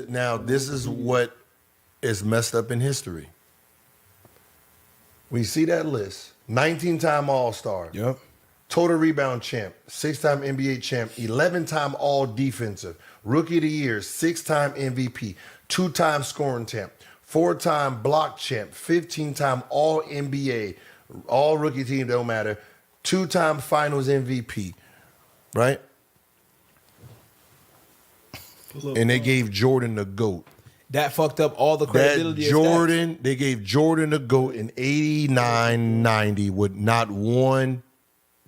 Now, this is what is messed up in history. We see that list. 19-time All-Star. Yep. Total rebound champ. 6-time NBA champ. 11-time All-Defensive. Rookie of the Year. 6-time MVP. 2-time scoring champ. 4-time block champ. 15-time All-NBA. All-rookie team, don't matter. 2-time finals MVP. Right? And they gave Jordan the GOAT. That fucked up all the credibility That Jordan, they gave Jordan the GOAT in 89-90 with not one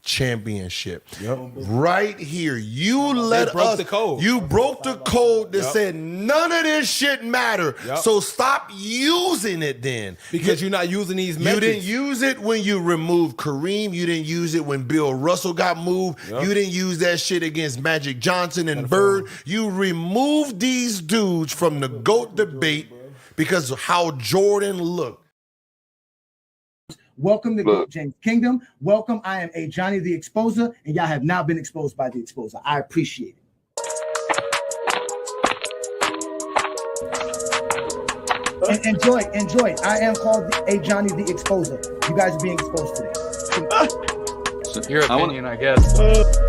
championship. Yep. Right here, you let broke us. the code. You broke the code that said none of this shit matter. Yep. So stop using it then. because you're not using these You metrics. didn't use it when you removed Kareem. You didn't use it when Bill Russell got moved. Yep. You didn't use that shit against Magic Johnson and Bird. You removed these dudes from the GOAT debate because of how Jordan looked. Welcome to GOAT James Kingdom. Welcome. I am Ajani the Exposer, and y'all have now been exposed by the Exposer. I appreciate it. And enjoy. I am called Ajani the Exposer. You guys are being exposed today. Your opinion, I guess.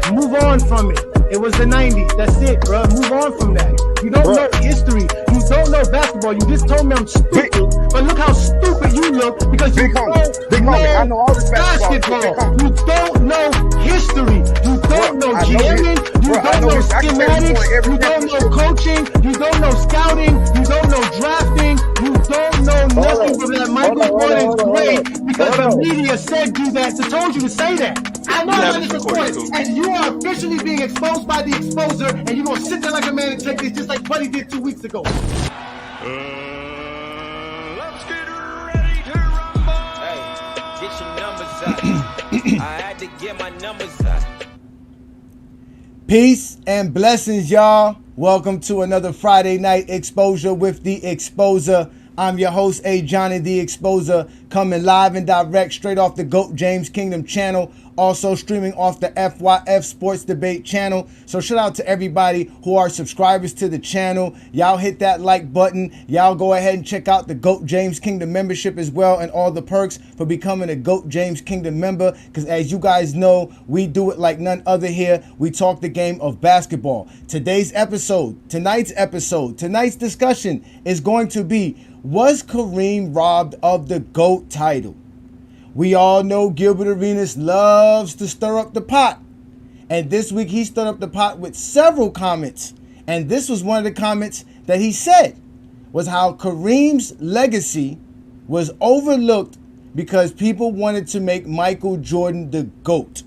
Move on from it. It was the 90s. That's it, bro. Move on from that. You don't know history. You don't know basketball. You just told me I'm stupid. But look how stupid you look because you don't know basketball. You don't know history. You don't know jamming. You don't know schematics. You don't know coaching. You don't know scouting. You don't know drafting. You don't know nothing but that Michael Jordan's great because the media said do that. So told you to say that. I know that is recorded, and you are officially being exposed by the Exposer, and you're gonna sit there like a man and take this just like Buddy did 2 weeks ago. Let's get ready to rumble. Hey, get your numbers up. I had to get my numbers up. Peace and blessings, y'all. Welcome to another Friday night exposure with the Exposer. I'm your host, Ajani the Exposer, coming live and direct straight off the GOAT James Kingdom channel. Also streaming off the FYF Sports Debate channel. So shout out to everybody who are subscribers to the channel. Y'all hit that like button. Y'all go ahead and check out the GOAT James Kingdom membership as well and all the perks for becoming a GOAT James Kingdom member. Because as you guys know, we do it like none other here. We talk the game of basketball. Tonight's discussion is going to be, was Kareem robbed of the GOAT title? We all know Gilbert Arenas loves to stir up the pot. And this week he stirred up the pot with several comments. And this was one of the comments that he said was how Kareem's legacy was overlooked because people wanted to make Michael Jordan the GOAT.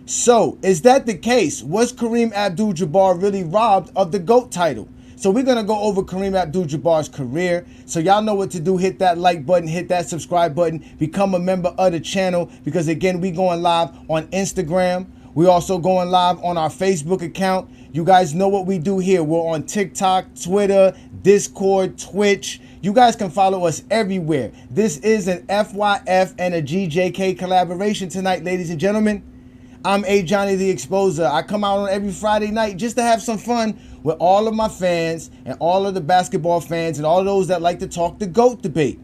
So, is that the case? Was Kareem Abdul-Jabbar really robbed of the GOAT title? So we're going to go over Kareem Abdul-Jabbar's career. So y'all know what to do. Hit that like button, hit that subscribe button, become a member of the channel. Because again, we going live on Instagram. We also going live on our Facebook account. You guys know what we do here. We're on TikTok, Twitter, Discord, Twitch. You guys can follow us everywhere. This is an FYF and a GJK collaboration tonight, ladies and gentlemen. I'm Ajani the Exposer. I come out on every Friday night just to have some fun with all of my fans and all of the basketball fans and all of those that like to talk the GOAT debate.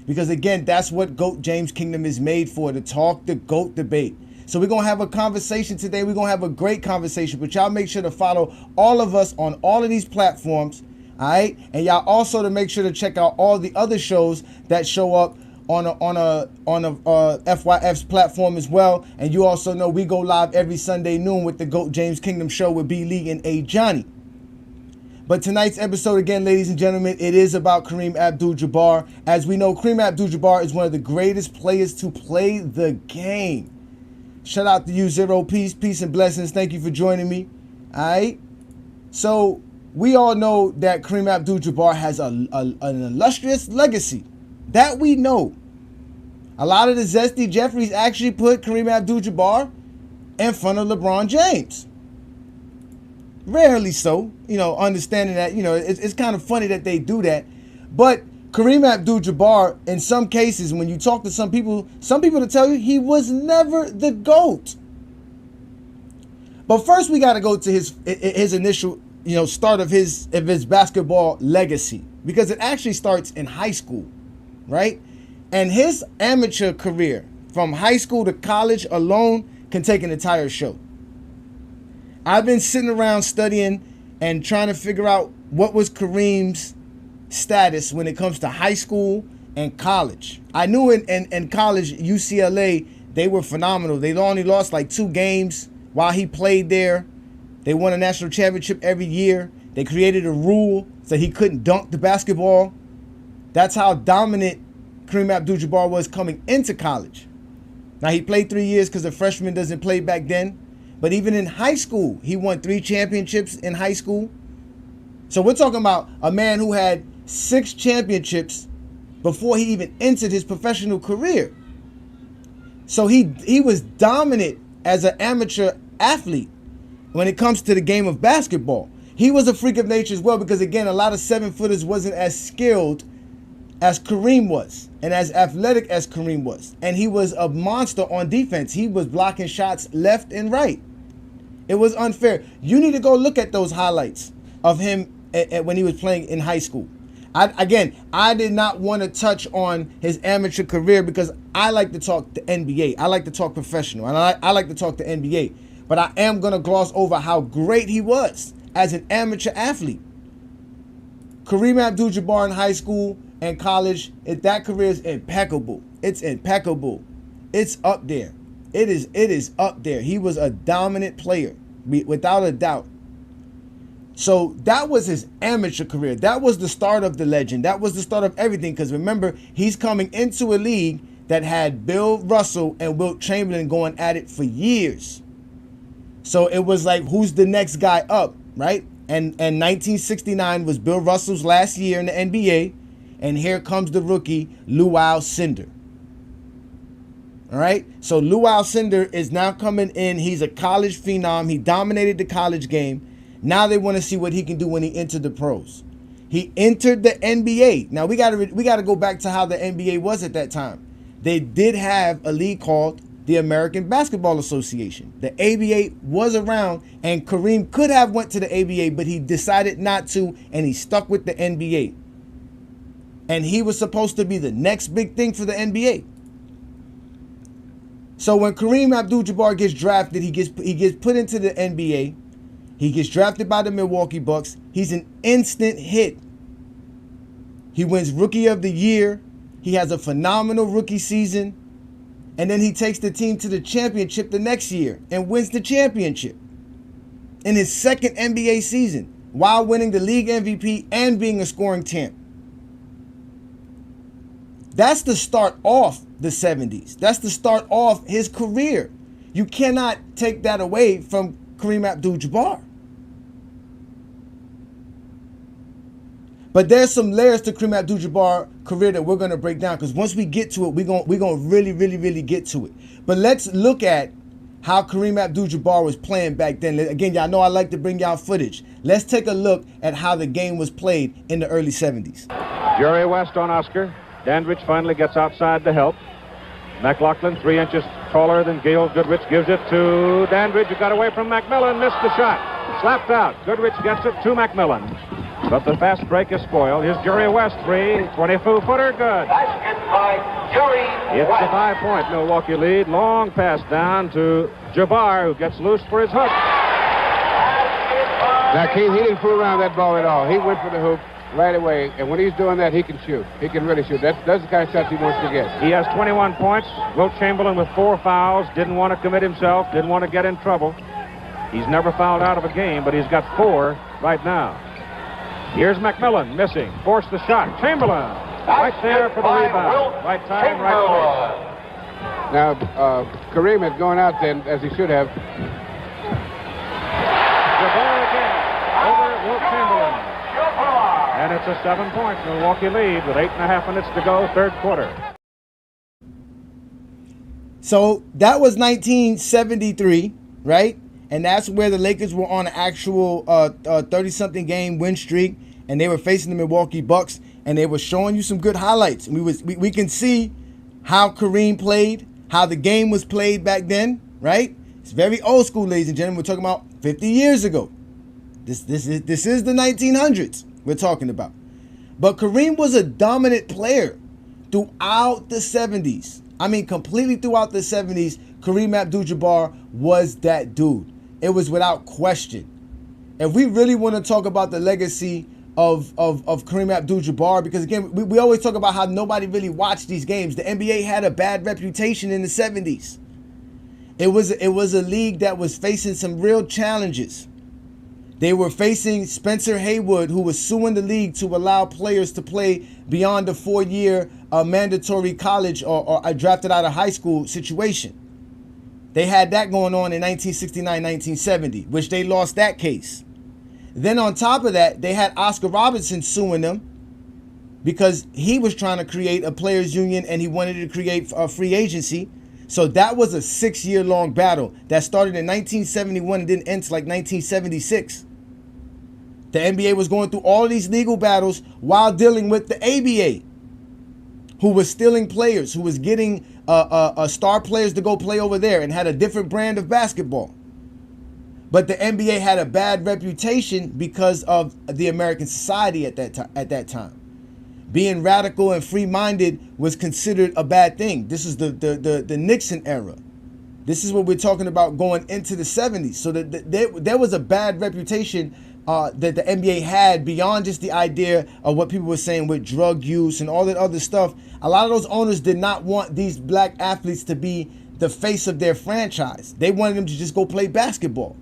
Because again, that's what GOAT James Kingdom is made for, to talk the GOAT debate. So we're going to have a conversation today. We're going to have a great conversation, but y'all make sure to follow all of us on all of these platforms, all right? And y'all also to make sure to check out all the other shows that show up on a FYF's platform as well. And you also know we go live every Sunday noon with the GOAT James Kingdom show with B-League and Ajani. But tonight's episode, again, ladies and gentlemen, it is about Kareem Abdul-Jabbar. As we know, Kareem Abdul-Jabbar is one of the greatest players to play the game. Shout out to you, Zero Peace. Peace and blessings. Thank you for joining me. All right? So we all know that Kareem Abdul-Jabbar has an illustrious legacy. That we know. A lot of the Zesty Jeffries actually put Kareem Abdul-Jabbar in front of LeBron James. Rarely so, understanding that, it's kind of funny that they do that. But Kareem Abdul-Jabbar, in some cases, when you talk to some people to tell you he was never the GOAT. But first we got to go to his initial start of his basketball legacy, because it actually starts in high school, right? And his amateur career from high school to college alone can take an entire show. I've been sitting around studying and trying to figure out what was Kareem's status when it comes to high school and college. I knew in college, UCLA, they were phenomenal. They only lost like 2 games while he played there. They won a national championship every year. They created a rule so he couldn't dunk the basketball. That's how dominant Kareem Abdul-Jabbar was coming into college. Now, he played 3 years because a freshman doesn't play back then. But even in high school, he won 3 championships in high school. So we're talking about a man who had 6 championships before he even entered his professional career. So he was dominant as an amateur athlete when it comes to the game of basketball. He was a freak of nature as well, because again, a lot of 7-footers wasn't as skilled as Kareem was and as athletic as Kareem was. And he was a monster on defense. He was blocking shots left and right. It was unfair. You need to go look at those highlights of him when he was playing in high school. I did not want to touch on his amateur career because I like to talk the NBA. I like to talk professional, and I like to talk the NBA. But I am going to gloss over how great he was as an amateur athlete. Kareem Abdul-Jabbar in high school and college, that career is impeccable. It's impeccable. It's up there. It is up there. He was a dominant player, without a doubt. So that was his amateur career. That was the start of the legend. That was the start of everything. Because remember, he's coming into a league that had Bill Russell and Wilt Chamberlain going at it for years. So it was like, who's the next guy up, right? And 1969 was Bill Russell's last year in the NBA. And here comes the rookie, Lew Alcindor. All right? So Lew Alcindor is now coming in. He's a college phenom. He dominated the college game. Now they want to see what he can do when he entered the pros. He entered the NBA. Now we got to go back to how the NBA was at that time. They did have a league called the American Basketball Association. The ABA was around, and Kareem could have went to the ABA, but he decided not to, and he stuck with the NBA. And he was supposed to be the next big thing for the NBA. So when Kareem Abdul-Jabbar gets drafted, he gets put into the NBA. He gets drafted by the Milwaukee Bucks. He's an instant hit. He wins Rookie of the Year. He has a phenomenal rookie season. And then he takes the team to the championship the next year and wins the championship in his second NBA season while winning the league MVP and being a scoring champ. That's the start off the 70s. That's the start off his career. You cannot take that away from Kareem Abdul-Jabbar. But there's some layers to Kareem Abdul-Jabbar career that we're going to break down, because once we get to it, we're going to really get to it. But let's look at how Kareem Abdul-Jabbar was playing back then. Again, y'all know I like to bring y'all footage. Let's take a look at how the game was played in the early 70s. Jerry West on Oscar. Dandridge finally gets outside to help. McLaughlin, 3 inches taller than Gale. Goodrich gives it to Dandridge, who got away from McMillan, missed the shot. Slapped out. Goodrich gets it to McMillan. But the fast break is spoiled. Here's Jerry West, 22-footer, good. Basket by Jerry It's West. a 5-point Milwaukee lead. Long pass down to Jabbar, who gets loose for his hook. Now, Keith, he didn't fool around that ball at all. He went for the hoop right away, and when he's doing that, he can shoot. He can really shoot. That's the kind of shots he wants to get. He has 21 points. Wilt Chamberlain with 4 fouls. Didn't want to commit himself. Didn't want to get in trouble. He's never fouled out of a game, but he's got 4 right now. Here's McMillan missing. Forced the shot. Chamberlain right there for the rebound. Right time, right place. Now, Kareem had gone out then, as he should have. Jabbar again over Wilt Chamberlain. And it's a 7-point Milwaukee lead with 8.5 minutes to go, third quarter. So that was 1973, right? And that's where the Lakers were on an actual 30-something game win streak, and they were facing the Milwaukee Bucks, and they were showing you some good highlights. We can see how Kareem played, how the game was played back then, right? It's very old school, ladies and gentlemen. We're talking about 50 years ago. This is the 1900s we're talking about. But Kareem was a dominant player throughout the 70s. I mean, completely throughout the 70s, Kareem Abdul-Jabbar was that dude. It was without question. If we really want to talk about the legacy of Kareem Abdul-Jabbar, because again, we always talk about how nobody really watched these games. The NBA had a bad reputation in the 70s. It was a league that was facing some real challenges. They were facing Spencer Haywood, who was suing the league to allow players to play beyond the 4-year mandatory college or drafted out of high school situation. They had that going on in 1969, 1970, which they lost that case. Then on top of that, they had Oscar Robertson suing them because he was trying to create a players union and he wanted to create a free agency. So that was a 6-year-long battle that started in 1971 and didn't end until like 1976. The NBA was going through all of these legal battles while dealing with the ABA, who was stealing players, who was getting star players to go play over there and had a different brand of basketball. But the NBA had a bad reputation because of the American society at that time. Being radical and free-minded was considered a bad thing. This is the Nixon era. This is what we're talking about going into the 70s. So there was a bad reputation that the NBA had beyond just the idea of what people were saying with drug use and all that other stuff. A lot of those owners did not want these black athletes to be the face of their franchise. They wanted them to just go play basketball.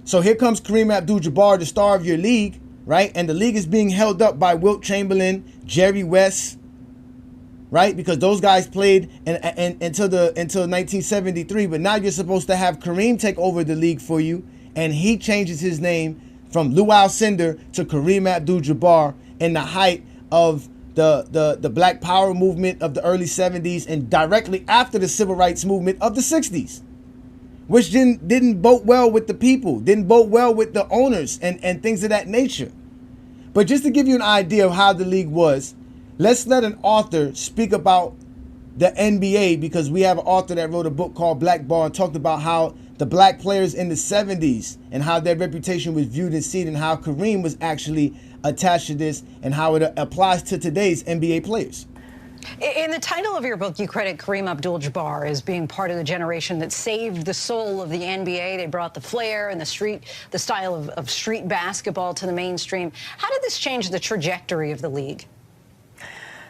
So here comes Kareem Abdul-Jabbar, the star of your league, right? And the league is being held up by Wilt Chamberlain, Jerry West, right? Because those guys played until 1973. But now you're supposed to have Kareem take over the league for you, and he changes his name from Lou Alcindor to Kareem Abdul-Jabbar in the height of the Black Power movement of the early 70s and directly after the Civil Rights movement of the 60s. Which didn't bode well with the people, didn't bode well with the owners and things of that nature. But just to give you an idea of how the league was, let's let an author speak about the NBA, because we have an author that wrote a book called Black Ball and talked about how the black players in the 70s and how their reputation was viewed and seen and how Kareem was actually attached to this and how it applies to today's NBA players. In the title of your book, you credit Kareem Abdul-Jabbar as being part of the generation that saved the soul of the NBA. They brought the flair and the style of street basketball to the mainstream. How did this change the trajectory of the league?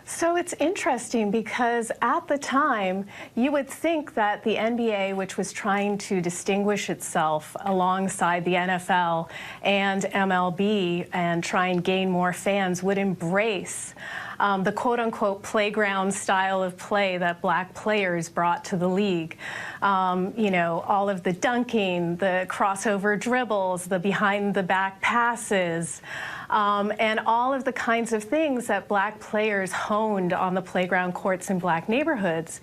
So it's interesting because at the time, you would think that the NBA, which was trying to distinguish itself alongside the NFL and MLB and try and gain more fans, would embrace the quote-unquote playground style of play that black players brought to the league. You know, all of the dunking, the crossover dribbles, the behind-the-back passes, and all of the kinds of things that black players honed on the playground courts in black neighborhoods.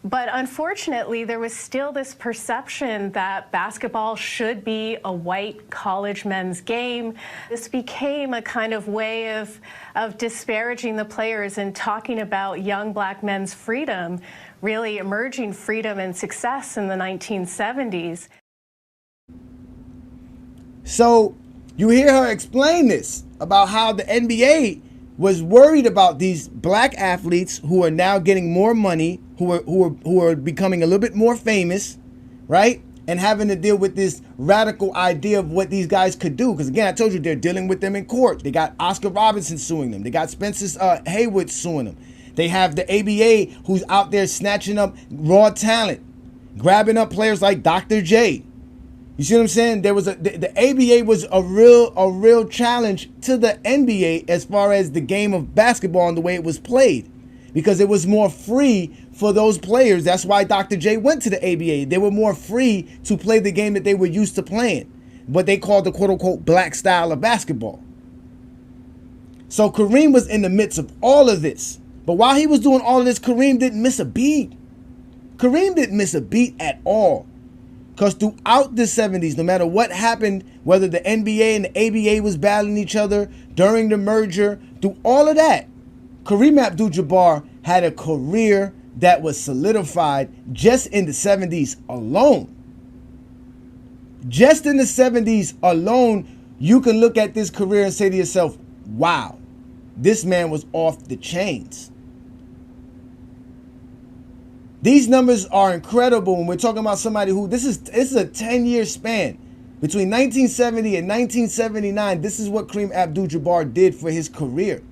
But unfortunately, there was still this perception that basketball should be a white college men's game. This became a kind of way of disparaging the players and talking about young black men's freedom, really emerging freedom and success in the 1970s. So you hear her explain this about how the NBA was worried about these black athletes who are now getting more money, who are becoming a little bit more famous, right? And having to deal with this radical idea of what these guys could do. Because again, I told you, they're dealing with them in court. They got Oscar Robertson suing them. They got Spencer Haywood suing them. They have the ABA who's out there snatching up raw talent, grabbing up players like Dr. J. You see what I'm saying? There was the ABA was a real challenge to the NBA as far as the game of basketball and the way it was played, because it was more free for those players. That's why Dr. J went to the ABA. They were more free to play the game that they were used to playing, what they called the quote-unquote black style of basketball. So Kareem was in the midst of all of this. But while he was doing all of this, Kareem didn't miss a beat. Kareem didn't miss a beat at all. Because throughout the 70s, no matter what happened, whether the NBA and the ABA was battling each other during the merger, through all of that, Kareem Abdul-Jabbar had a career that was solidified just in the 70s alone. Just in the 70s alone, you can look at this career and say to yourself, wow, this man was off the chains. These numbers are incredible when we're talking about somebody who, this is a 10-year span. Between 1970 and 1979, this is what Kareem Abdul-Jabbar did for his career.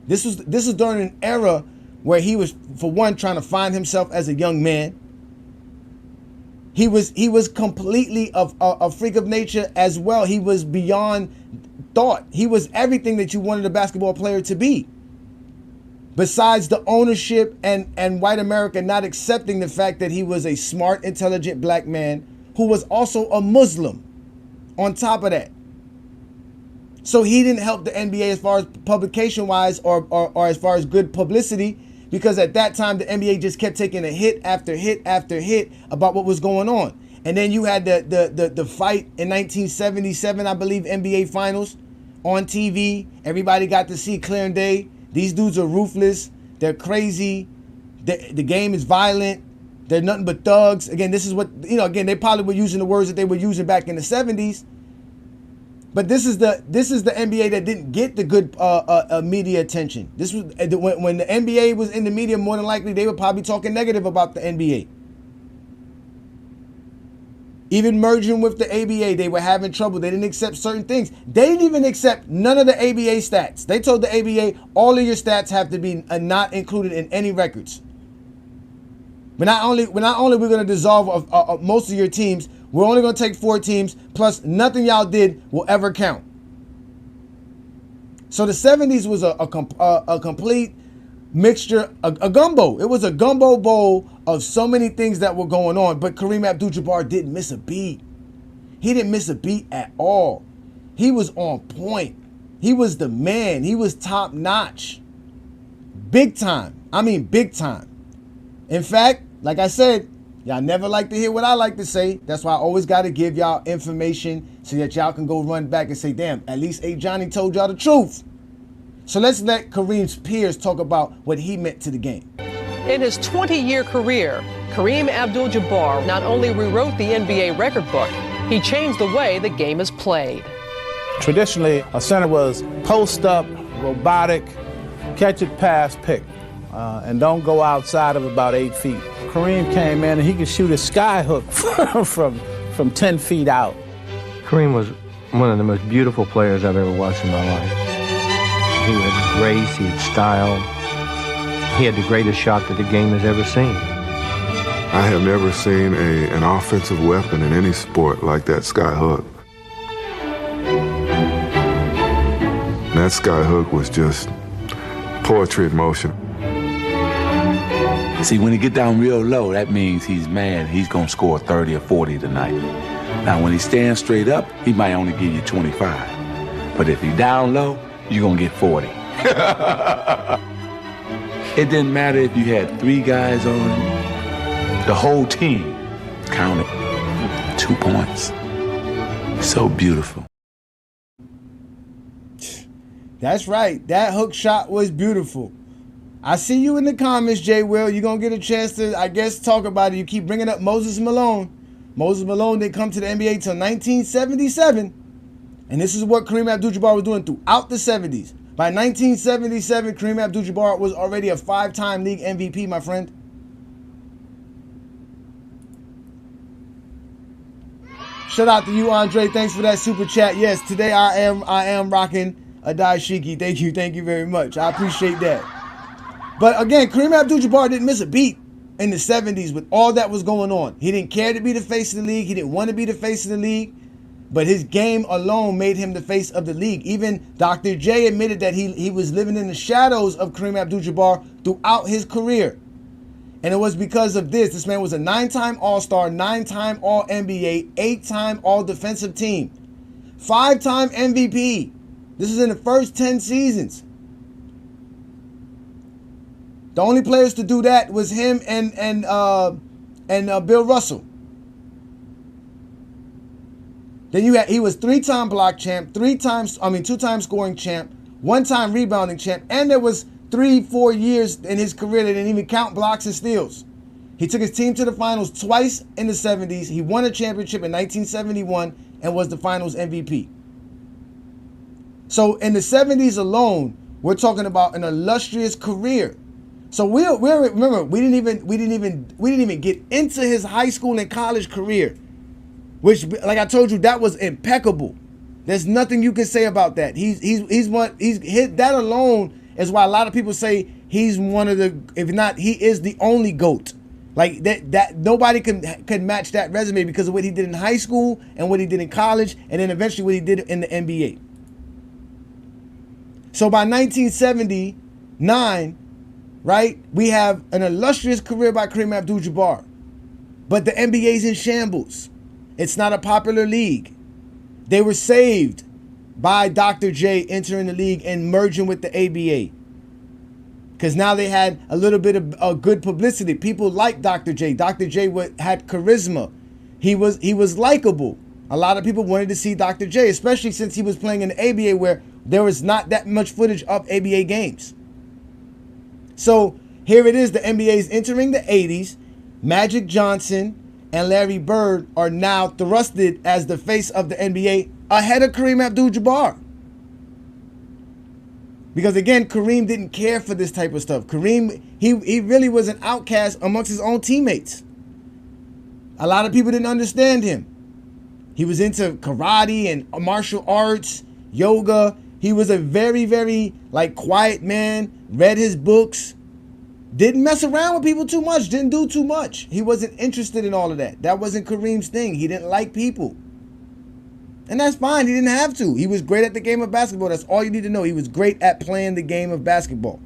This is during an era where he was, for one, trying to find himself as a young man. He was completely a freak of nature as well. He was beyond thought. He was everything that you wanted a basketball player to be. Besides the ownership and white America not accepting the fact that he was a smart, intelligent black man who was also a Muslim on top of that. So he didn't help the NBA as far as publication-wise or as far as good publicity, because at that time the NBA just kept taking a hit after hit after hit about what was going on. And then you had the fight in 1977, I believe, NBA Finals on TV. Everybody got to see clear and day. These dudes are ruthless. They're crazy. The game is violent. They're nothing but thugs. Again, this is what, again, they probably were using the words that they were using back in the 70s. But this is the NBA that didn't get the good media attention. This was when the NBA was in the media, more than likely they were probably talking negative about the NBA. Even merging with the ABA, they were having trouble. They didn't accept certain things. They didn't even accept none of the ABA stats. They told the ABA, all of your stats have to be not included in any records. But not only we're going to dissolve most of your teams, we're only going to take 4 teams, plus nothing y'all did will ever count. So the 70s was a complete mixture, a gumbo. It was a gumbo bowl of so many things that were going on. But Kareem Abdul-Jabbar didn't miss a beat. He didn't miss a beat at all. He was on point. He was the man. He was top notch. Big time. I mean, big time. In fact, like I said, y'all never like to hear what I like to say. That's why I always got to give y'all information so that y'all can go run back and say, damn, at least Ajani told y'all the truth. So let's let Kareem's peers talk about what he meant to the game. In his 20-year career, Kareem Abdul-Jabbar not only rewrote the NBA record book, he changed the way the game is played. Traditionally, a center was post up, robotic, catch it, pass, pick, and don't go outside of about 8 feet. Kareem came in and he could shoot a sky hook from 10 feet out. Kareem was one of the most beautiful players I've ever watched in my life. He had grace, he had style. He had the greatest shot that the game has ever seen. I have never seen an offensive weapon in any sport like that sky hook. And that sky hook was just poetry in motion. See, when he get down real low, that means he's mad. He's going to score 30 or 40 tonight. Now, when he stands straight up, he might only give you 25. But if he's down low, you're going to get 40. It didn't matter if you had 3 guys on him. The whole team counted 2 points. So beautiful. That's right. That hook shot was beautiful. I see you in the comments, Jay Will. You're going to get a chance to, I guess, talk about it. You keep bringing up Moses Malone. Moses Malone didn't come to the NBA until 1977. And this is what Kareem Abdul-Jabbar was doing throughout the 70s. By 1977, Kareem Abdul-Jabbar was already a 5-time league MVP, my friend. Shout out to you, Andre. Thanks for that super chat. Yes, today I am rocking a dashiki. Thank you very much. I appreciate that. But again, Kareem Abdul-Jabbar didn't miss a beat in the 70s with all that was going on. He didn't care to be the face of the league. He didn't want to be the face of the league. But his game alone made him the face of the league. Even Dr. J admitted that he was living in the shadows of Kareem Abdul-Jabbar throughout his career. And it was because of this. This man was a 9-time All-Star, 9-time All-NBA, 8-time All-Defensive Team, 5-time MVP. This is in the first 10 seasons. The only players to do that was him and Bill Russell. Then he was 3-time block champ, 2-time scoring champ, 1-time rebounding champ, and there was 3-4 years in his career that didn't even count blocks and steals. He took his team to the finals twice in the 70s. He won a championship in 1971 and was the finals MVP. So in the 70s alone, we're talking about an illustrious career. So remember, we didn't even get into his high school and college career, which, like I told you, that was impeccable. There's nothing you can say about that. He's hit that alone is why a lot of people say he's one of the, if not, he is the only GOAT. Like that nobody can match that resume because of what he did in high school and what he did in college and then eventually what he did in the NBA. So by 1979, right, we have an illustrious career by Kareem Abdul-Jabbar. But the NBA's in shambles. It's not a popular league. They were saved by Dr. J entering the league and merging with the ABA. Because now they had a little bit of good publicity. People liked Dr. J. Dr. J had charisma. He was likable. A lot of people wanted to see Dr. J, especially since he was playing in the ABA where there was not that much footage of ABA games. So here it is, the NBA is entering the 80s. Magic Johnson and Larry Bird are now thrusted as the face of the NBA ahead of Kareem Abdul-Jabbar. Because again, Kareem didn't care for this type of stuff. Kareem, he really was an outcast amongst his own teammates. A lot of people didn't understand him. He was into karate and martial arts, yoga. He was a very, very quiet man, read his books, didn't mess around with people too much, didn't do too much. He wasn't interested in all of that. That wasn't Kareem's thing. He didn't like people. And that's fine. He didn't have to. He was great at the game of basketball. That's all you need to know. He was great at playing the game of basketball.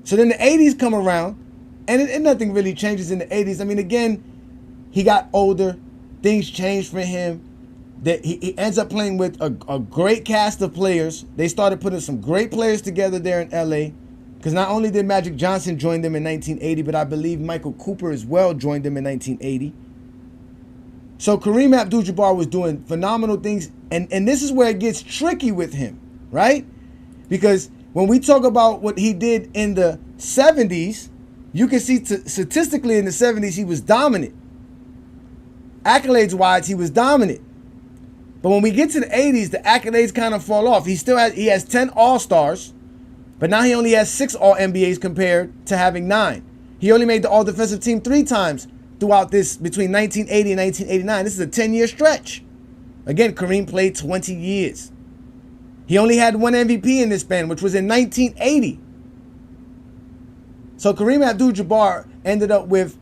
So then the 80s come around, and nothing really changes in the 80s. I mean, again, he got older. Things changed for him. That he ends up playing with a great cast of players. They started putting some great players together there in LA. Because not only did Magic Johnson join them in 1980, but I believe Michael Cooper as well joined them in 1980. So Kareem Abdul-Jabbar was doing phenomenal things. And this is where it gets tricky with him, right? Because when we talk about what he did in the 70s, you can see statistically in the 70s he was dominant. Accolades-wise, he was dominant. But when we get to the 80s, the accolades kind of fall off. He has 10 All-Stars, but now he only has 6 All-NBAs compared to having 9. He only made the All-Defensive Team 3 times throughout this, between 1980 and 1989. This is a 10-year stretch. Again, Kareem played 20 years. He only had 1 MVP in this span, which was in 1980. So Kareem Abdul-Jabbar ended up with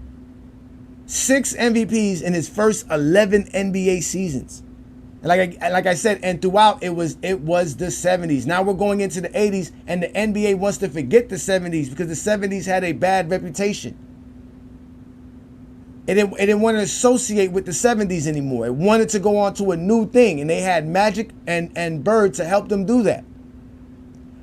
6 MVPs in his first 11 NBA seasons. And like I said, and throughout it was the 70s. Now we're going into the 80s, and the NBA wants to forget the 70s because the 70s had a bad reputation. It didn't want to associate with the 70s anymore. It wanted to go on to a new thing, and they had Magic and Bird to help them do that.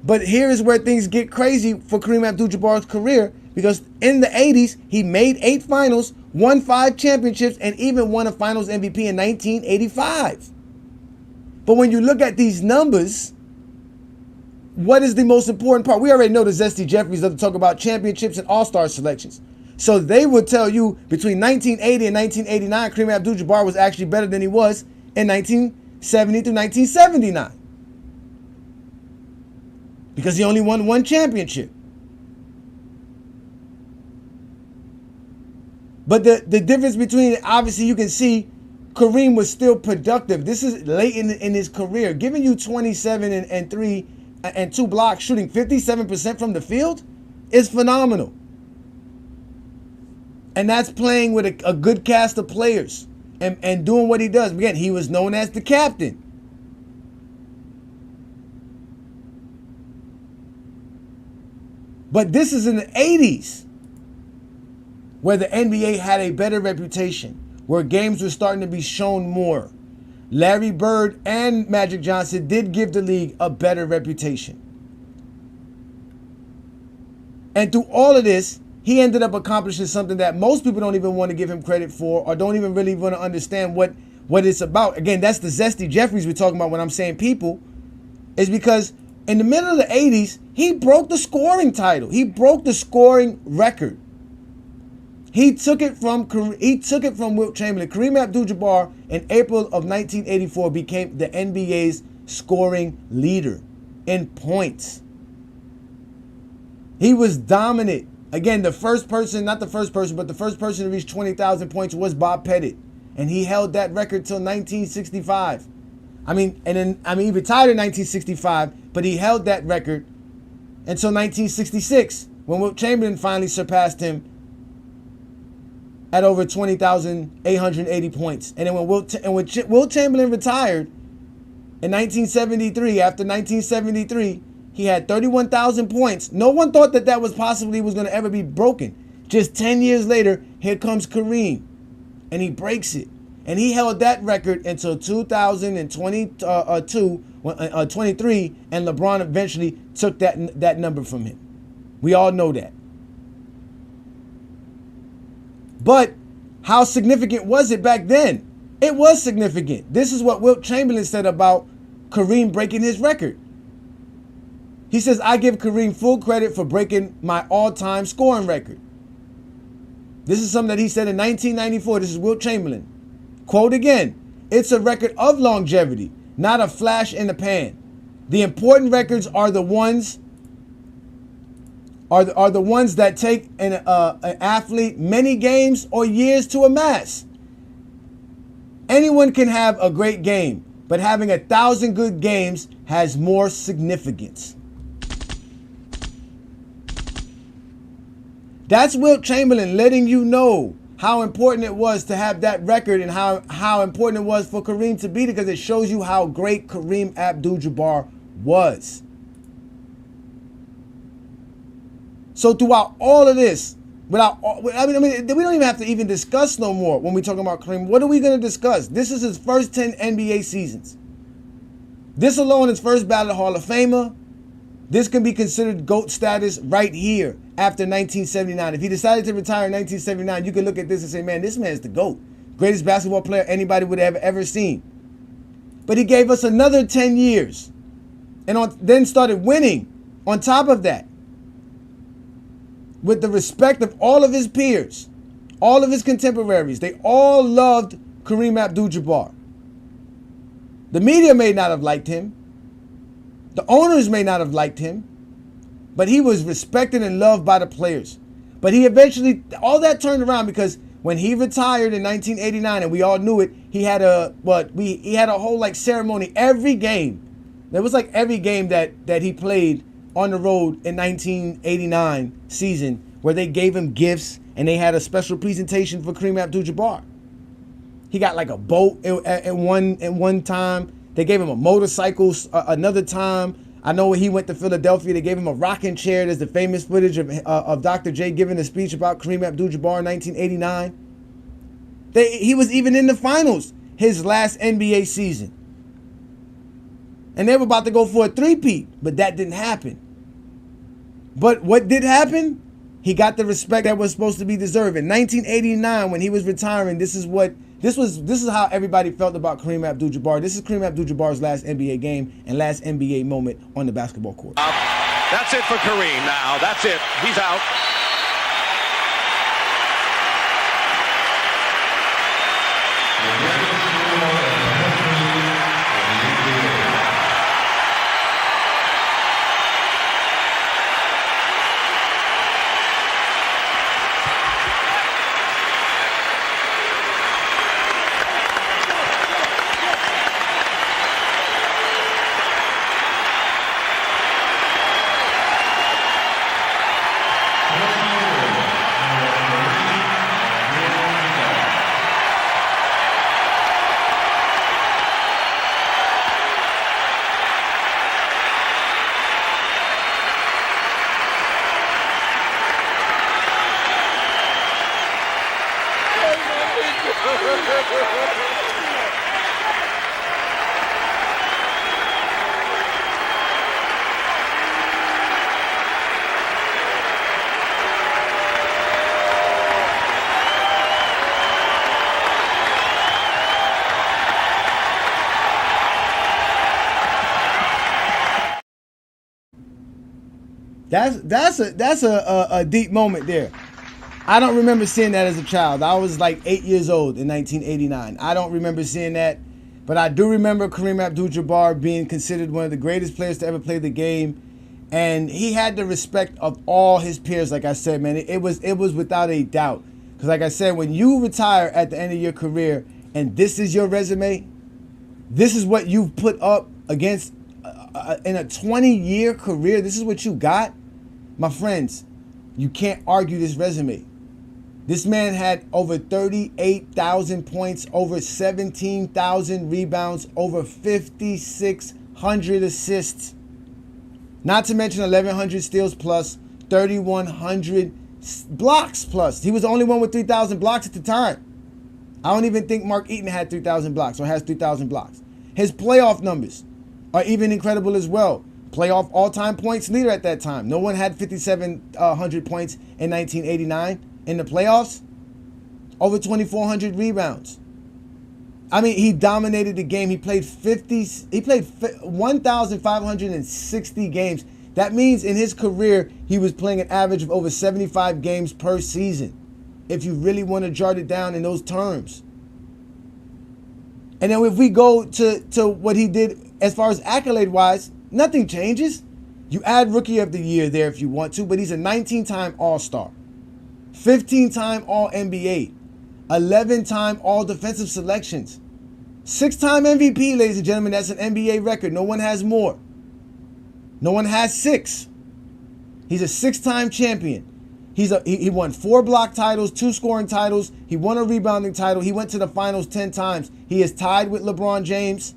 But here is where things get crazy for Kareem Abdul-Jabbar's career, because in the 80s, he made 8 finals, won 5 championships, and even won a finals MVP in 1985. But when you look at these numbers, what is the most important part? We already know the Zesty Jeffries love to talk about championships and all-star selections. So they would tell you between 1980 and 1989, Kareem Abdul-Jabbar was actually better than he was in 1970 through 1979. Because he only won 1 championship. But the difference between, obviously you can see Kareem was still productive. This is late in his career. Giving you 27 and 3 and 2 blocks, shooting 57% from the field is phenomenal. And that's playing with a good cast of players and doing what he does. Again, he was known as the captain. But this is in the 80s where the NBA had a better reputation, where games were starting to be shown more. Larry Bird and Magic Johnson did give the league a better reputation. And through all of this, he ended up accomplishing something that most people don't even want to give him credit for, or don't even really want to understand what it's about. Again, that's the Zesty Jeffries we're talking about when I'm saying people, is because in the middle of the 80s, he broke the scoring title. He broke the scoring record. He took it from Wilt Chamberlain. Kareem Abdul-Jabbar in April of 1984 became the NBA's scoring leader in points. He was dominant. Again, the first person to reach 20,000 points was Bob Pettit, and he held that record till 1965. He retired in 1965, but he held that record until 1966 when Wilt Chamberlain finally surpassed him at over 20,880 points. And then when Wilt Chamberlain retired in 1973, after 1973, he had 31,000 points. No one thought that was possibly was going to ever be broken. Just 10 years later, here comes Kareem, and he breaks it. And he held that record until 2023, and LeBron eventually took that number from him. We all know that. But how significant was it back then? It was significant. This is what Wilt Chamberlain said about Kareem breaking his record. He says, I give Kareem full credit for breaking my all-time scoring record. This is something that he said in 1994. This is Wilt Chamberlain. Quote again, it's a record of longevity, not a flash in the pan. The important records are the ones that take an athlete many games or years to amass. Anyone can have a great game, but having 1,000 good games has more significance. That's Wilt Chamberlain letting you know how important it was to have that record and how important it was for Kareem to beat it, because it shows you how great Kareem Abdul-Jabbar was. So throughout all of this, we don't even have to even discuss no more when we talk about Kareem. What are we going to discuss? This is his first 10 NBA seasons. This alone is first ballot Hall of Famer. This can be considered GOAT status right here after 1979. If he decided to retire in 1979, you could look at this and say, man, this man's the GOAT. Greatest basketball player anybody would have ever seen. But he gave us another 10 years and then started winning on top of that, with the respect of all of his peers, all of his contemporaries. They all loved Kareem Abdul-Jabbar. The media may not have liked him. The owners may not have liked him. But he was respected and loved by the players. But he eventually, all that turned around because when he retired in 1989, and we all knew it, he had a whole like ceremony every game. There was like every game that he played on the road in 1989 season where they gave him gifts and they had a special presentation for Kareem Abdul-Jabbar. He got like a boat at one time. They gave him a motorcycle another time. I know when he went to Philadelphia, they gave him a rocking chair. There's the famous footage of Dr. J giving a speech about Kareem Abdul-Jabbar in 1989. He was even in the finals his last NBA season. And they were about to go for a three-peat, but that didn't happen. But what did happen? He got the respect that was supposed to be deserved. In 1989, when he was retiring, this is how everybody felt about Kareem Abdul-Jabbar. This is Kareem Abdul-Jabbar's last NBA game and last NBA moment on the basketball court. That's it for Kareem now. That's it. He's out. That's a deep moment there. I don't remember seeing that as a child. I was like 8 years old in 1989. I don't remember seeing that, but I do remember Kareem Abdul-Jabbar being considered one of the greatest players to ever play the game, and he had the respect of all his peers. Like I said, man, it was without a doubt. Because like I said, when you retire at the end of your career, and this is your resume, this is what you've put up against in a 20-year career. This is what you got, my friends. You can't argue this resume. This man had over 38,000 points, over 17,000 rebounds, over 5,600 assists. Not to mention 1,100 steals plus, 3,100 blocks plus. He was the only one with 3,000 blocks at the time. I don't even think Mark Eaton had 3,000 blocks or has 3,000 blocks. His playoff numbers are even incredible as well. Playoff all-time points leader at that time. No one had 5,700 points in 1989 in the playoffs. Over 2,400 rebounds. I mean, he dominated the game. He played 1,560 games. That means in his career, he was playing an average of over 75 games per season, if you really want to jot it down in those terms. And then if we go to what he did as far as accolade-wise, nothing changes. You add Rookie of the Year there if you want to, but he's a 19-time All-Star, 15-time All-NBA, 11-time All-Defensive Selections, 6-time MVP, ladies and gentlemen. That's an NBA record. No one has more. No one has 6. He's a 6-time champion. He won 4 block titles, 2 scoring titles. He won a rebounding title. He went to the finals 10 times. He is tied with LeBron James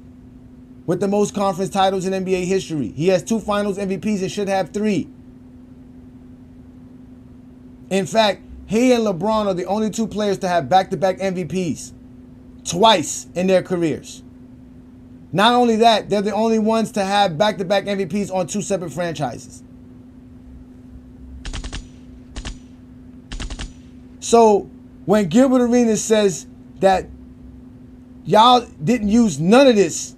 with the most conference titles in NBA history. He has 2 finals MVPs and should have 3. In fact, he and LeBron are the only 2 players to have back-to-back MVPs twice in their careers. Not only that, they're the only ones to have back-to-back MVPs on 2 separate franchises. So when Gilbert Arenas says that y'all didn't use none of this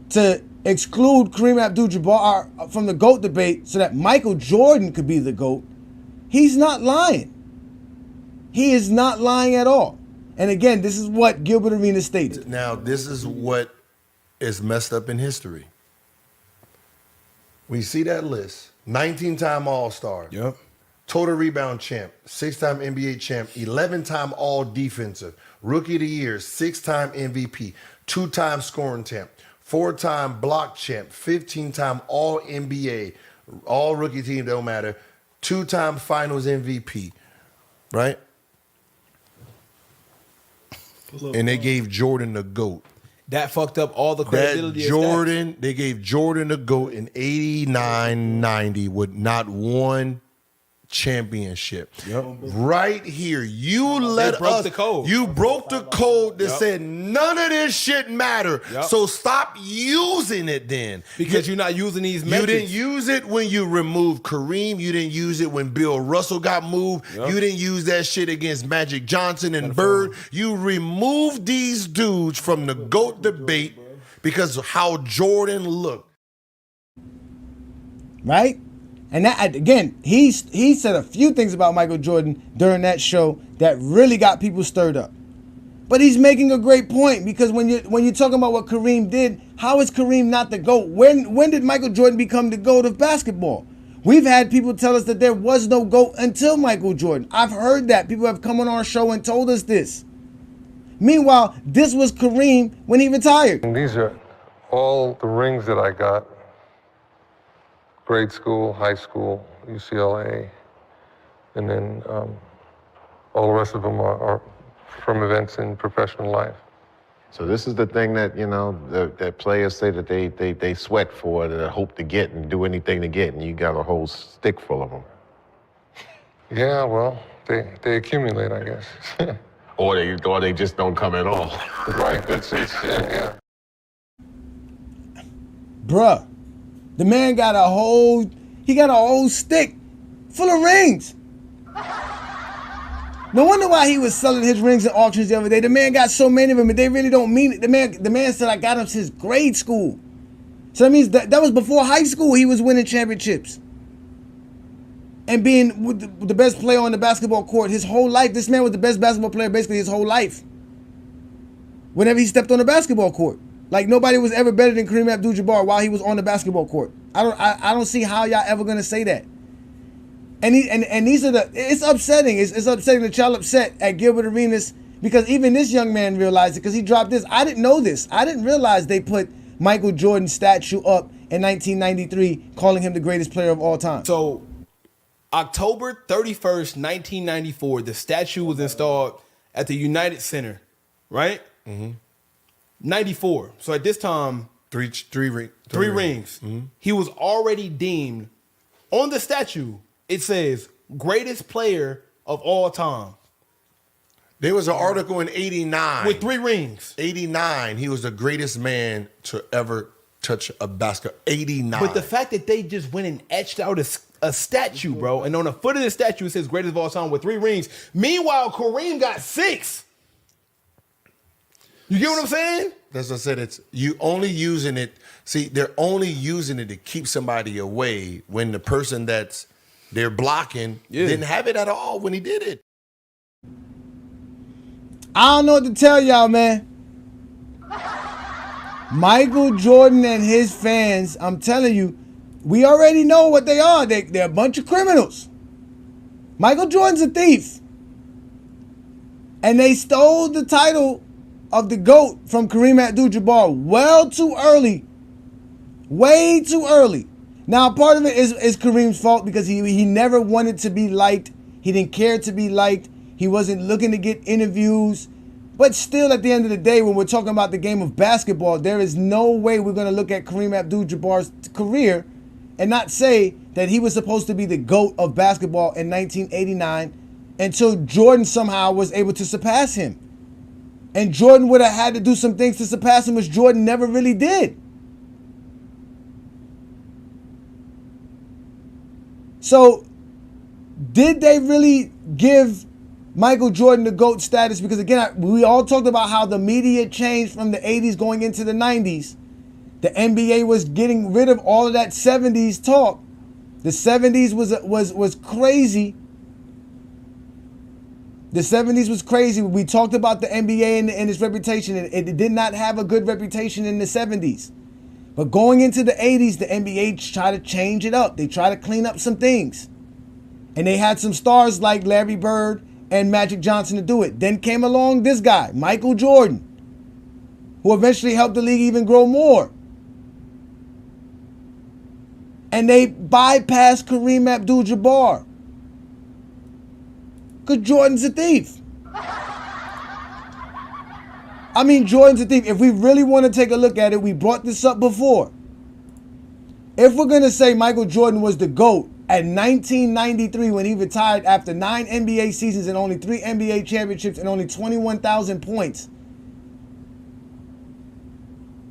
to exclude Kareem Abdul-Jabbar from the GOAT debate so that Michael Jordan could be the GOAT, he's not lying. He is not lying at all. And again, this is what Gilbert Arenas stated. Now, this is what is messed up in history. We see that list. 19-time All-Star. Yep. Total rebound champ. 6-time NBA champ. 11-time All-Defensive. Rookie of the Year. 6-time MVP. 2-time scoring champ. 4-time block champ. 15-time All-NBA. All-rookie team, don't matter. 2-time finals MVP. Right? And they gave Jordan the GOAT. That fucked up all the credibility of stats. They gave Jordan the GOAT in 89-90 with not one championship. Yep. Right here, you let broke us. the code. You broke the code that said none of this shit matter. Yep. So stop using it then. Because you're not using these metrics. You didn't use it when you removed Kareem. You didn't use it when Bill Russell got moved. Yep. You didn't use that shit against Magic Johnson and Bird. You removed these dudes from the GOAT debate because of how Jordan looked. Right? And that, again, he said a few things about Michael Jordan during that show that really got people stirred up. But he's making a great point, because when you're talking about what Kareem did, how is Kareem not the GOAT? When did Michael Jordan become the GOAT of basketball? We've had people tell us that there was no GOAT until Michael Jordan. I've heard that. People have come on our show and told us this. Meanwhile, this was Kareem when he retired. And these are all the rings that I got. Grade school, high school, UCLA, and then all the rest of them are from events in professional life. So this is the thing that, you know, that players say that they sweat for, that they hope to get and do anything to get, and you got a whole stick full of them. Yeah, well, they accumulate, I guess. or they just don't come at all. Right, yeah. Bruh. The man got a whole stick full of rings. No wonder why he was selling his rings at auctions the other day. The man got so many of them, and they really don't mean it. The man said, I got him since grade school. So that means that was before high school he was winning championships. and being with the best player on the basketball court his whole life. This man was the best basketball player basically his whole life. Whenever he stepped on the basketball court, like nobody was ever better than Kareem Abdul-Jabbar while he was on the basketball court. I don't see how y'all ever gonna say that. And these are it's upsetting. It's upsetting that y'all upset at Gilbert Arenas because even this young man realized it because he dropped this. I didn't know this. I didn't realize they put Michael Jordan's statue up in 1993, calling him the greatest player of all time. So, October 31st, 1994, the statue was installed at the United Center, right? Mm-hmm. 94. So at this time, three rings. Mm-hmm. He was already deemed on the statue. It says greatest player of all time. There was an article in 89 with 3 rings. 89, he was the greatest man to ever touch a basket. 89. But the fact that they just went and etched out a statue, bro, and on the foot of the statue it says greatest of all time with 3 rings. Meanwhile, Kareem got 6. You get what I'm saying? That's what I said. It's you only using it. See, they're only using it to keep somebody away when the person that's they're blocking didn't have it at all when he did it. I don't know what to tell y'all, man. Michael Jordan and his fans, I'm telling you, we already know what they are. They're a bunch of criminals. Michael Jordan's a thief. And they stole the title of the GOAT from Kareem Abdul-Jabbar well too early. Way too early. Now, part of it is Kareem's fault because he never wanted to be liked. He didn't care to be liked. He wasn't looking to get interviews. But still, at the end of the day, when we're talking about the game of basketball, there is no way we're going to look at Kareem Abdul-Jabbar's career and not say that he was supposed to be the GOAT of basketball in 1989 until Jordan somehow was able to surpass him. And Jordan would have had to do some things to surpass him, which Jordan never really did. So, did they really give Michael Jordan the GOAT status? Because again, we all talked about how the media changed from the 80s going into the 90s. The NBA was getting rid of all of that 70s talk. The 70s was crazy. The 70s was crazy. We talked about the NBA and its reputation. It did not have a good reputation in the 70s. But going into the 80s, the NBA tried to change it up. They tried to clean up some things. And they had some stars like Larry Bird and Magic Johnson to do it. Then came along this guy, Michael Jordan, who eventually helped the league even grow more. And they bypassed Kareem Abdul-Jabbar. Because Jordan's a thief. I mean, Jordan's a thief. If we really want to take a look at it, we brought this up before. If we're going to say Michael Jordan was the GOAT at 1993 when he retired after 9 NBA seasons and only 3 NBA championships and only 21,000 points,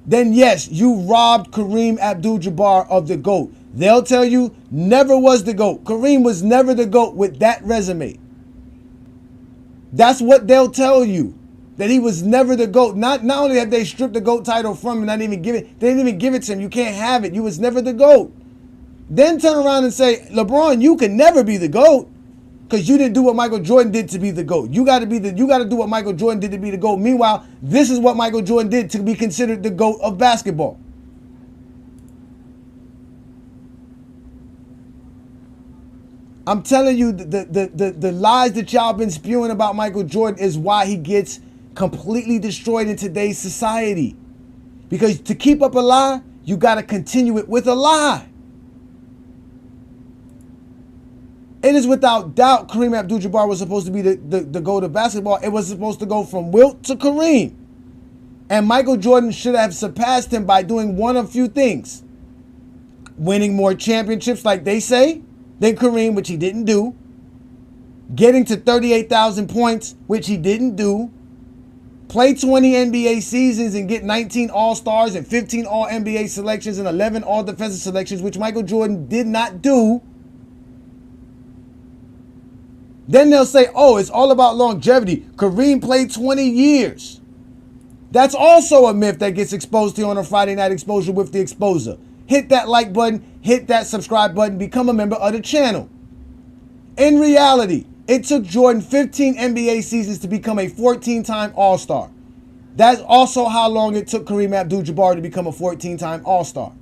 then yes, you robbed Kareem Abdul-Jabbar of the GOAT. They'll tell you never was the GOAT. Kareem was never the GOAT with that resume. That's what they'll tell you. That he was never the GOAT. Not only have they stripped the GOAT title from him, they didn't even give it to him. You can't have it. You was never the GOAT. Then turn around and say, LeBron, you can never be the GOAT because you didn't do what Michael Jordan did to be the GOAT. You got to do what Michael Jordan did to be the GOAT. Meanwhile, this is what Michael Jordan did to be considered the GOAT of basketball. I'm telling you, the lies that y'all been spewing about Michael Jordan is why he gets completely destroyed in today's society. Because to keep up a lie, you got to continue it with a lie. It is without doubt Kareem Abdul-Jabbar was supposed to be the GOAT of basketball. It was supposed to go from Wilt to Kareem. And Michael Jordan should have surpassed him by doing one of few things. Winning more championships, like they say, than Kareem, which he didn't do. Getting to 38,000 points, which he didn't do. Play 20 NBA seasons and get 19 All-Stars and 15 All-NBA selections and 11 All-Defensive selections, which Michael Jordan did not do. Then they'll say, oh, it's all about longevity. Kareem played 20 years. That's also a myth that gets exposed to you on a Friday Night Exposure with the Exposer. Hit that like button, hit that subscribe button, become a member of the channel. In reality, it took Jordan 15 NBA seasons to become a 14-time All-Star. That's also how long it took Kareem Abdul-Jabbar to become a 14-time All-Star.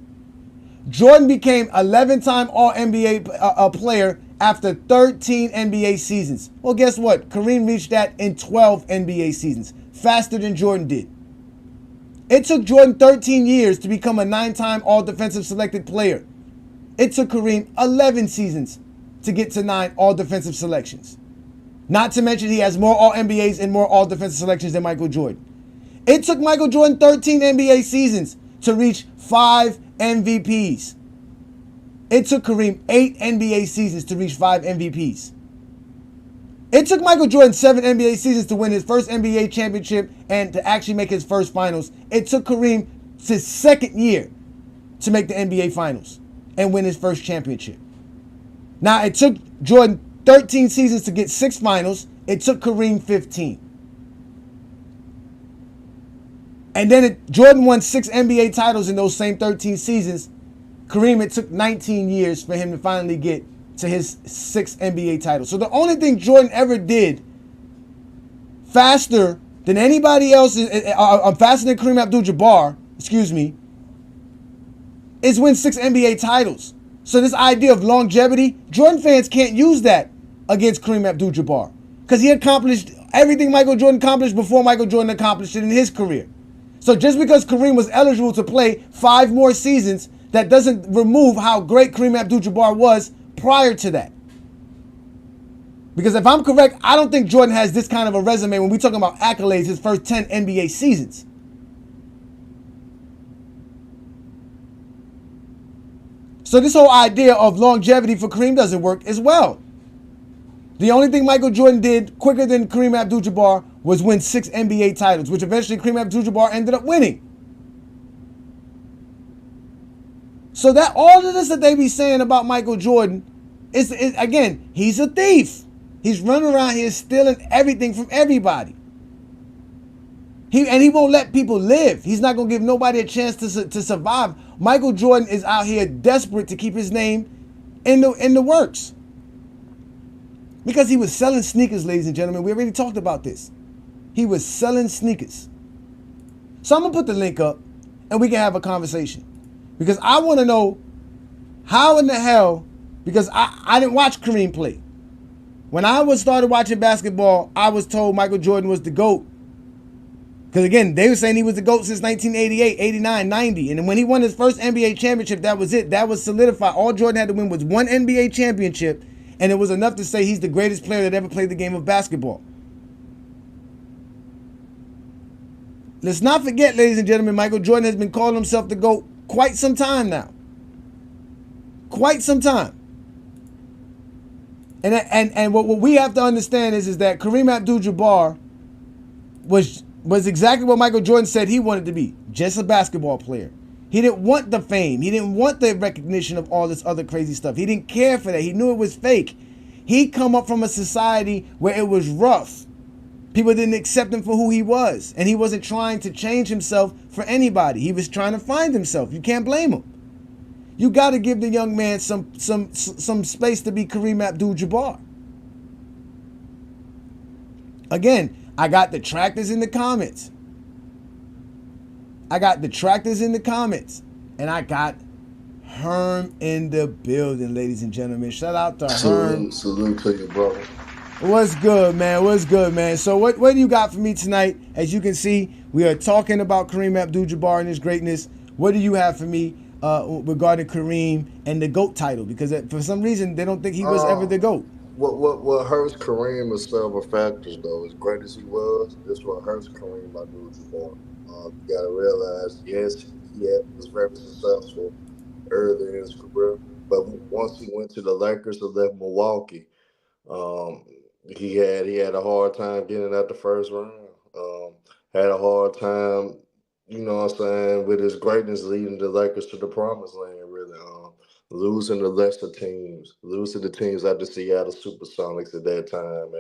Jordan became 11-time All-NBA player after 13 NBA seasons. Well, guess what? Kareem reached that in 12 NBA seasons, faster than Jordan did. It took Jordan 13 years to become a 9-time All-Defensive selected player. It took Kareem 11 seasons to get to 9 All-Defensive selections. Not to mention he has more All-NBAs and more All-Defensive selections than Michael Jordan. It took Michael Jordan 13 NBA seasons to reach 5 MVPs. It took Kareem 8 NBA seasons to reach 5 MVPs. It took Michael Jordan 7 NBA seasons to win his first NBA championship and to actually make his first finals. It took Kareem his second year to make the NBA finals and win his first championship. Now, it took Jordan 13 seasons to get 6 finals. It took Kareem 15. And then Jordan won 6 NBA titles in those same 13 seasons. Kareem, it took 19 years for him to finally get to his 6th NBA title. So the only thing Jordan ever did faster than anybody else, faster than Kareem Abdul-Jabbar, is win 6 NBA titles. So this idea of longevity, Jordan fans can't use that against Kareem Abdul-Jabbar because he accomplished everything Michael Jordan accomplished before Michael Jordan accomplished it in his career. So just because Kareem was eligible to play 5 more seasons, that doesn't remove how great Kareem Abdul-Jabbar was prior to that. Because if I'm correct, I don't think Jordan has this kind of a resume when we're talking about accolades his first 10 NBA seasons. So this whole idea of longevity for Kareem doesn't work as well. The only thing Michael Jordan did quicker than Kareem Abdul-Jabbar was win 6 NBA titles, which eventually Kareem Abdul-Jabbar ended up winning. So that all of this that they be saying about Michael Jordan is again, he's a thief. He's running around here stealing everything from everybody. He won't let people live. He's not gonna give nobody a chance to survive. Michael Jordan is out here desperate to keep his name in the works. Because he was selling sneakers, ladies and gentlemen. We already talked about this. He was selling sneakers. So I'm gonna put the link up and we can have a conversation. Because I want to know how in the hell, because I didn't watch Kareem play. When I started watching basketball, I was told Michael Jordan was the GOAT. Because again, they were saying he was the GOAT since 1988, 89, 90. And then when he won his first NBA championship, that was it. That was solidified. All Jordan had to win was 1 NBA championship. And it was enough to say he's the greatest player that ever played the game of basketball. Let's not forget, ladies and gentlemen, Michael Jordan has been calling himself the GOAT quite some time now. Quite some time. And what we have to understand is that Kareem Abdul-Jabbar was exactly what Michael Jordan said he wanted to be, just a basketball player. He didn't want the fame. He didn't want the recognition of all this other crazy stuff. He didn't care for that. He knew it was fake. He come up from a society where it was rough. People didn't accept him for who he was. And he wasn't trying to change himself for anybody. He was trying to find himself. You can't blame him. You got to give the young man some space to be Kareem Abdul-Jabbar. Again, I got detractors in the comments. And I got Herm in the building, ladies and gentlemen. Shout out to Herm. Salute to you, brother. What's good, man? What's good, man? So what do you got for me tonight? As you can see, we are talking about Kareem Abdul-Jabbar and his greatness. What do you have for me regarding Kareem and the GOAT title? Because for some reason, they don't think he was ever the GOAT. What hurts Kareem is several factors, though. As great as he was, this what hurts Kareem Abdul-Jabbar. You got to realize, yes, was very successful early in his career, but once he went to the Lakers and left Milwaukee, um, he had a hard time getting out the first round. Had a hard time, you know what I'm saying, with his greatness leading the Lakers to the promised land, really. Losing to lesser teams, losing the teams like the Seattle Supersonics at that time,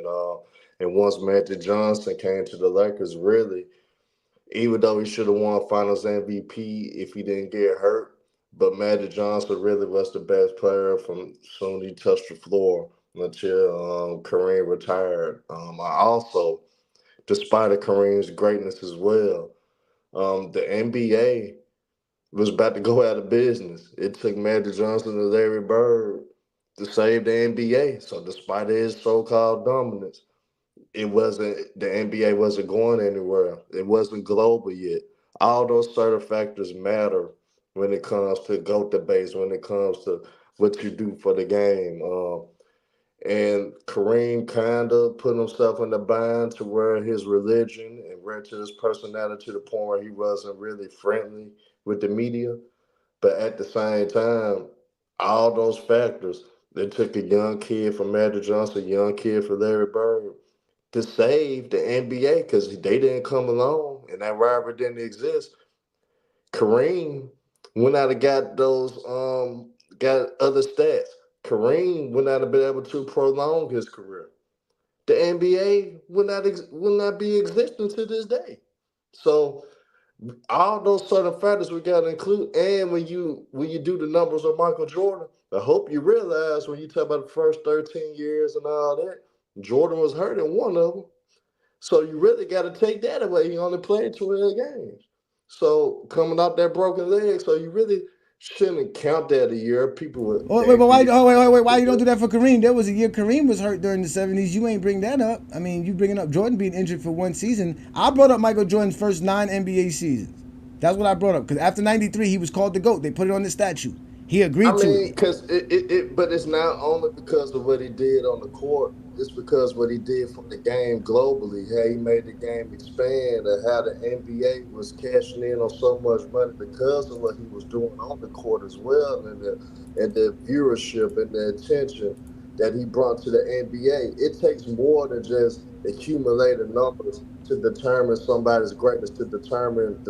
and once Magic Johnson came to the Lakers, really, even though he should have won Finals MVP if he didn't get hurt, but Magic Johnson really was the best player from soon he touched the floor until Kareem retired. I also, despite of Kareem's greatness as well, the NBA was about to go out of business. It took Magic Johnson and Larry Bird to save the NBA. So despite his so-called dominance, the NBA wasn't going anywhere. It wasn't global yet. All those certain factors matter when it comes to GOAT debates, when it comes to what you do for the game. And Kareem kind of put himself in the bind to where his religion and where to his personality to the point where he wasn't really friendly with the media. But at the same time, all those factors, they took a young kid from Magic Johnson, a young kid from Larry Bird to save the NBA because they didn't come along and that rivalry didn't exist. Kareem went out and got other stats. Kareem would not have been able to prolong his career. The NBA would not be existing to this day. So all those certain factors we got to include. And when you do the numbers of Michael Jordan, I hope you realize when you talk about the first 13 years and all that, Jordan was hurt in one of them. So you really got to take that away. He only played 12 games. So coming out that broken leg, so you really shouldn't count that a year. People would. Wait, why you don't do that for Kareem? There was a year Kareem was hurt during the 70s. You ain't bring that up. I mean, you bringing up Jordan being injured for one season. I brought up Michael Jordan's first 9 NBA seasons. That's what I brought up because after '93 he was called the GOAT. They put it on the statue. He agreed to it. Because but it's not only because of what he did on the court. It's because what he did for the game globally. How he made the game expand, and how the NBA was cashing in on so much money because of what he was doing on the court as well, and the viewership and the attention that he brought to the NBA. It takes more than just accumulated numbers to determine somebody's greatness, to determine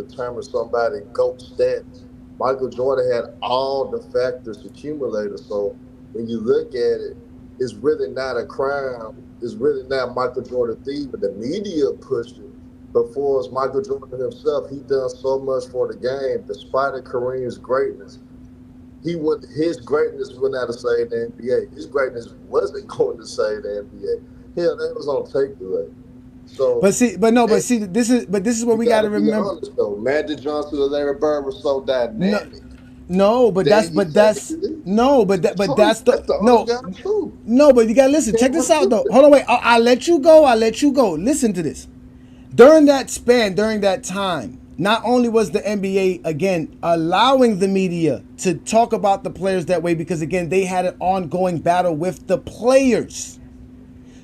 somebody's GOAT status. Michael Jordan had all the factors accumulated. So when you look at it, it's really not a crime. It's really not Michael Jordan thieving. The media pushed it. But for us, Michael Jordan himself, he done so much for the game, despite of Kareem's greatness. His greatness went out to save the NBA. His greatness wasn't going to save the NBA. Hell, that was on tape delay. So, this is what we got to remember. Honest, though. Magic Johnson and Larry Bird were so dynamic. But you gotta listen. Check this out though. Hold on, wait. I'll let you go. Listen to this. During that span, during that time, not only was the NBA again allowing the media to talk about the players that way because again they had an ongoing battle with the players.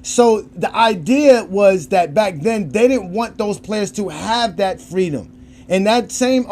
So the idea was that back then they didn't want those players to have that freedom. And that same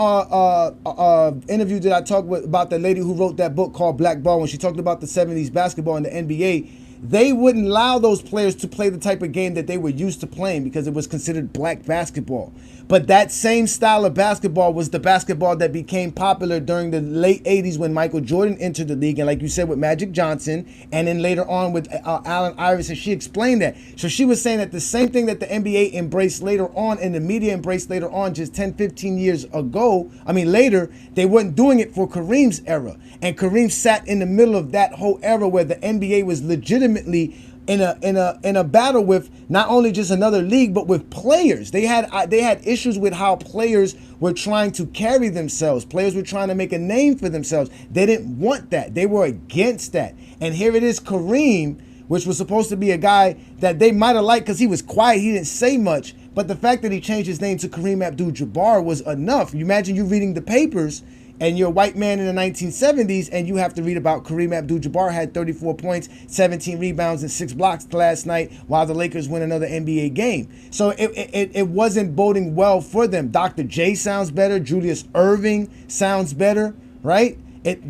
interview that I talked about the lady who wrote that book called Black Ball, when she talked about the 70s basketball and the NBA, they wouldn't allow those players to play the type of game that they were used to playing because it was considered black basketball. But that same style of basketball was the basketball that became popular during the late 80s when Michael Jordan entered the league. And like you said, with Magic Johnson, and then later on with Allen Iverson, she explained that. So she was saying that the same thing that the NBA embraced later on and the media embraced later on just 10, 15 years later, they weren't doing it for Kareem's era. And Kareem sat in the middle of that whole era where the NBA was legitimately in a battle with not only just another league but with players. They had issues with how players were trying to carry themselves. Players were trying to make a name for themselves. They didn't want that. They were against that. And here it is, Kareem, which was supposed to be a guy that they might have liked because he was quiet, he didn't say much. But the fact that he changed his name to Kareem Abdul-Jabbar was enough. You imagine you reading the papers and you're a white man in the 1970s and you have to read about Kareem Abdul-Jabbar had 34 points, 17 rebounds, and 6 blocks last night while the Lakers win another NBA game. So it wasn't boding well for them. Dr. J sounds better. Julius Erving sounds better, right?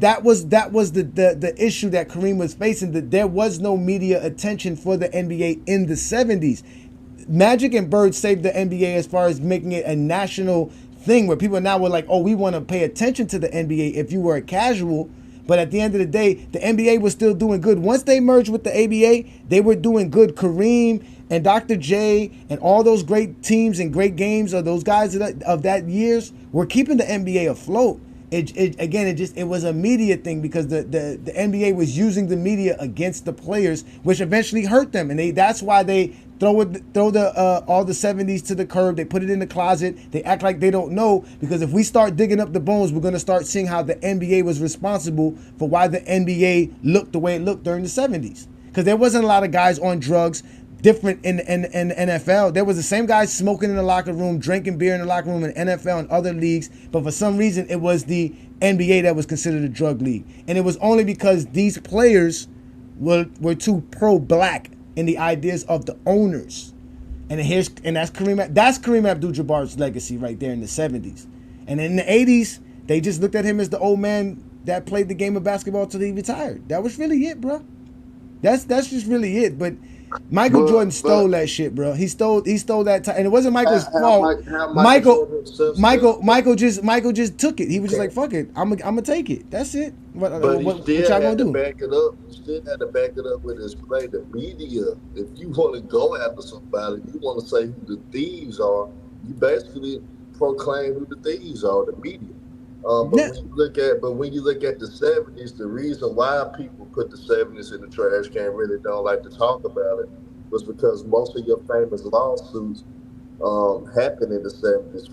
That was the issue that Kareem was facing, that there was no media attention for the NBA in the 70s. Magic and Bird saved the NBA as far as making it a national thing where people now were like, oh, we want to pay attention to the NBA if you were a casual. But at the end of the day, the NBA was still doing good. Once they merged with the ABA, they were doing good. Kareem and Dr. J and all those great teams and great games of those guys of that years were keeping the NBA afloat. it was a media thing because the NBA was using the media against the players, which eventually hurt them, and that's why they throw the all the 70s to the curb. They put it in the closet. They act like they don't know, because if we start digging up the bones, we're gonna start seeing how the NBA was responsible for why the NBA looked the way it looked during the 70s. Because there wasn't a lot of guys on drugs. Different in the NFL. There was the same guys smoking in the locker room, drinking beer in the locker room in NFL and other leagues, but for some reason it was the NBA that was considered a drug league. And it was only because these players were too pro-black in the ideas of the owners. And that's Kareem Abdul-Jabbar's legacy right there in the 70s. And in the 80s, they just looked at him as the old man that played the game of basketball till he retired. That was really it, bro. That's just really it. But Michael Jordan stole that shit, bro. He stole that time, and it wasn't Michael's fault. Michael just took it. He was just like, "Fuck it, I'm gonna take it. That's it." What y'all gonna do? Back it up. He still had to back it up with his play. The media. If you want to go after somebody, you want to say who the thieves are. You basically proclaim who the thieves are. The media. When you look at the 70s, the reason why people put the 70s in the trash can, really don't like to talk about it, was because most of your famous lawsuits happened in the 70s.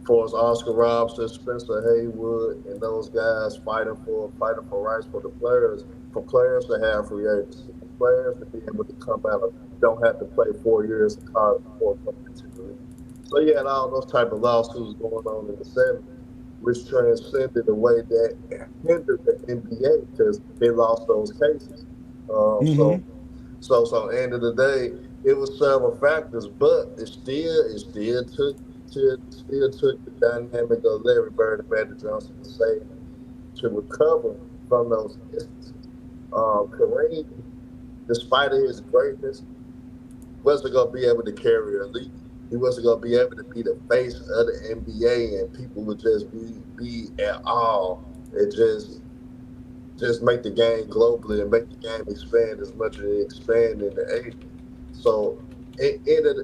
For as Oscar Robertson, Spencer Haywood, and those guys fighting for rights for the players, for players to have free agency, for players to be able to come out and don't have to play 4 years in college before coming into the league. So you had all those type of lawsuits going on in the 70s, which transcended the way that hindered the NBA because they lost those cases. So end of the day, it was several factors, but it still took the dynamic of Larry Bird and Magic Johnson to recover from those instances. Kareem, despite his greatness, wasn't going to be able to carry a league. He wasn't going to be able to be the face of the NBA, and people would just be at all and just make the game globally and make the game expand as much as it expanded in the 80s. So, end of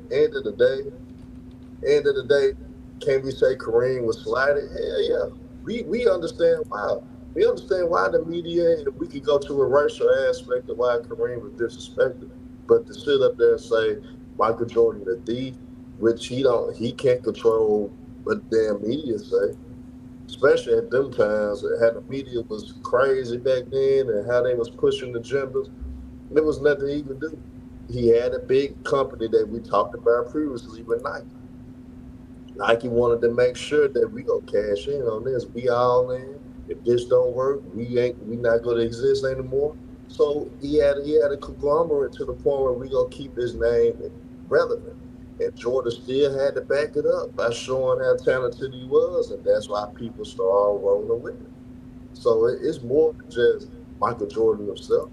the day, can we say Kareem was slighted? Hell yeah. We understand why. We understand why the media, and we could go to a racial aspect of why Kareem was disrespected. But to sit up there and say Michael Jordan the thief, which he can't control what the damn media say, especially at them times, how the media was crazy back then and how they was pushing agendas. There was nothing he could do. He had a big company that we talked about previously with Nike. Nike wanted to make sure that we gonna cash in on this. We all in. If this don't work, we not gonna exist anymore. So he had a conglomerate to the point where we gonna keep his name relevant. And Jordan still had to back it up by showing how talented he was, and that's why people started rolling with him. So it's more than just Michael Jordan himself,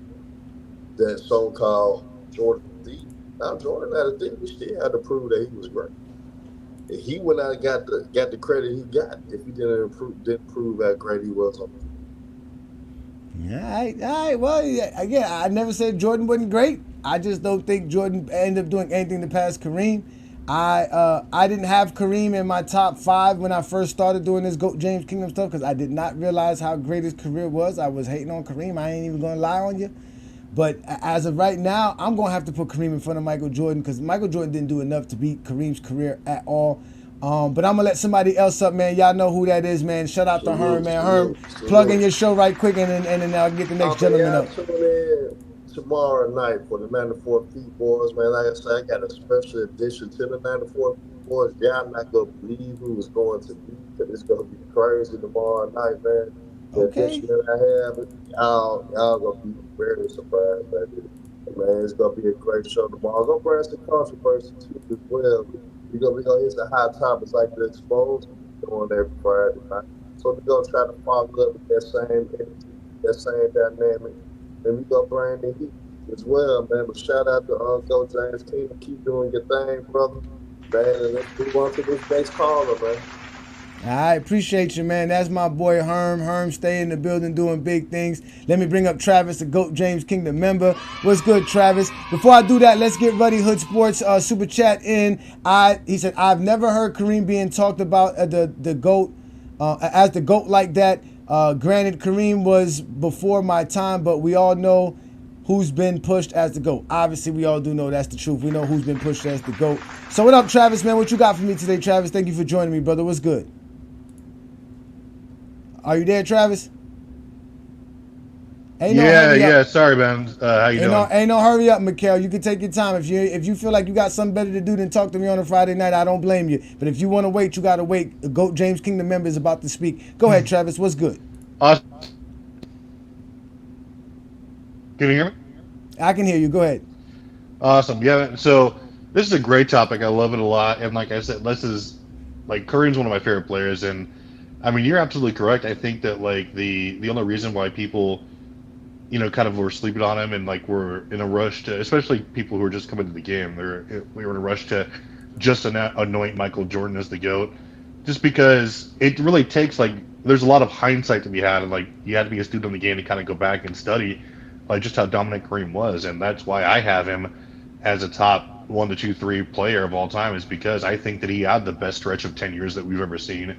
that so-called Jordan the thief. Now Jordan not a thief. He still had to prove that he was great. He would not have got the credit he got if he didn't prove how great he was on the field. All right. Well, again, I never said Jordan wasn't great. I just don't think Jordan ended up doing anything to pass Kareem. I didn't have Kareem in my top 5 when I first started doing this GOAT James Kingdom stuff because I did not realize how great his career was. I was hating on Kareem. I ain't even going to lie on you. But as of right now, I'm going to have to put Kareem in front of Michael Jordan because Michael Jordan didn't do enough to beat Kareem's career at all. But I'm going to let somebody else up, man. Y'all know who that is, man. Shout out to Herm, man. Herm, plug in your show right quick and then I'll get the next gentleman up. Tune in tomorrow night for the 94 Feet Boys, man. Like I said, I got a special edition to the 94 Feet Boys. Y'all not going to believe who is going to be, because it's going to be crazy tomorrow night, man. The edition that I have, y'all going to be very surprised by this. Man, it's going to be a great show tomorrow. I'm going to bring some controversy too as well. We're going to hit the hot topics like the exposed doing every Friday night. So we're going to try to follow up with that same energy, that same dynamic. And we're going to bring the heat as well, man. But shout out to GOAT James Kingdom. Keep doing your thing, brother. Man, and let's move on to this next caller, man. I appreciate you, man. That's my boy Herm. Herm, stay in the building doing big things. Let me bring up Travis, the GOAT James Kingdom member. What's good, Travis? Before I do that, let's get Ruddy Hood Sports super chat in. He said, I've never heard Kareem being talked about the GOAT as the GOAT like that. Granted, Kareem was before my time, but we all know who's been pushed as the GOAT. Obviously, we all do know that's the truth. We know who's been pushed as the GOAT. So what up, Travis, man? What you got for me today, Travis? Thank you for joining me, brother. What's good? Are you there, Travis? Yeah. Sorry, man. How you doing? Ain't no hurry up, Mikhail. You can take your time. If you feel like you got something better to do than talk to me on a Friday night, I don't blame you. But if you want to wait, you got to wait. The GOAT James Kingdom member is about to speak. Go ahead, Travis. What's good? Awesome. Can you hear me? I can hear you. Go ahead. Awesome. Yeah. So this is a great topic. I love it a lot. And like I said, Kareem's one of my favorite players. And I mean, you're absolutely correct. I think that like the only reason why people, kind of were sleeping on him and like were in a rush to, especially people who are just coming to the game, we were in a rush to just anoint Michael Jordan as the GOAT, just because it really takes there's a lot of hindsight to be had, and like you had to be a student of the game to kind of go back and study like just how dominant Kareem was, and that's why I have him as a top 1, 2, 3 player of all time, is because I think that he had the best stretch of 10 years that we've ever seen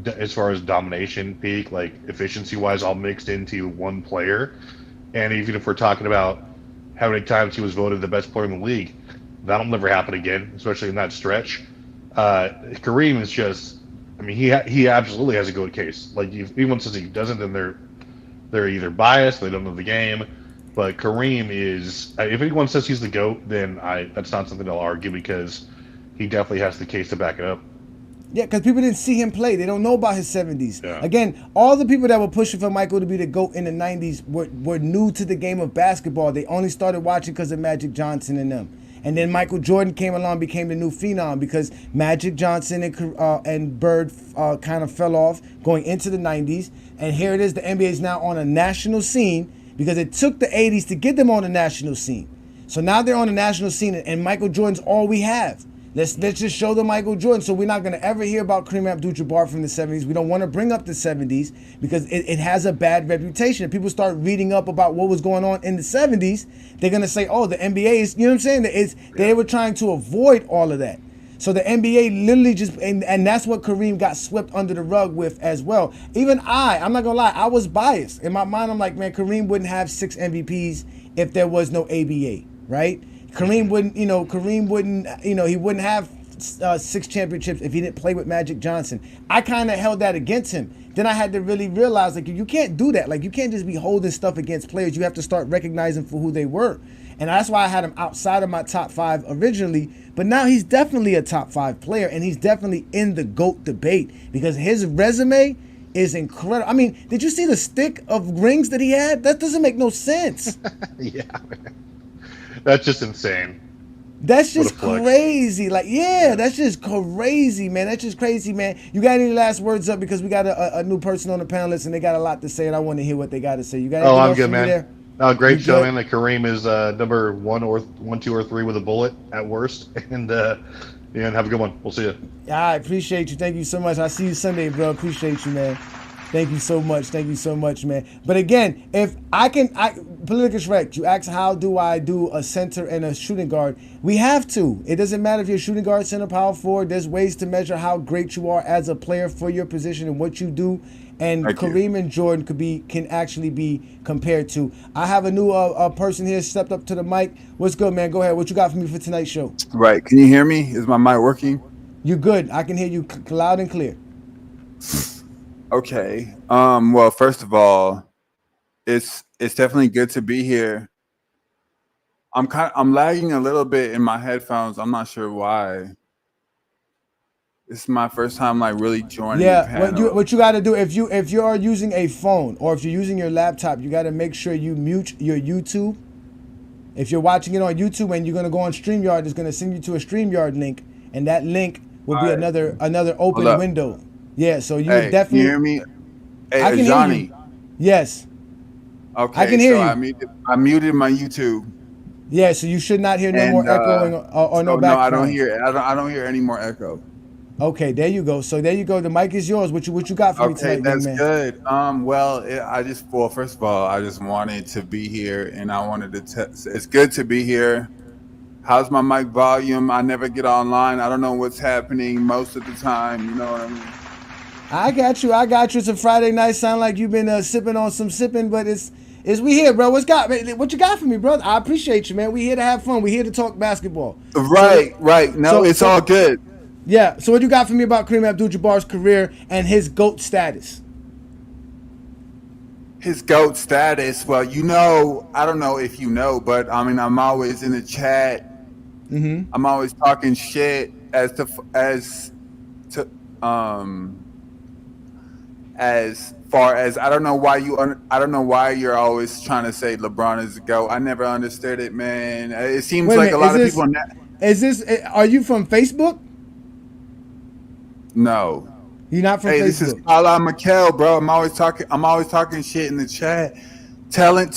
as far as domination peak, like efficiency wise, all mixed into one player. And even if we're talking about how many times he was voted the best player in the league, that'll never happen again, especially in that stretch. Kareem is just, I mean, he absolutely has a GOAT case. Like, if anyone says he doesn't, then they're either biased, they don't know the game. But Kareem is, if anyone says he's the GOAT, then that's not something I'll argue, because he definitely has the case to back it up. Yeah, because people didn't see him play. They don't know about his 70s. Yeah. Again, all the people that were pushing for Michael to be the GOAT in the 90s were new to the game of basketball. They only started watching because of Magic Johnson and them. And then Michael Jordan came along, became the new phenom, because Magic Johnson and Bird kind of fell off going into the 90s. And here it is, the NBA is now on a national scene, because it took the 80s to get them on the national scene. So now they're on the national scene, and Michael Jordan's all we have. Let's just show them Michael Jordan. So we're not going to ever hear about Kareem Abdul-Jabbar from the 70s. We don't want to bring up the 70s because it has a bad reputation. If people start reading up about what was going on in the 70s, they're going to say, oh, the NBA is, you know what I'm saying? They were trying to avoid all of that. So the NBA literally just, and that's what Kareem got swept under the rug with as well. Even I'm not going to lie, I was biased. In my mind, I'm like, man, Kareem wouldn't have 6 MVPs if there was no ABA, right? Kareem wouldn't, he wouldn't have 6 championships if he didn't play with Magic Johnson. I kind of held that against him. Then I had to really realize, like, you can't do that. Like, you can't just be holding stuff against players. You have to start recognizing for who they were. And that's why I had him outside of my top 5 originally. But now he's definitely a top 5 player, and he's definitely in the GOAT debate because his resume is incredible. I mean, did you see the stick of rings that he had? That doesn't make no sense. Yeah, man. That's just insane. That's just crazy. Like, yeah, that's just crazy, man. That's just crazy, man. You got any last words up? Because we got a new person on the panel list, and they got a lot to say, and I want to hear what they got to say. You got anything I'm else good, for me man. there? Great You show, good? man. Like, Kareem is number 1, 2, or 3 with a bullet at worst. And have a good one. We'll see you. I appreciate you. Thank you so much. I see you Sunday, bro. Appreciate you, man. Thank you so much. Thank you so much, man. But again, if I politically correct, you ask how do I do a center and a shooting guard? We have to. It doesn't matter if you're a shooting guard, center, power forward. There's ways to measure how great you are as a player for your position and what you do. And Kareem and Jordan can actually be compared to. I have a new person here stepped up to the mic. What's good, man? Go ahead. What you got for me for tonight's show? Right. Can you hear me? Is my mic working? You good. I can hear you loud and clear. Okay. Well, first of all, it's definitely good to be here. I'm lagging a little bit in my headphones. I'm not sure why. This is my first time like really joining the panel. What you got to do if you are using a phone or if you're using your laptop, you got to make sure you mute your YouTube. If you're watching it on YouTube and you're going to go on StreamYard, it's going to send you to a StreamYard link, and that link will be another open window. Yeah, so you definitely. Can you hear me? Hey, I can Ajani. hear you. Yes. Okay, I can hear so you. I muted my YouTube. Yeah, so you should not hear no more echoing or no background. No, I don't hear any more echo. Okay, there you go. So there you go. The mic is yours. What you got for me tonight, that's man? good. First of all, I just wanted to be here, and I wanted to. It's good to be here. How's my mic volume? I never get online. I don't know what's happening most of the time. You know what I mean? I got you. It's a Friday night. Sound like you've been sipping on some sipping, but it's we here, bro. What you got for me, brother? I appreciate you, man. We here to have fun. We here to talk basketball. Right. No, it's all good. Yeah. So what you got for me about Kareem Abdul-Jabbar's career and his GOAT status? His GOAT status. Well, I don't know if you know, but I mean, I'm always in the chat. Mm-hmm. I'm always talking shit as far as I don't know why you're always trying to say LeBron is the GOAT. I never understood it, man. It seems Wait a like minute, a lot of people. Are you from Facebook? No. You're not from Facebook. This is Kala Mikkel, bro. I'm always talking shit in the chat, telling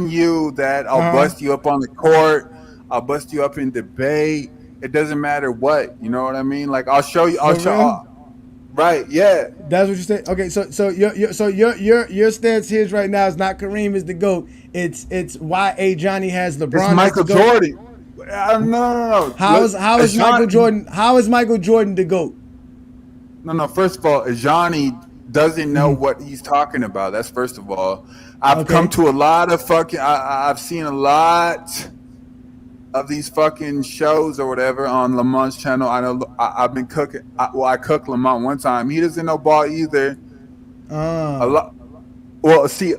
you that I'll bust you up on the court. I'll bust you up in debate. It doesn't matter what. You know what I mean? Like I'll show you. Right? Yeah. That's what you say. Okay. So your stance here right now is not Kareem is the GOAT. It's why Ajani has LeBron. It's Michael Jordan. No. How is Michael Jordan? How is Michael Jordan the GOAT? No. First of all, Ajani doesn't know what he's talking about. That's first of all. I've come to a lot of I've seen a lot of these fucking shows or whatever on Lamont's channel. I know I've been cooking. I cooked Lamont one time. He doesn't know ball either. A lot. Well, see,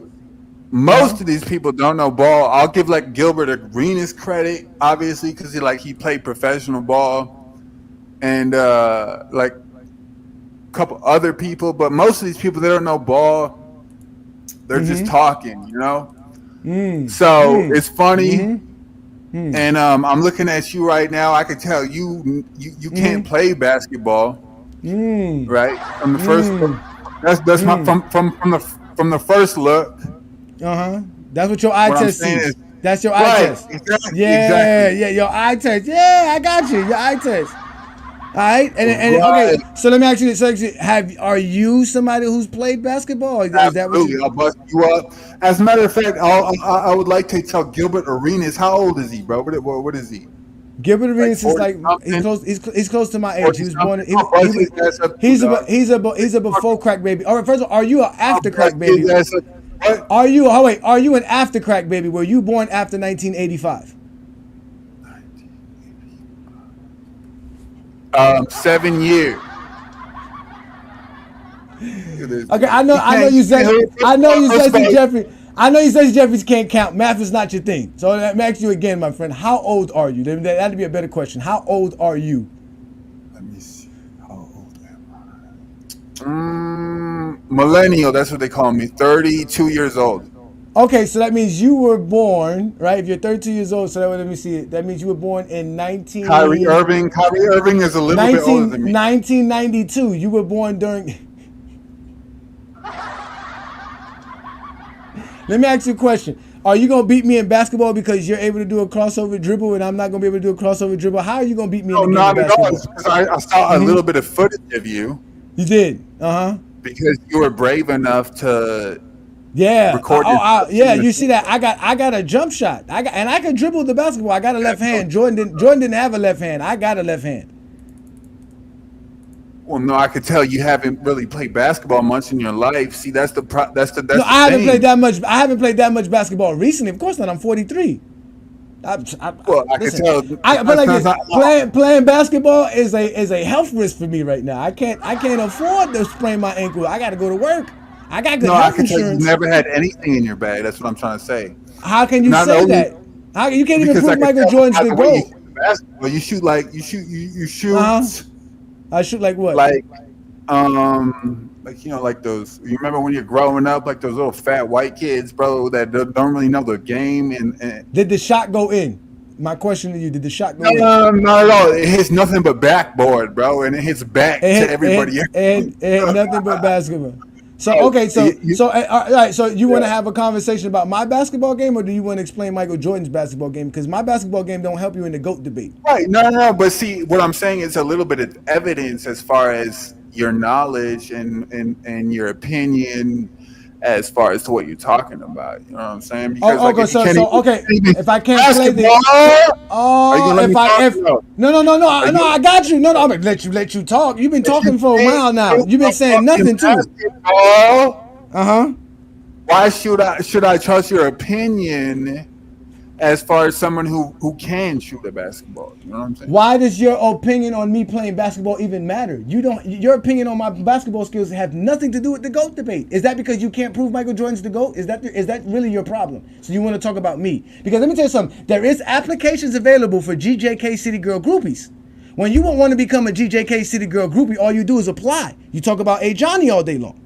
most of these people don't know ball. I'll give like Gilbert Arenas credit, obviously, because he played professional ball, and like a couple other people. But most of these people, they don't know ball. They're just talking, So it's funny. And I'm looking at you right now. I can tell you can't play basketball, right? From the first, that's my from the first look. That's what your eye test sees. That's your eye test. Exactly. Yeah, your eye test. Yeah, I got you. Your eye test. All right, and okay. So let me ask you this: are you somebody who's played basketball? Is that what I'll bust you up. As a matter of fact, I would like to tell Gilbert Arenas, how old is he, bro? What is he? Gilbert Arenas is like he's close to my age. He was born. He's a before crack baby. All right, first of all, are you an after crack baby? Are you an after crack baby? Were you born after 1985? 7 years. Okay, I know you said Jeffries can't count. Math is not your thing. So let me ask you again, my friend. How old are you? That'd be a better question. How old are you? Let me see. How old am I? Millennial. That's what they call me. 32 years old. Okay, so that means you were born, right? If you're 32 years old, so let me see it. That means you were born in Kyrie Irving is a little bit older than me. 1992. You were born during. Let me ask you a question. Are you gonna beat me in basketball because you're able to do a crossover dribble and I'm not gonna be able to do a crossover dribble? How are you gonna beat me in the game of basketball? Because I saw a little bit of footage of you. You did, because you were brave enough to. Yeah. You see that? I got a jump shot. I can dribble the basketball. I got a left hand. Jordan didn't have a left hand. I got a left hand. Well, no, I could tell you haven't really played basketball much in your life. See, that's the No, I haven't played that much. I haven't played that much basketball recently. Of course not. I'm 43. I can tell. But like this, playing basketball is a health risk for me right now. I can't afford to sprain my ankle. I got to go to work. I got good health insurance. Tell you never had anything in your bag. That's what I'm trying to say. How can you say that? You can't even prove Michael Jordan's the GOAT. Well, you shoot. I shoot like what? Like those. You remember when you're growing up, like those little fat white kids, bro, that don't really know the game. And did the shot go in? My question to you: did the shot go in? No, not at all. It hits nothing but backboard, bro, and it hits back to everybody. It hit nothing but basketball. So all right. So you want to have a conversation about my basketball game, or do you want to explain Michael Jordan's basketball game? Because my basketball game don't help you in the GOAT debate. Right. No. But see, what I'm saying is a little bit of evidence as far as your knowledge and your opinion. as far as to what you're talking about. You know what I'm saying? Because Okay, if I can't play the are you gonna let me talk? No, I got you. No, I'm gonna let you talk. You've been talking for a while now. You've been saying nothing too. Why should I trust your opinion as far as someone who can shoot a basketball? You know what I'm saying? Why does your opinion on me playing basketball even matter? Your opinion on my basketball skills have nothing to do with the GOAT debate. Is that because you can't prove Michael Jordan's the GOAT? Is that really your problem? So you want to talk about me? Because let me tell you something. There is applications available for GJK City Girl groupies. When you want to become a GJK City Girl groupie, all you do is apply. You talk about Ajani all day long.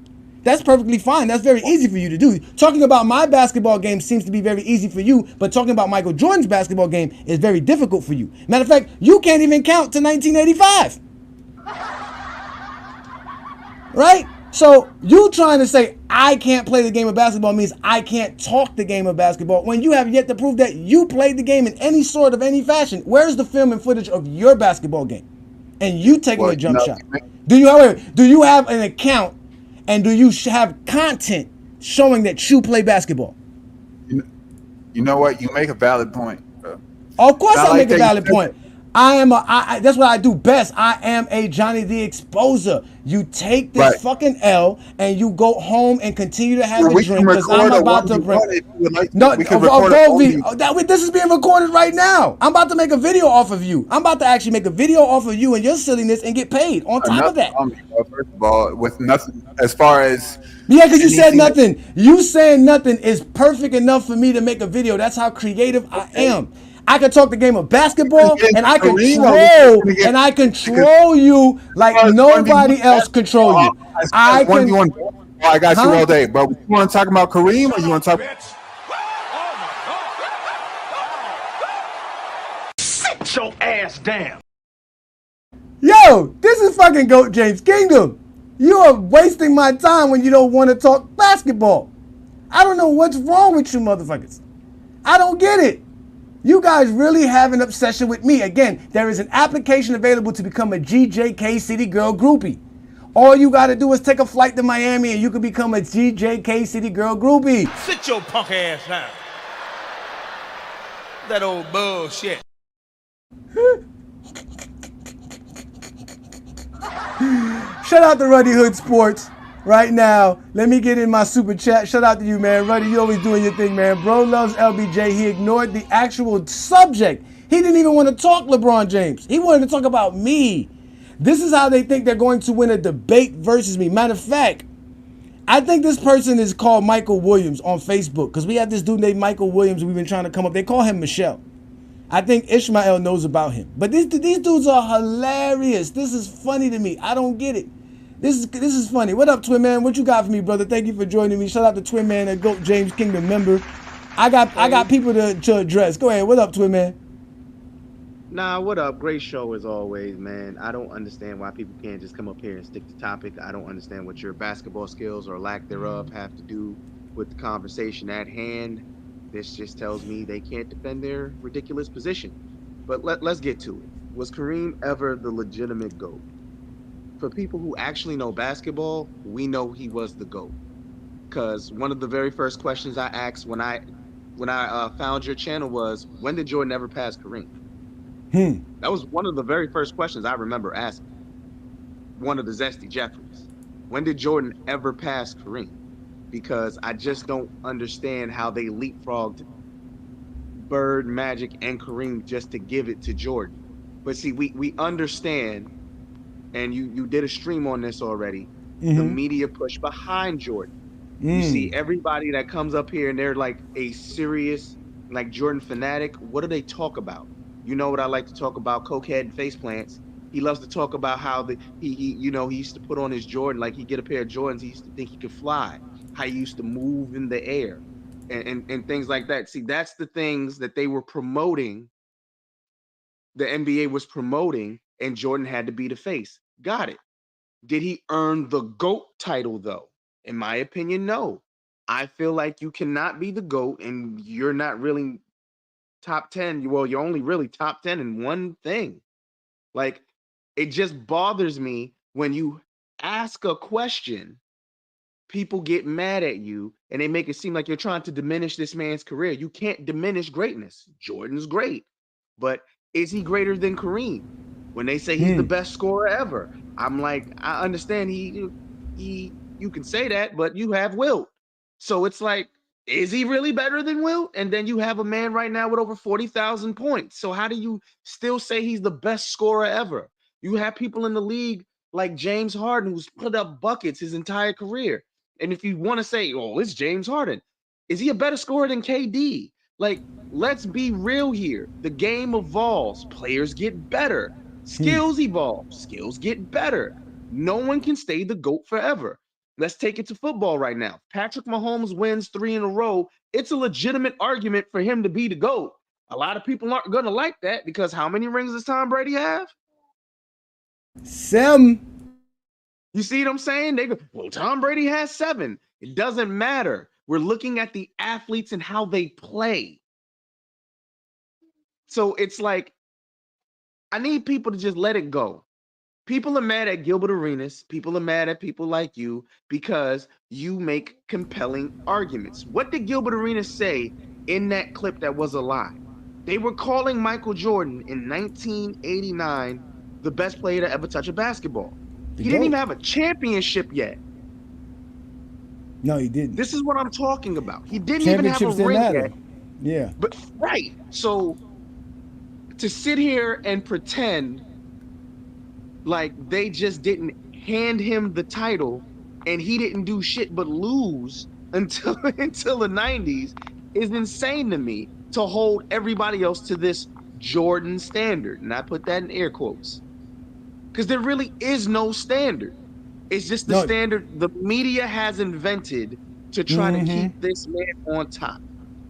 That's perfectly fine. That's very easy for you to do. Talking about my basketball game seems to be very easy for you, but talking about Michael Jordan's basketball game is very difficult for you. Matter of fact, you can't even count to 1985. Right? So you trying to say I can't play the game of basketball means I can't talk the game of basketball when you have yet to prove that you played the game in any fashion. Where's the film and footage of your basketball game? And you taking a jump shot. Do you have an account and do you have content showing that you play basketball? You know what? You make a valid point, bro. Of course I make a valid point. That's what I do best. I am a Johnny the Exposer. You take this fucking L and you go home and continue to have a drink because I'm about to bring. This is being recorded right now. I'm about to make a video off of you. I'm about to actually make a video off of you and your silliness and get paid on top of that. First of all, with nothing as far as because you said nothing. You saying nothing is perfect enough for me to make a video. That's how creative I am. I can talk the game of basketball and I control you like nobody else control you. I got you all day, but you want to talk about Kareem or you want to talk? Sit your ass down. Yo, this is fucking GOAT James Kingdom. You are wasting my time when you don't want to talk basketball. I don't know what's wrong with you motherfuckers. I don't get it. You guys really have an obsession with me. Again, there is an application available to become a GJK City Girl groupie. All you got to do is take a flight to Miami and you can become a GJK City Girl groupie. Sit your punk ass down. That old bullshit. Shout out to Ruddy Hood Sports right now. Let me get in my super chat. Shout out to you, man. Ruddy, you always doing your thing, man. Bro loves LBJ. He ignored the actual subject. He didn't even want to talk LeBron James. He wanted to talk about me. This is how they think they're going to win a debate versus me. Matter of fact, I think this person is called Michael Williams on Facebook because we have this dude named Michael Williams we've been trying to come up. They call him Michelle. I think Ishmael knows about him. But these dudes are hilarious. This is funny to me. I don't get it. This is funny. What up, Twin Man? What you got for me, brother? Thank you for joining me. Shout out to Twin Man, a GOAT James Kingdom member. I got people to address. Go ahead. What up, Twin Man? Nah, what up? Great show as always, man. I don't understand why people can't just come up here and stick to topic. I don't understand what your basketball skills or lack thereof have to do with the conversation at hand. This just tells me they can't defend their ridiculous position. But let's get to it. Was Kareem ever the legitimate GOAT? For people who actually know basketball, we know he was the GOAT. Because one of the very first questions I asked when I found your channel was, when did Jordan ever pass Kareem? That was one of the very first questions I remember asking. One of the Zesty Jeffries. When did Jordan ever pass Kareem? Because I just don't understand how they leapfrogged Bird, Magic, and Kareem just to give it to Jordan. But see, we understand, and you did a stream on this already, the media push behind Jordan. You see everybody that comes up here and they're like a serious, like Jordan fanatic. What do they talk about? You know what I like to talk about? Cokehead and face plants. He loves to talk about how he used to put on his Jordan, like he'd get a pair of Jordans, he used to think he could fly. How he used to move in the air and things like that. See, that's the things that they were promoting. The NBA was promoting, and Jordan had to be the face. Got it. Did he earn the GOAT title, though? In my opinion, no. I feel like you cannot be the GOAT, and you're not really top 10. Well, you're only really top 10 in one thing. Like, it just bothers me when you ask a question people get mad at you and they make it seem like you're trying to diminish this man's career. You can't diminish greatness. Jordan's great, but is he greater than Kareem? When they say he's the best scorer ever, I'm like, I understand you can say that, but you have Wilt. So it's like, is he really better than Wilt? And then you have a man right now with over 40,000 points. So how do you still say he's the best scorer ever? You have people in the league like James Harden who's put up buckets his entire career. And if you want to say, oh, it's James Harden, is he a better scorer than KD? Like, let's be real here. The game evolves, players get better, skills evolve, skills get better. No one can stay the GOAT forever. Let's take it to football right now. Patrick Mahomes wins 3 in a row. It's a legitimate argument for him to be the GOAT. A lot of people aren't going to like that because how many rings does Tom Brady have? 7. You see what I'm saying? They go, well, Tom Brady has 7. It doesn't matter. We're looking at the athletes and how they play. So it's like, I need people to just let it go. People are mad at Gilbert Arenas. People are mad at people like you because you make compelling arguments. What did Gilbert Arenas say in that clip that was a lie? They were calling Michael Jordan in 1989 the best player to ever touch a basketball. He didn't even have a championship yet. No, he didn't. This is what I'm talking about. He didn't even have a ring yet. Yeah. But right. So to sit here and pretend like they just didn't hand him the title and he didn't do shit but lose until the 90s is insane to me, to hold everybody else to this Jordan standard. And I put that in air quotes. Because there really is no standard. It's just the standard the media has invented to try to keep this man on top.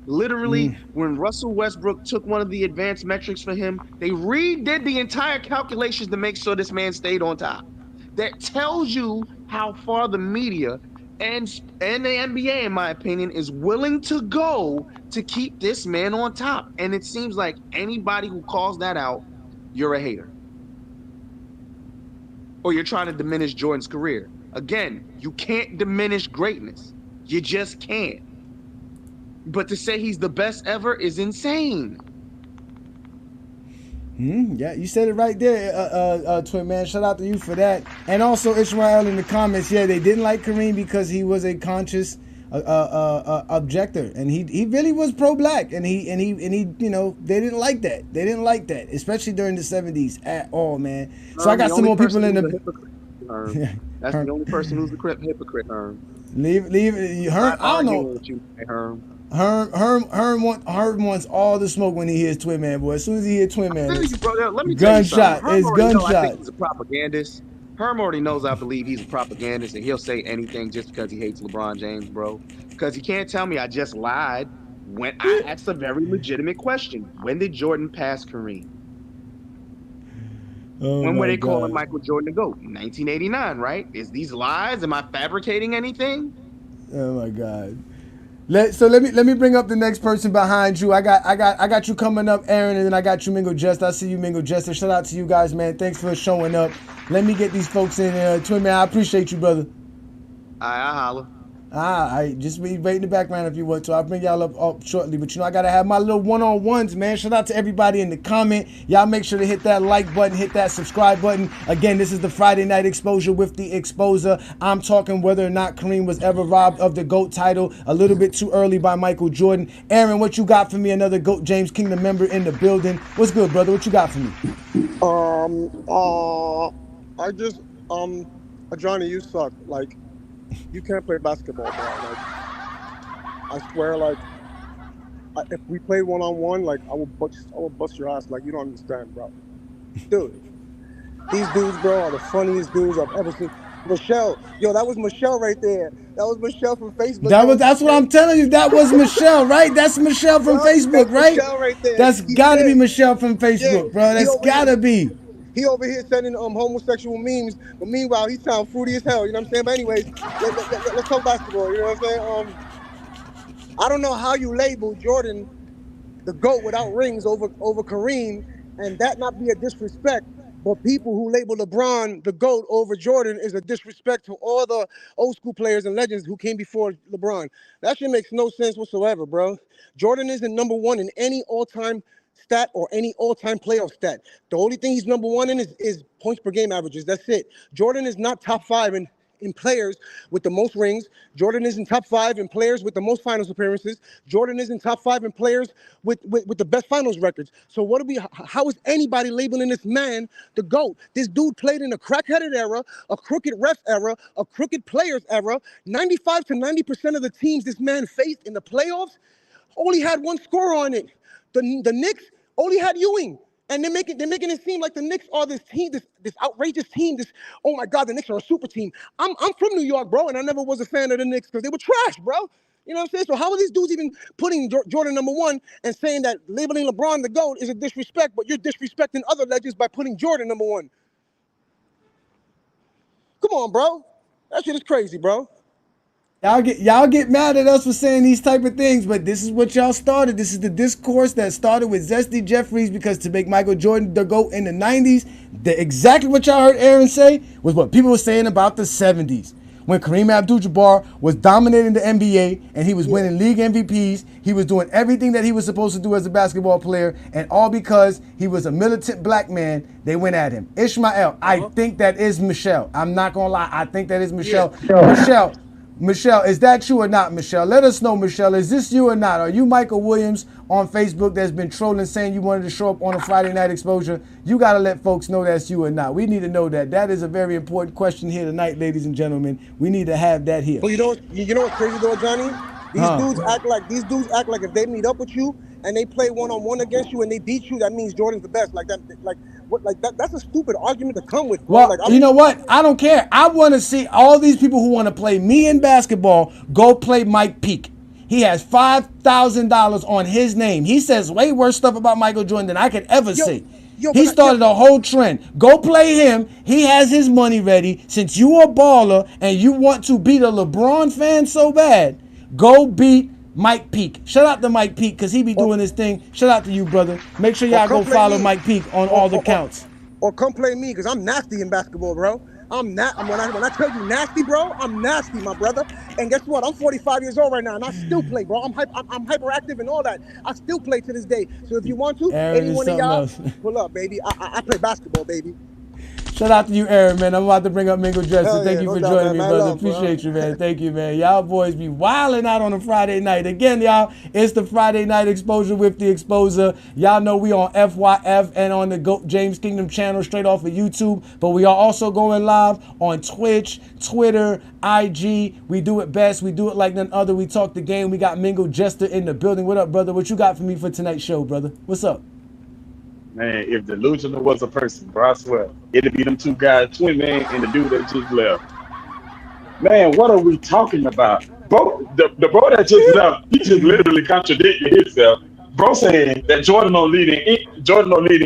Literally, when Russell Westbrook took one of the advanced metrics for him, they redid the entire calculations to make sure this man stayed on top. That tells you how far the media and the NBA, in my opinion, is willing to go to keep this man on top. And it seems like anybody who calls that out, you're a hater. Or you're trying to diminish Jordan's career. Again, you can't diminish greatness. You just can't. But to say he's the best ever is insane. Yeah, you said it right there, Twin Man. Shout out to you for that. And also Ishmael in the comments, yeah, they didn't like Kareem because he was a conscious objector, and he really was pro-black, and he you know, they didn't like that. They didn't like that, especially during the 70s at all, man. So I got some more people in the. That's the only person who's a hypocrite, Herm. Leave Herm. I don't know. Herm wants all the smoke when he hears Twin Man, boy. As soon as he hears Twin Man, it's gunshot. It's gunshot. I think he's a propagandist. Herm already knows I believe he's a propagandist, and he'll say anything just because he hates LeBron James, bro. Because he can't tell me I just lied when I asked a very legitimate question. When did Jordan pass Kareem? When were they calling Michael Jordan the GOAT? 1989, right? Is these lies? Am I fabricating anything? Oh my God. Let me bring up the next person behind you. I got you coming up, Aaron, and then I got you, Mingo Jester. I see you, Mingo Jester. Shout out to you guys, man. Thanks for showing up. Let me get these folks in there. Twin Man, I appreciate you, brother. I'll holler. I just be wait in the background if you want to. I'll bring y'all up shortly. But you know, I gotta have my little one-on-ones, man. Shout out to everybody in the comment. Y'all make sure to hit that like button, hit that subscribe button. Again, this is the Friday Night Exposure with the Exposer. I'm talking whether or not Kareem was ever robbed of the GOAT title. A little bit too early by Michael Jordan. Aaron, what you got for me? Another GOAT James Kingdom member in the building. What's good, brother? What you got for me? I just Ajani, you suck. Like, you can't play basketball, bro. Like, I swear, like, if we played one-on-one, like, I will bust your ass. Like, you don't understand, bro. Dude, these dudes, bro, are the funniest dudes I've ever seen. Michelle, yo, that was Michelle right there. That was Michelle from Facebook. That's what I'm telling you. That was Michelle, right? That's Michelle from Facebook, right? Michelle right there. That's gotta be Michelle from Facebook, bro. That's gotta be. He over here sending homosexual memes, but meanwhile he sound fruity as hell. You know what I'm saying? But anyways, let's talk basketball. You know what I'm saying? I don't know how you label Jordan the GOAT without rings over Kareem, and that not be a disrespect. But people who label LeBron the GOAT over Jordan is a disrespect to all the old school players and legends who came before LeBron. That shit makes no sense whatsoever, bro. Jordan isn't number one in any all-time stat or any all-time playoff stat. The only thing he's number one in is points per game averages. That's it. Jordan is not top five in players with the most rings. Jordan is in top five in players with the most finals appearances. Jordan is in top five in players with the best finals records. So what do we? How is anybody labeling this man the GOAT? This dude played in a crackheaded era, a crooked ref era, a crooked players era. 95 to 90% of the teams this man faced in the playoffs only had one scorer on it. The Knicks only had Ewing. And they're making it seem like the Knicks are this team, this outrageous team, this, oh my God, the Knicks are a super team. I'm from New York, bro, and I never was a fan of the Knicks because they were trash, bro. You know what I'm saying? So how are these dudes even putting Jordan number one and saying that labeling LeBron the GOAT is a disrespect, but you're disrespecting other legends by putting Jordan number one? Come on, bro. That shit is crazy, bro. Y'all get mad at us for saying these type of things, but this is what y'all started. This is the discourse that started with Zesty Jeffries, because to make Michael Jordan the GOAT in the 90s, exactly what y'all heard Aaron say was what people were saying about the 70s. When Kareem Abdul-Jabbar was dominating the NBA and he was winning league MVPs, he was doing everything that he was supposed to do as a basketball player, and all because he was a militant black man, they went at him. Ishmael, I think that is Michelle. I'm not gonna lie, I think that is Michelle. Michelle, is that you or not, Michelle? Let us know, Michelle. Is this you or not? Are you Michael Williams on Facebook that's been trolling saying you wanted to show up on a Friday Night Exposure? You got to let folks know that's you or not. We need to know that. That is a very important question here tonight, ladies and gentlemen. We need to have that here. But you know what's crazy though, Johnny? These dudes act like if they meet up with you and they play one-on-one against you and they beat you, that means Jordan's the best. That's a stupid argument to come with, bro. Well, you know what? I don't care. I want to see all these people who want to play me in basketball go play Mike Peake. He has $5,000 on his name. He says way worse stuff about Michael Jordan than I could ever say. He started a whole trend. Go play him. He has his money ready. Since you a baller and you want to beat a LeBron fan so bad, go beat Mike Peake. Shout out to Mike Peake because he be doing his thing. Shout out to you, brother. Make sure y'all go follow Mike Peake on all the counts. Or come play me because I'm nasty in basketball, bro. When I tell you nasty, bro, I'm nasty, my brother. And guess what? I'm 45 years old right now, and I still play, bro. I'm hyperactive and all that. I still play to this day. So if you want to, any one of y'all, pull up, baby. I play basketball, baby. Shout out to you, Aaron, man. I'm about to bring up Mingo Dresser. Thank you for joining me, brother. Appreciate you, man. Thank you, man. Y'all boys be wilding out on a Friday night. Again, y'all, it's the Friday Night Exposure with the Exposer. Y'all know we on FYF and on the GOAT James Kingdom channel straight off of YouTube. But we are also going live on Twitch, Twitter, IG. We do it best. We do it like none other. We talk the game. We got Mingo Jester in the building. What up, brother? What you got for me for tonight's show, brother? What's up? Man, if Delusional was a person, bro, I swear, it'd be them two guys, Twin Man and the dude that just left. Man, what are we talking about? Bro, the bro that just left, he just literally contradicted himself. Bro saying that Jordan don't lead in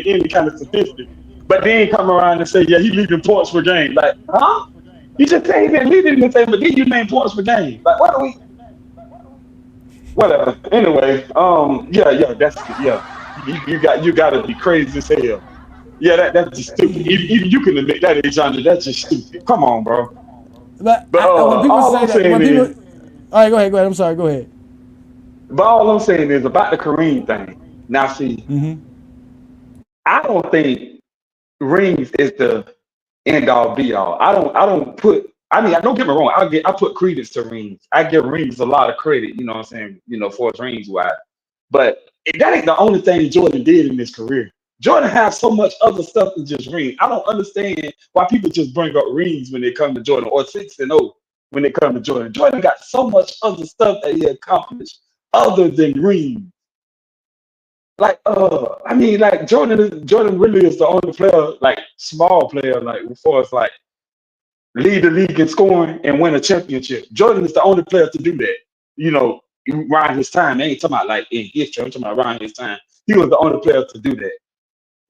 any kind of statistic, but then come around and say, yeah, he leading points per game. Like, huh? He just said he didn't lead anything, but then you name points per game. Like, what are we? Whatever. Anyway, You gotta be crazy as hell. Yeah, that's just stupid. Even you can admit that, Ajani. That's just stupid. Come on, bro. But when people say that, all right, go ahead. I'm sorry. Go ahead. But all I'm saying is about the Kareem thing. Now, see, I don't think rings is the end all be all. I don't put. I mean, don't get me wrong. I put credence to rings. I give rings a lot of credit. You know what I'm saying? For his rings wise. But that ain't the only thing Jordan did in his career. Jordan has so much other stuff than just rings. I don't understand why people just bring up rings when they come to Jordan, or 6-0 when they come to Jordan. Jordan got so much other stuff that he accomplished other than rings. Jordan really is the only player, small player, as far as lead the league in scoring and win a championship. Jordan is the only player to do that. Around his time, I ain't talking about in history. I'm talking about around his time. He was the only player to do that.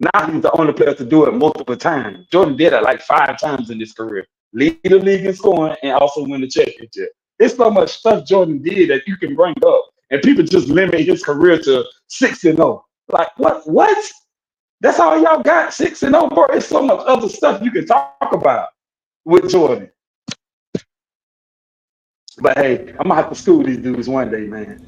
Now he's the only player to do it multiple times. Jordan did it 5 times in his career. Lead the league in scoring and also win the championship. There's so much stuff Jordan did that you can bring up, and people just limit his career to 6-0. Like what? That's all y'all got, 6-0, bro. There's so much other stuff you can talk about with Jordan. But hey, I'm gonna have to school these dudes one day, man.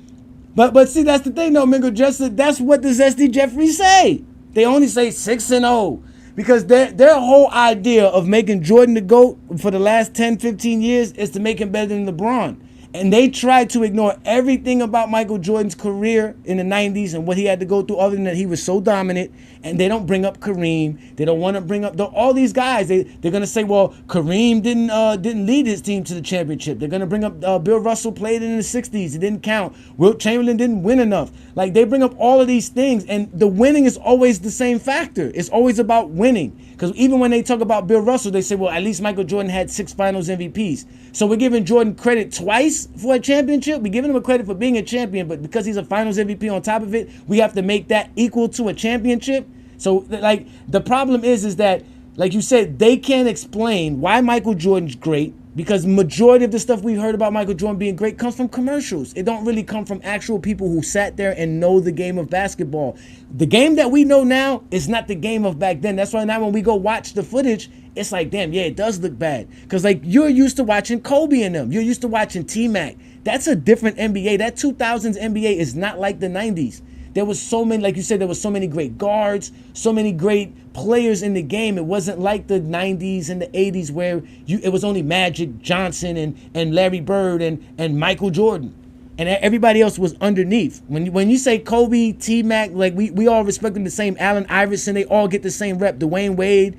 But see, that's the thing though, Mingo. Just that's what the Zesty Jeffries say. They only say 6-0 because their whole idea of making Jordan the GOAT for the last 10, 15 years is to make him better than LeBron. And they tried to ignore everything about Michael Jordan's career in the 90s and what he had to go through, other than that he was so dominant. And they don't bring up Kareem. They don't want to bring up all these guys. They're going to say, well, Kareem didn't lead his team to the championship. They're going to bring up Bill Russell played in the 60s. It didn't count. Wilt Chamberlain didn't win enough. Like, they bring up all of these things. And the winning is always the same factor. It's always about winning. Because even when they talk about Bill Russell, they say, well, at least Michael Jordan had 6 finals MVPs. So we're giving Jordan credit twice for a championship. We're giving him a credit for being a champion, but because he's a finals MVP on top of it, we have to make that equal to a championship. So, like, the problem is that, like you said, they can't explain why Michael Jordan's great, because majority of the stuff we've heard about Michael Jordan being great comes from commercials. It don't really come from actual people who sat there and know the game of basketball. The game that we know now is not the game of back then. That's why now when we go watch the footage, it's like, damn, yeah, it does look bad. Because, like, you're used to watching Kobe and them. You're used to watching T-Mac. That's a different NBA. That 2000s NBA is not like the 90s. There was so many, like you said, there was so many great guards, so many great players in the game. It wasn't like the 90s and the 80s where it was only Magic Johnson and Larry Bird and Michael Jordan. And everybody else was underneath. When you say Kobe, T-Mac, like we all respect them the same. Allen Iverson, they all get the same rep. Dwayne Wade,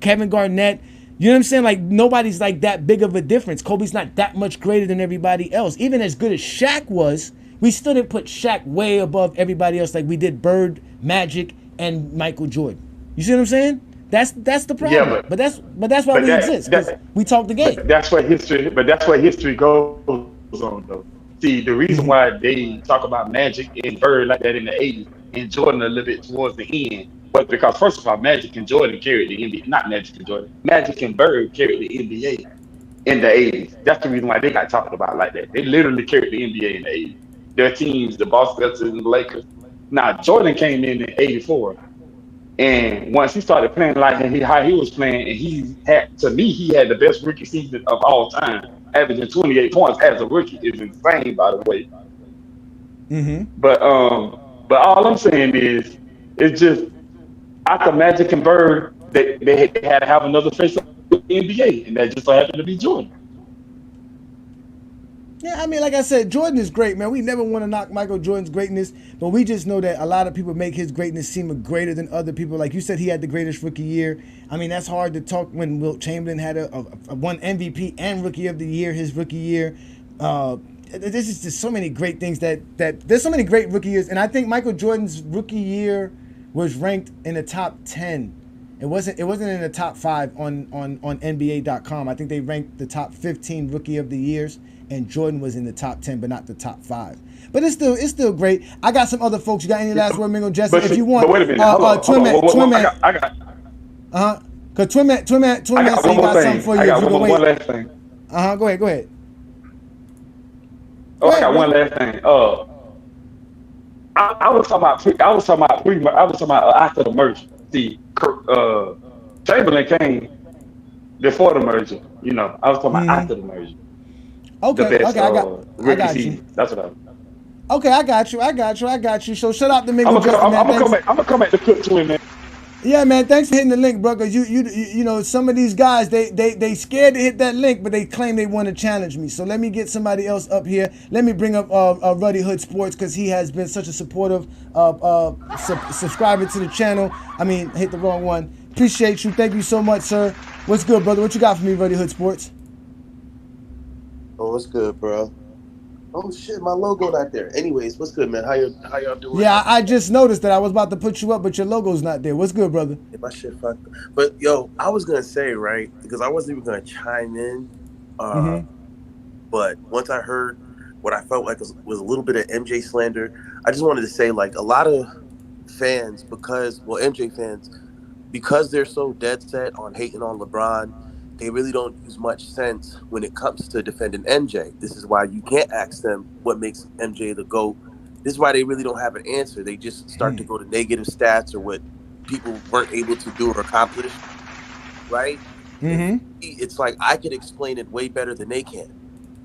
Kevin Garnett. You know what I'm saying? Like, nobody's like that big of a difference. Kobe's not that much greater than everybody else. Even as good as Shaq was, we still didn't put Shaq way above everybody else like we did Bird, Magic, and Michael Jordan. You see what I'm saying? That's the problem. Yeah, but that's why we exist, because we talk the game. That's what history goes on, though. See, the reason why they talk about Magic and Bird like that in the 80s and Jordan a little bit towards the end was because, first of all, Magic and Jordan carried the NBA. Not Magic and Jordan. Magic and Bird carried the NBA in the 80s. That's the reason why they got talked about like that. They literally carried the NBA in the 80s. Their teams, the Boston Celtics and the Lakers. Now, Jordan came in '84. And once he started playing like how he was playing, and he had the best rookie season of all time, averaging 28 points as a rookie is insane, by the way. Mm-hmm. But all I'm saying is, it's just after Magic and Bird, they had to have another face of the NBA, and that just so happened to be Jordan. Yeah, I mean, like I said, Jordan is great, man. We never want to knock Michael Jordan's greatness, but we just know that a lot of people make his greatness seem greater than other people. Like you said, he had the greatest rookie year. I mean, that's hard to talk when Wilt Chamberlain had a one MVP and Rookie of the Year his rookie year. There's just so many great things that there's so many great rookie years, and I think Michael Jordan's rookie year was ranked in the top 10. It wasn't in the top 5 on NBA.com. I think they ranked the top 15 rookie of the years, and Jordan was in the top 10, but not the top 5. But it's still great. I got some other folks. You got any last word, Mingo Jesse? If you want, but wait a minute. Twin Man. I got. Cause Twin Man said he got something for you. I got one last thing. Go ahead. I got one last thing. I was talking about after the merger. See, Chamberlain came before the merger. You know, I was talking about after the merger. Okay, I got you. That's what I was. Okay, I got you. So shut up the Mingo Jesse, man. I'm gonna come back to Cook Twin, man. Yeah, man. Thanks for hitting the link, bro. Cause you know some of these guys they scared to hit that link, but they claim they want to challenge me. So let me get somebody else up here. Let me bring up Ruddy Hood Sports, because he has been such a supportive subscriber to the channel. I mean, hit the wrong one. Appreciate you. Thank you so much, sir. What's good, brother? What you got for me, Ruddy Hood Sports? Oh, what's good, bro? Oh shit, my logo not there. Anyways, what's good, man? How y'all doing? Yeah, I just noticed that. I was about to put you up, but your logo's not there. What's good, brother? Yeah, my shit fucked up. But yo, I was gonna say, right, because I wasn't even gonna chime in. But once I heard what I felt like was a little bit of MJ slander, I just wanted to say, like, a lot of fans, MJ fans, because they're so dead set on hating on LeBron, they really don't use much sense when it comes to defending MJ. This is why you can't ask them what makes MJ the GOAT. This is why they really don't have an answer. They just start to go to negative stats or what people weren't able to do or accomplish, right? And for Mm-hmm. me, it's like I could explain it way better than they can.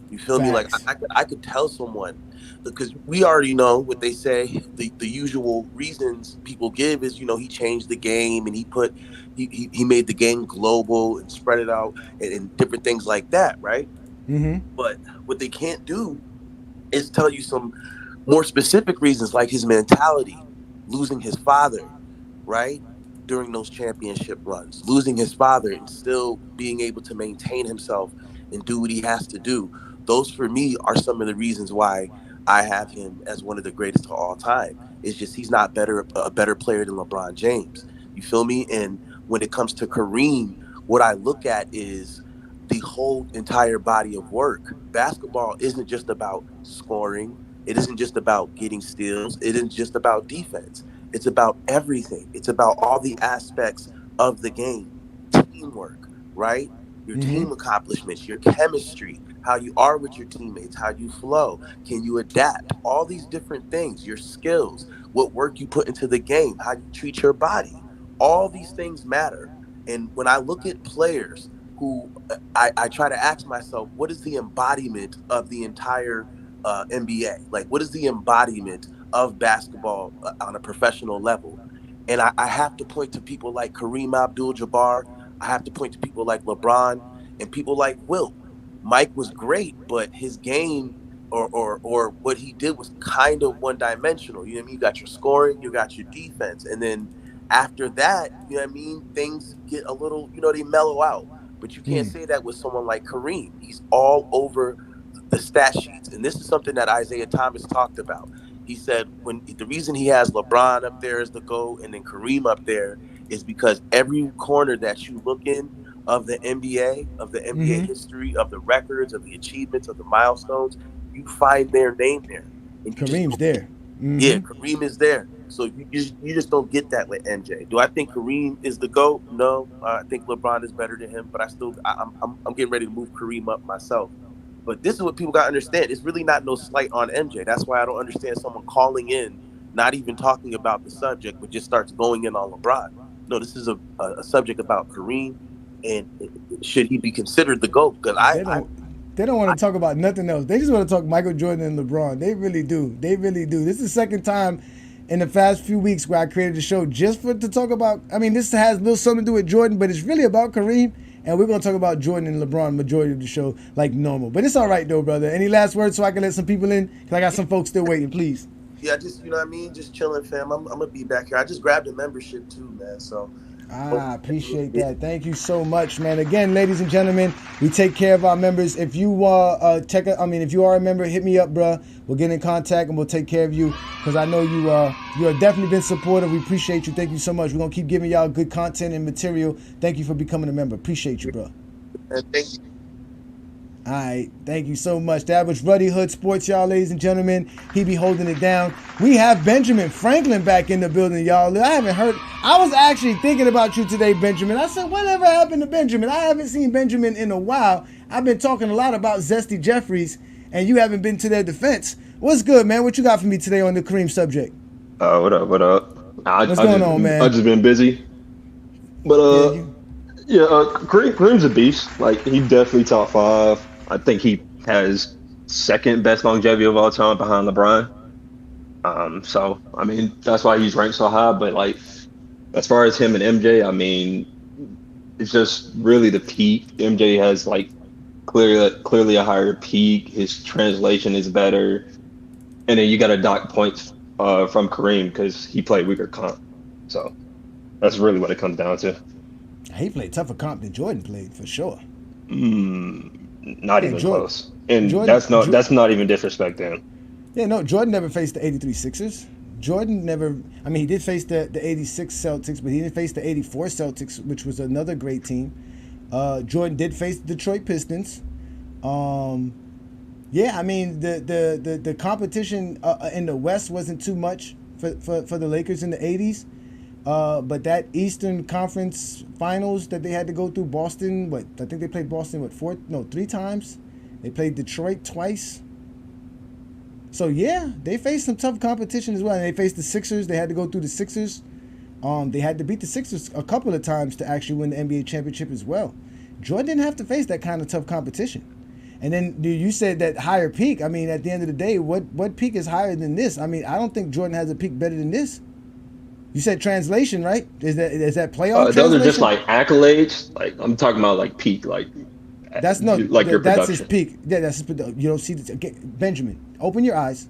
You feel me? Like Facts. I could tell someone, because we already know what they say. The usual reasons people give is, he changed the game and he made the game global and spread it out and different things like that, right? Mm-hmm. But what they can't do is tell you some more specific reasons, like his mentality, losing his father, right? During those championship runs, losing his father and still being able to maintain himself and do what he has to do. Those for me are some of the reasons why I have him as one of the greatest of all time. It's just he's not a better player than LeBron James. You feel me? And when it comes to Kareem, what I look at is the whole entire body of work. Basketball isn't just about scoring. It isn't just about getting steals. It isn't just about defense. It's about everything. It's about all the aspects of the game. Teamwork, right? Your Mm-hmm. team accomplishments, your chemistry, how you are with your teammates, how you flow, can you adapt, all these different things, your skills, what work you put into the game, how you treat your body. All these things matter. And when I look at players who I try to ask myself, what is the embodiment of the entire NBA? Like, what is the embodiment of basketball on a professional level? And I have to point to people like Kareem Abdul-Jabbar. I have to point to people like LeBron and people like Wilt. Mike was great, but his game or what he did was kind of one dimensional. You know what I mean? You got your scoring, you got your defense, and then after that, you know what I mean, things get a little, they mellow out. But you can't say that with someone like Kareem. He's all over the stat sheets. And this is something that Isaiah Thomas talked about. He said when the reason he has LeBron up there as the GOAT and then Kareem up there is because every corner that you look in of the NBA, of the NBA Mm-hmm. history, of the records, of the achievements, of the milestones, you find their name there. And you just Kareem's don't there. yeah, Mm-hmm. Kareem is there. So you just don't get that with MJ. Do I think Kareem is the GOAT? No. I think LeBron is better than him, but I'm getting ready to move Kareem up myself. But this is what people got to understand. It's really not no slight on MJ. That's why I don't understand someone calling in, not even talking about the subject, but just starts going in on LeBron. No, this is a subject about Kareem, and should he be considered the GOAT? Because They don't want to talk about nothing else. They just want to talk Michael Jordan and LeBron. They really do. They really do. This is the second time in the past few weeks where I created a show just to talk about. I mean, this has a little something to do with Jordan, but it's really about Kareem. And we're going to talk about Jordan and LeBron majority of the show like normal. But it's all right, though, brother. Any last words so I can let some people in? Because I got some folks still waiting, please. Yeah, just you know what I mean, just chilling, fam. I'm gonna be back here. I just grabbed a membership too, man. So I appreciate that. Thank you so much, man. Again, ladies and gentlemen, we take care of our members. If you if you are a member, hit me up, bruh. We'll get in contact and we'll take care of you because I know you have definitely been supportive. We appreciate you. Thank you so much. We're gonna keep giving y'all good content and material. Thank you for becoming a member. Appreciate you, bro. Thank you. All right, thank you so much. That was Ruddy Hood Sports, y'all, ladies and gentlemen. He be holding it down. We have Benjamin Franklin back in the building, y'all. I haven't heard. I was actually thinking about you today, Benjamin. I said, whatever happened to Benjamin? I haven't seen Benjamin in a while. I've been talking a lot about Zesty Jeffries, and you haven't been to their defense. What's good, man? What you got for me today on the Kareem subject? What up? What up? What's going on, man? I just been busy, but Kareem's a beast. Like he definitely top five. I think he has second best longevity of all time behind LeBron. So I mean that's why he's ranked so high. But like as far as him and MJ, I mean it's just really the peak. MJ has like clearly a higher peak. His translation is better, and then you got to dock points from Kareem because he played weaker comp. So that's really what it comes down to. He played tougher comp than Jordan played for sure. Not even close. And that's not even disrespect to him. Yeah, no, Jordan never faced the 83 Sixers. Jordan never, I mean, he did face the 86 Celtics, but he didn't face the 84 Celtics, which was another great team. Jordan did face the Detroit Pistons. Yeah, I mean, the competition in the West wasn't too much for the Lakers in the 80s. But that Eastern Conference Finals that they had to go through, Boston, I think they played Boston, 3 times. They played Detroit twice. So, yeah, they faced some tough competition as well. And they faced the Sixers. They had to go through the Sixers. They had to beat the Sixers a couple of times to actually win the NBA championship as well. Jordan didn't have to face that kind of tough competition. And then you said that higher peak. I mean, at the end of the day, what peak is higher than this? I mean, I don't think Jordan has a peak better than this. You said translation, right? Is that playoff translation? Those are just like accolades. Like I'm talking about like peak, like that's no, like your that's production. his peak. Yeah, that's his. You don't see this. Benjamin, open your eyes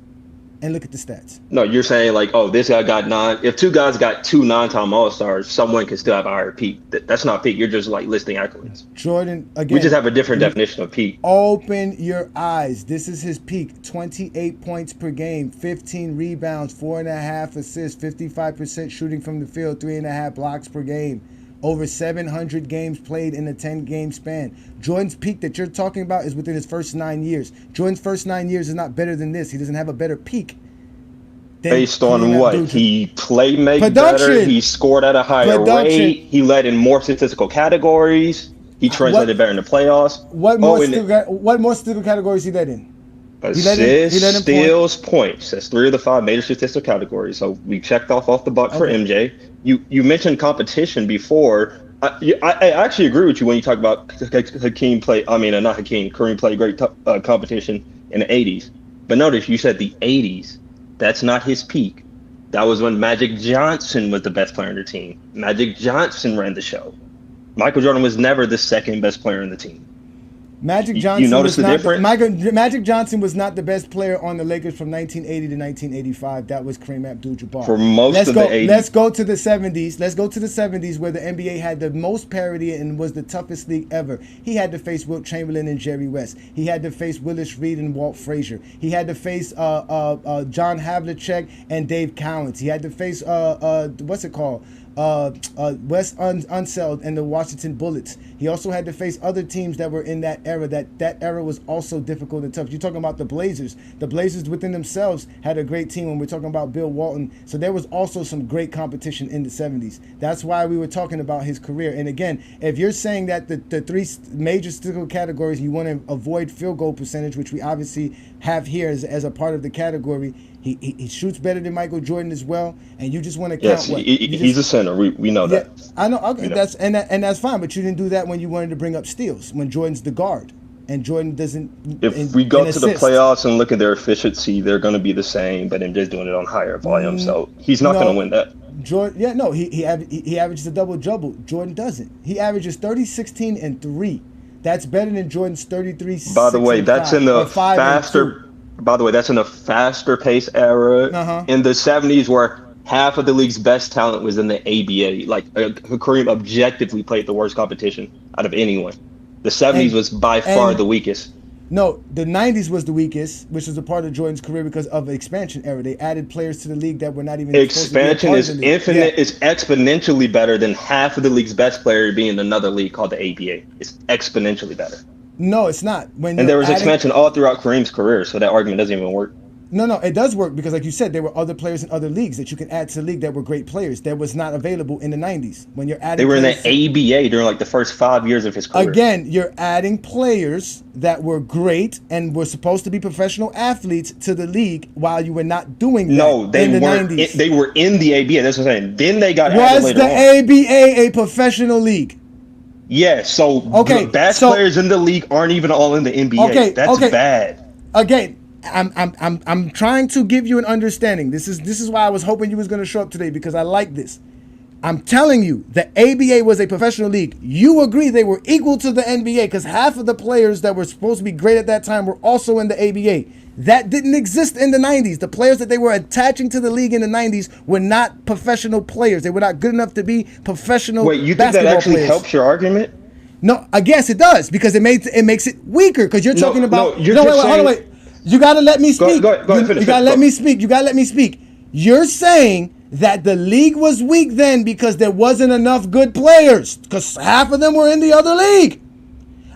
and look at the stats. No, you're saying like, oh, this guy got 9. If 2 guys got 2 9-time All-Stars, someone can still have a higher peak. That's not peak. You're just like listing accolades. Jordan, again. We just have a different definition of peak. Open your eyes. This is his peak. 28 points per game, 15 rebounds, 4.5 assists, 55% shooting from the field, 3.5 blocks per game. Over 700 games played in a 10-game span. Jordan's peak that you're talking about is within his first 9 years. Jordan's first 9 years is not better than this. He doesn't have a better peak. Based on what? He played better. He scored at a higher rate. He led in more statistical categories. He translated better in the playoffs. What more statistical categories he led in? Assists, steals, points. That's 3 of the 5 major statistical categories. So we checked off the buck for MJ. You mentioned competition before. I actually agree with you when you talk about Hakeem play. I mean, not Hakeem. Kareem played great competition in the 80s. But notice you said the 80s. That's not his peak. That was when Magic Johnson was the best player on the team. Magic Johnson ran the show. Michael Jordan was never the second best player on the team. Magic Johnson. You notice the difference? Magic Johnson was not the best player on the Lakers from 1980 to 1985. That was Kareem Abdul-Jabbar. For most of the 80s. Let's go to the 70s. Let's go to the 70s where the NBA had the most parity and was the toughest league ever. He had to face Wilt Chamberlain and Jerry West. He had to face Willis Reed and Walt Frazier. He had to face John Havlicek and Dave Cowens. He had to face what's it called? Wes Unseld and the Washington Bullets. He also had to face other teams that were in that era. That era was also difficult and tough. You're talking about the Blazers. The Blazers within themselves had a great team when we're talking about Bill Walton. So there was also some great competition in the 70s. That's why we were talking about his career. And again, if you're saying that the 3 major statistical categories, you want to avoid field goal percentage, which we obviously have here as a part of the category, he shoots better than Michael Jordan as well, and you just want to count what he's a center. We know that. I know. Okay, that's fine. But you didn't do that when you wanted to bring up steals. When Jordan's the guard, and Jordan doesn't. If we go to the playoffs and look at their efficiency, they're going to be the same. But MJ's doing it on higher volume, so he's not going to win that. Jordan, he averages a double-double. Jordan doesn't. He averages 30, 16, and 3. That's better than Jordan's 33. By the way, that's in the faster. By the way, that's in a faster-paced era. In the 70s, where half of the league's best talent was in the ABA. Like Kareem objectively played the worst competition out of anyone. The 70s was by far the weakest. No, the 90s was the weakest, which was a part of Jordan's career because of the expansion era. They added players to the league that were not even. Expansion is infinite. It's exponentially better than half of the league's best player being in another league called the ABA. It's exponentially better. No, it's not. And there was expansion all throughout Kareem's career, so that argument doesn't even work. No, it does work because, like you said, there were other players in other leagues that you can add to the league that were great players. That was not available in the 90s. When you're adding, they were in the ABA during like the first 5 years of his career. Again, you're adding players that were great and were supposed to be professional athletes to the league while you were not doing that. No, they in the weren't. 90s. They were in the ABA. That's what I'm saying. Then they got Was added later the on. ABA a professional league? Yeah, so the best players in the league aren't even all in the NBA. That's bad. Again, I'm trying to give you an understanding. This is why I was hoping you was going to show up today, because I like this. I'm telling you, the ABA was a professional league. You agree they were equal to the NBA because half of the players that were supposed to be great at that time were also in the ABA. That didn't exist in the 90s. The players that they were attaching to the league in the 90s were not professional players. They were not good enough to be professional basketball players. Wait, you think that actually helps your argument? No, I guess it does because it makes it weaker because you're talking about. Wait. You gotta let me speak. Go ahead, finish. You gotta let me speak. You gotta let me speak. You're saying that the league was weak then because there wasn't enough good players because half of them were in the other league.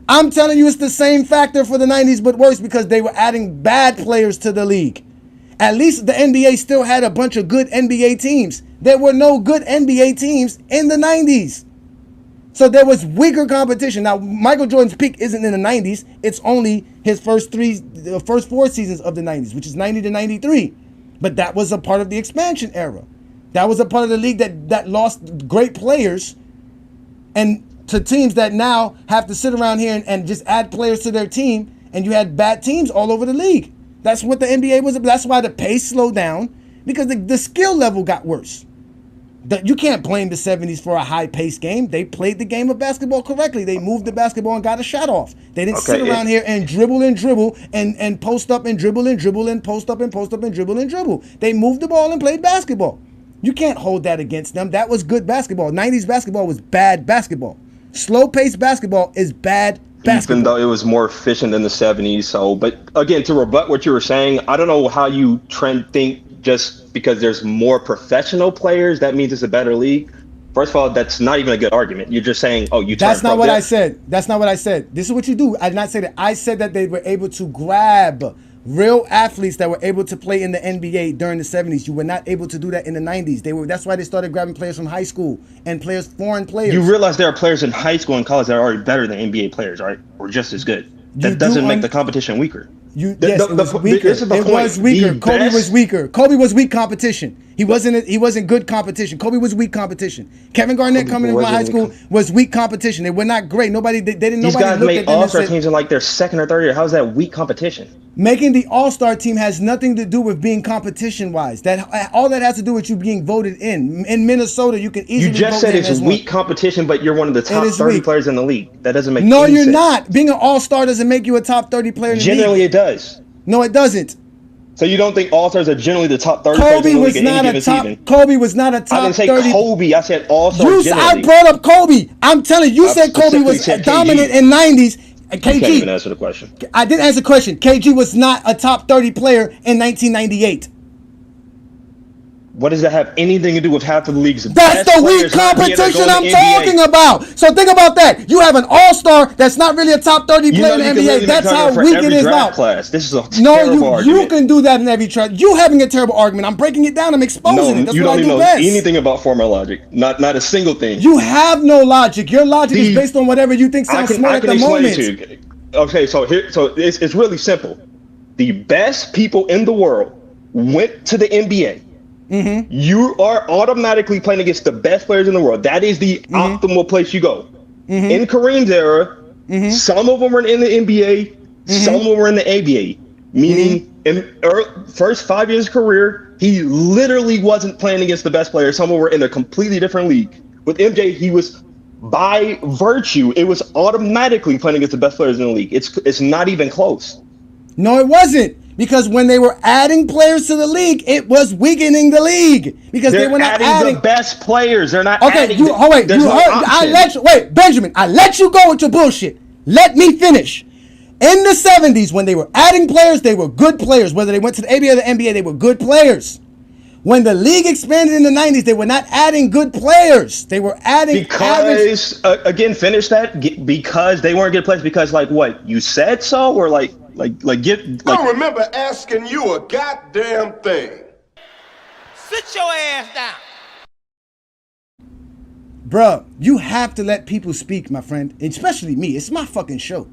I'm telling you it's the same factor for the 90s but worse because they were adding bad players to the league. At least the NBA still had a bunch of good NBA teams. There were no good NBA teams in the 90s. So there was weaker competition. Now, Michael Jordan's peak isn't in the 90s. It's only his first 4 seasons of the 90s, which is 90 to 93. But that was a part of the expansion era. That was a part of the league that lost great players, and to teams that now have to sit around here and just add players to their team, and you had bad teams all over the league. That's what the NBA was. That's why the pace slowed down, because the skill level got worse. You can't blame the 70s for a high-paced game. They played the game of basketball correctly. They moved the basketball and got a shot off. They didn't sit around here and dribble and post up and dribble and post up and post up and dribble. They moved the ball and played basketball. You can't hold that against them. That was good basketball. 90s basketball was bad basketball. Slow-paced basketball is bad basketball. Even though it was more efficient than the 70s. So, but again, to rebut what you were saying, I don't know how you think just because there's more professional players, that means it's a better league. First of all, that's not even a good argument. You're just saying, oh, you. That's not what I said. That's not what I said. This is what you do. I did not say that. I said that they were able to grab real athletes that were able to play in the NBA during the 70s. You were not able to do that in the 90s. That's why they started grabbing players from high school and foreign players. You realize there are players in high school and college that are already better than NBA players, right? Or just as good. That doesn't make the competition weaker. It was weaker. Kobe was weaker. Kobe was weak competition. He wasn't good competition. Kobe was weak competition. Kevin Garnett coming into high school was weak competition. They were not great. These guys made all-star teams in like their second or third year. How is that weak competition? Making the all-star team has nothing to do with being competition-wise. All that has to do with you being voted in. In Minnesota, you can easily. You just said it's weak competition, but you're one of the top 30 players in the league. That doesn't make any sense. No, you're not. Being an all-star doesn't make you a top 30 player in the league. Generally, it does. No, it doesn't. So you don't think all-stars are generally the top 30 players in the league at any given season? Kobe was not a top 30. I didn't say Kobe. I said all-stars generally. I brought up Kobe. I'm telling you, said Kobe was dominant in 90s. KG. You can't even answer the question. I didn't answer the question. KG was not a top 30 player in 1998. What does that have anything to do with half of the league's That's best the weak competition I'm talking about. So think about that. You have an all-star that's not really a top 30 player in the NBA. That's how weak it is now. This is a terrible argument. You can do that in every draft. You having a terrible argument. I'm breaking it down. I'm exposing it. That's what I do best. You don't know anything about formula logic. Not a single thing. You have no logic. Your logic is based on whatever you think sounds smart at the moment. Okay, so it's really simple. The best people in the world went to the NBA. Mm-hmm. You are automatically playing against the best players in the world. That is the optimal place you go. Mm-hmm. In Kareem's era, some of them were in the NBA, some of them were in the ABA. Meaning, in first 5 years of his career, he literally wasn't playing against the best players. Some of them were in a completely different league. With MJ, he was by virtue, it was automatically playing against the best players in the league. It's not even close. No, it wasn't. Because when they were adding players to the league, it was weakening the league. Because they were not adding the best players. They're not adding. Wait, Benjamin, I let you go with your bullshit. Let me finish. In the 70s, when they were adding players, they were good players. Whether they went to the ABA or the NBA, they were good players. When the league expanded in the 90s, they were not adding good players. They were adding again, finish that. Because they weren't good players. Because like what? You said so? Or I don't remember asking you a goddamn thing. Sit your ass down. Bruh, you have to let people speak, my friend. Especially me. It's my fucking show.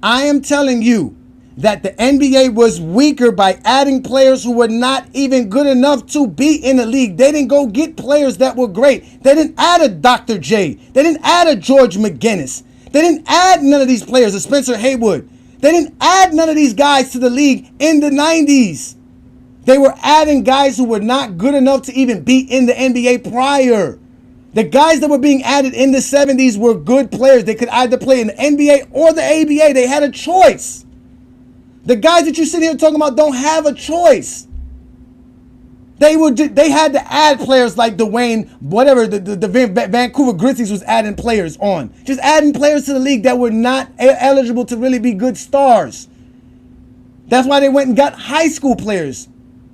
I am telling you that the NBA was weaker by adding players who were not even good enough to be in the league. They didn't go get players that were great. They didn't add a Dr. J. They didn't add a George McGinnis. They didn't add none of these players, a Spencer Haywood. They didn't add none of these guys to the league in the 90s. They were adding guys who were not good enough to even be in the NBA prior. The guys that were being added in the 70s were good players. They could either play in the NBA or the ABA. They had a choice. The guys that you sit here talking about don't have a choice. They had to add players like Dwayne, whatever, the Vancouver Grizzlies was adding players on. Just adding players to the league that were not eligible to really be good stars. That's why they went and got high school players.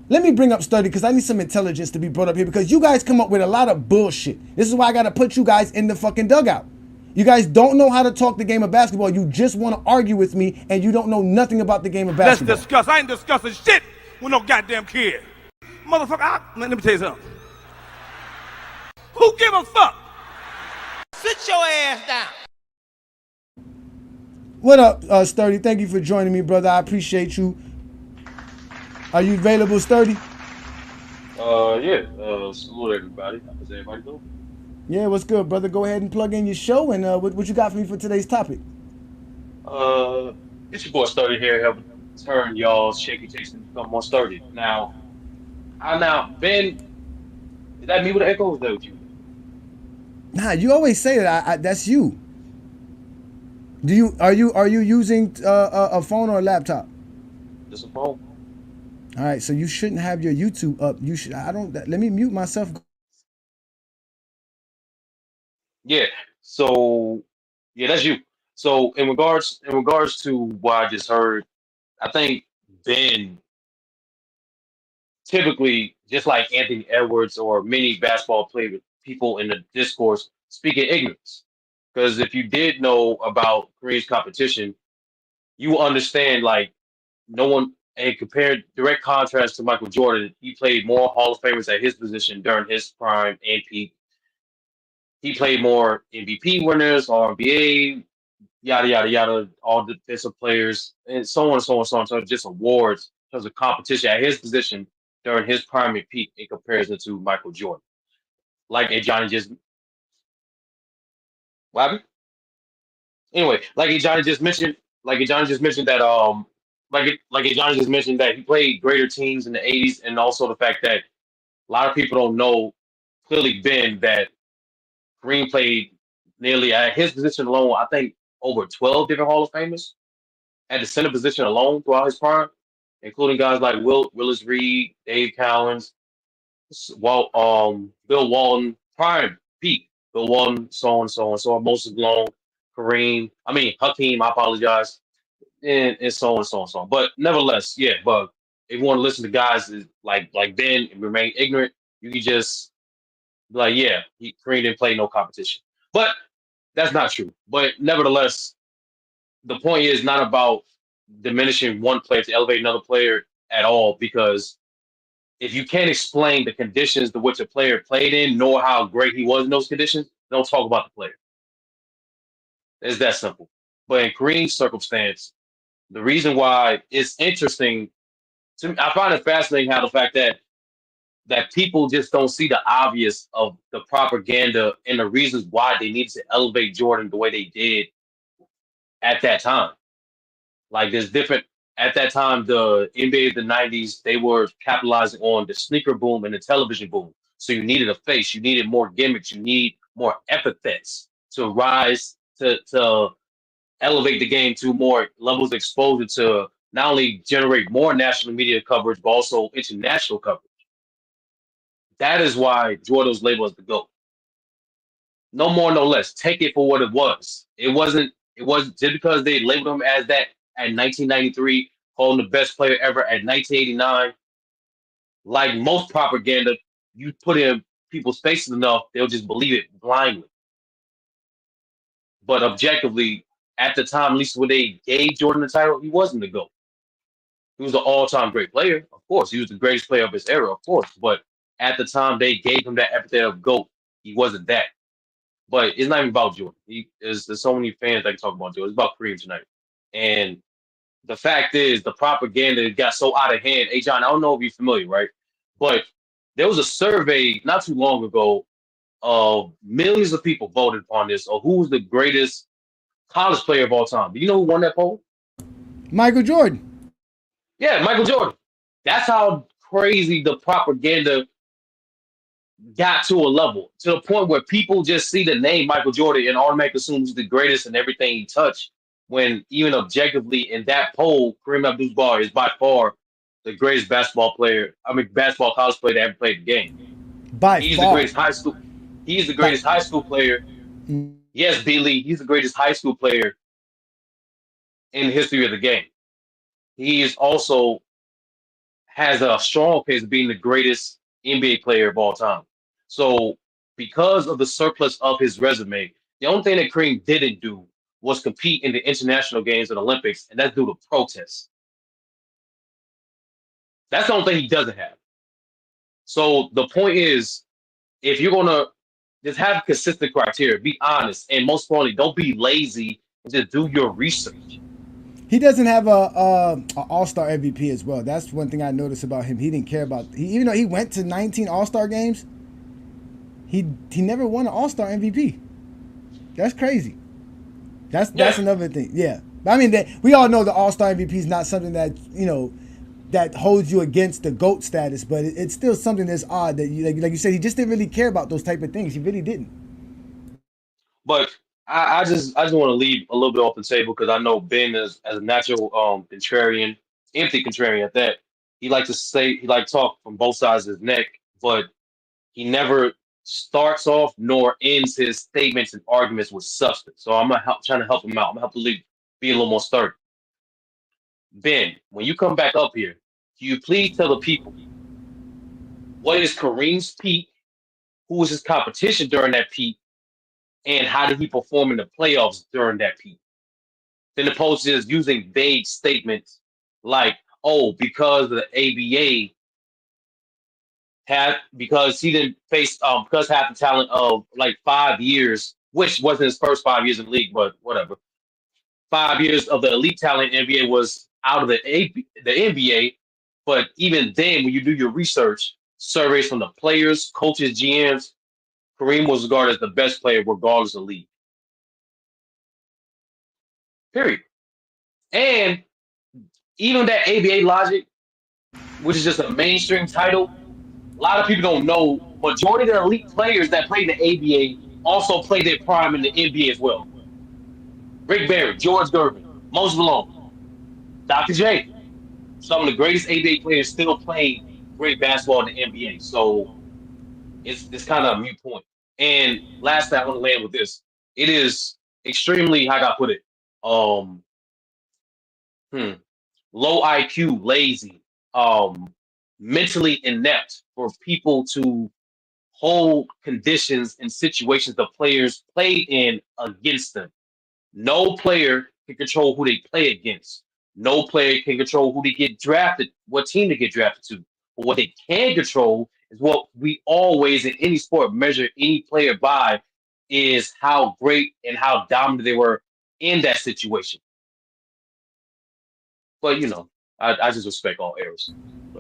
Let me bring up Sturdy because I need some intelligence to be brought up here because you guys come up with a lot of bullshit. This is why I got to put you guys in the fucking dugout. You guys don't know how to talk the game of basketball. You just want to argue with me and you don't know nothing about the game of basketball. Let's discuss. I ain't discussing shit with no goddamn kid. Motherfucker, let me tell you something. Who give a fuck? Sit your ass down. What up, Sturdy? Thank you for joining me, brother. I appreciate you. Are you available, Sturdy? Salute everybody. How's everybody doing? Yeah, what's good, brother? Go ahead and plug in your show, and what you got for me for today's topic? Uh, it's your boy Sturdy here, helping turn y'all's shaky takes and become more sturdy. Ben, is that me with the echo? Or is that with you? Nah, you always say that. That's you. Are you using a phone or a laptop? Just a phone. All right, so you shouldn't have your YouTube up. You should. I don't. Let me mute myself. Yeah. So, yeah, that's you. So, in regards to what I just heard, I think Ben typically, just like Anthony Edwards or many basketball players, people in the discourse speak in ignorance. Because if you did know about Kareem's competition, you understand like no one and compared direct contrast to Michael Jordan, he played more Hall of Famers at his position during his prime and peak. He played more MVP winners, RBA, yada yada yada, all defensive players, and so on and so on and so on. So just awards in terms of competition at his position during his prime and peak in comparison to Michael Jordan. Like Johnny just what happened? Anyway, like Johnny just mentioned that Johnny just mentioned that he played greater teams in the '80s, and also the fact that a lot of people don't know clearly Ben that Green played nearly at his position alone. I think over 12 different Hall of Famers at the center position alone throughout his prime, including guys like Willis Reed, Dave Cowens, Bill Walton, prime peak, Bill Walton, so on, so on, so on. Moses Malone, Hakeem. I apologize, and so on, so on, so on. But nevertheless, yeah. But if you want to listen to guys like Ben and remain ignorant, you can just be like, yeah, Kareem didn't play no competition. But that's not true. But nevertheless, the point is not about diminishing one player to elevate another player at all, because if you can't explain the conditions to which a player played in, nor how great he was in those conditions, don't talk about the player. It's that simple. But in Kareem's circumstance, the reason why it's interesting to me, I find it fascinating how the fact that people just don't see the obvious of the propaganda and the reasons why they needed to elevate Jordan the way they did at that time. Like there's different at that time, the NBA of the '90s, they were capitalizing on the sneaker boom and the television boom. So you needed a face, you needed more gimmicks, you need more epithets to rise to elevate the game to more levels of exposure to not only generate more national media coverage, but also international coverage. That is why Jordan was labeled as the GOAT. No more, no less. Take it for what it was. It wasn't just because they labeled him as that at 1993, calling the best player ever at 1989. Like most propaganda, you put in people's faces enough, they'll just believe it blindly. But objectively, at the time, at least when they gave Jordan the title, he wasn't the GOAT. He was an all-time great player, of course. He was the greatest player of his era, of course. But at the time they gave him that epithet of GOAT, he wasn't that. But it's not even about Jordan. There's so many fans that can talk about Jordan. It's about Kareem tonight. And the fact is, the propaganda got so out of hand. Hey, John, I don't know if you're familiar, right? But there was a survey not too long ago of millions of people voted upon this, or who was the greatest college player of all time. Do you know who won that poll? Michael Jordan. Yeah, Michael Jordan. That's how crazy the propaganda got to a level, to the point where people just see the name Michael Jordan and automatically assume he's the greatest in everything he touched. When even objectively in that poll, Kareem Abdul-Jabbar is by far the greatest basketball college player to ever play the game. By He's the far. greatest high school. He's the greatest high school player. Yes, B. Lee. He's the greatest high school player in the history of the game. He is also has a strong case of being the greatest NBA player of all time. So, because of the surplus of his resume, the only thing that Kareem didn't do was compete in the international games and Olympics, and that's due to protests. That's the only thing he doesn't have. So the point is, if you're gonna just have consistent criteria, be honest, and most importantly, don't be lazy and just do your research. He doesn't have a All-Star MVP as well. That's one thing I noticed about him. He didn't care about. Even though he went to 19 All-Star games, he never won an All-Star MVP. That's crazy. That's another thing. Yeah, but I mean, we all know the All-Star MVP is not something that that holds you against the GOAT status, but it's still something that's odd that like you said, he just didn't really care about those type of things. He really didn't. But I just want to leave a little bit off the table because I know Ben is as a natural contrarian, empty contrarian at that. He like talk from both sides of his neck, but he never starts off nor ends his statements and arguments with substance. So I'm trying to help him out. I'm gonna help him be a little more sturdy. Ben, when you come back up here, can you please tell the people what is Kareem's peak? Who was his competition during that peak? And how did he perform in the playoffs during that peak? Then opposed to just using vague statements like, "Oh, because the ABA because he didn't face because half the talent of like 5 years, which wasn't his first 5 years in the league, but whatever. 5 years of the elite talent in the NBA was out of the NBA, but even then, when you do your research, surveys from the players, coaches, GMs, Kareem was regarded as the best player regardless of league. Period. And even that ABA logic, which is just a mainstream title, a lot of people don't know majority of the elite players that played in the ABA also played their prime in the NBA as well. Rick Barry, George Gervin, Moses Malone, Dr. J. Some of the greatest ABA players still playing great basketball in the NBA. So it's kind of a mute point. And lastly, I want to land with this. It is extremely, how do I put it? Low IQ, lazy, mentally inept for people to hold conditions and situations the players played in against them. No player can control who they play against. No player can control who they get drafted, what team they get drafted to. But what they can control is what we always in any sport measure any player by is how great and how dominant they were in that situation. But I just respect all errors.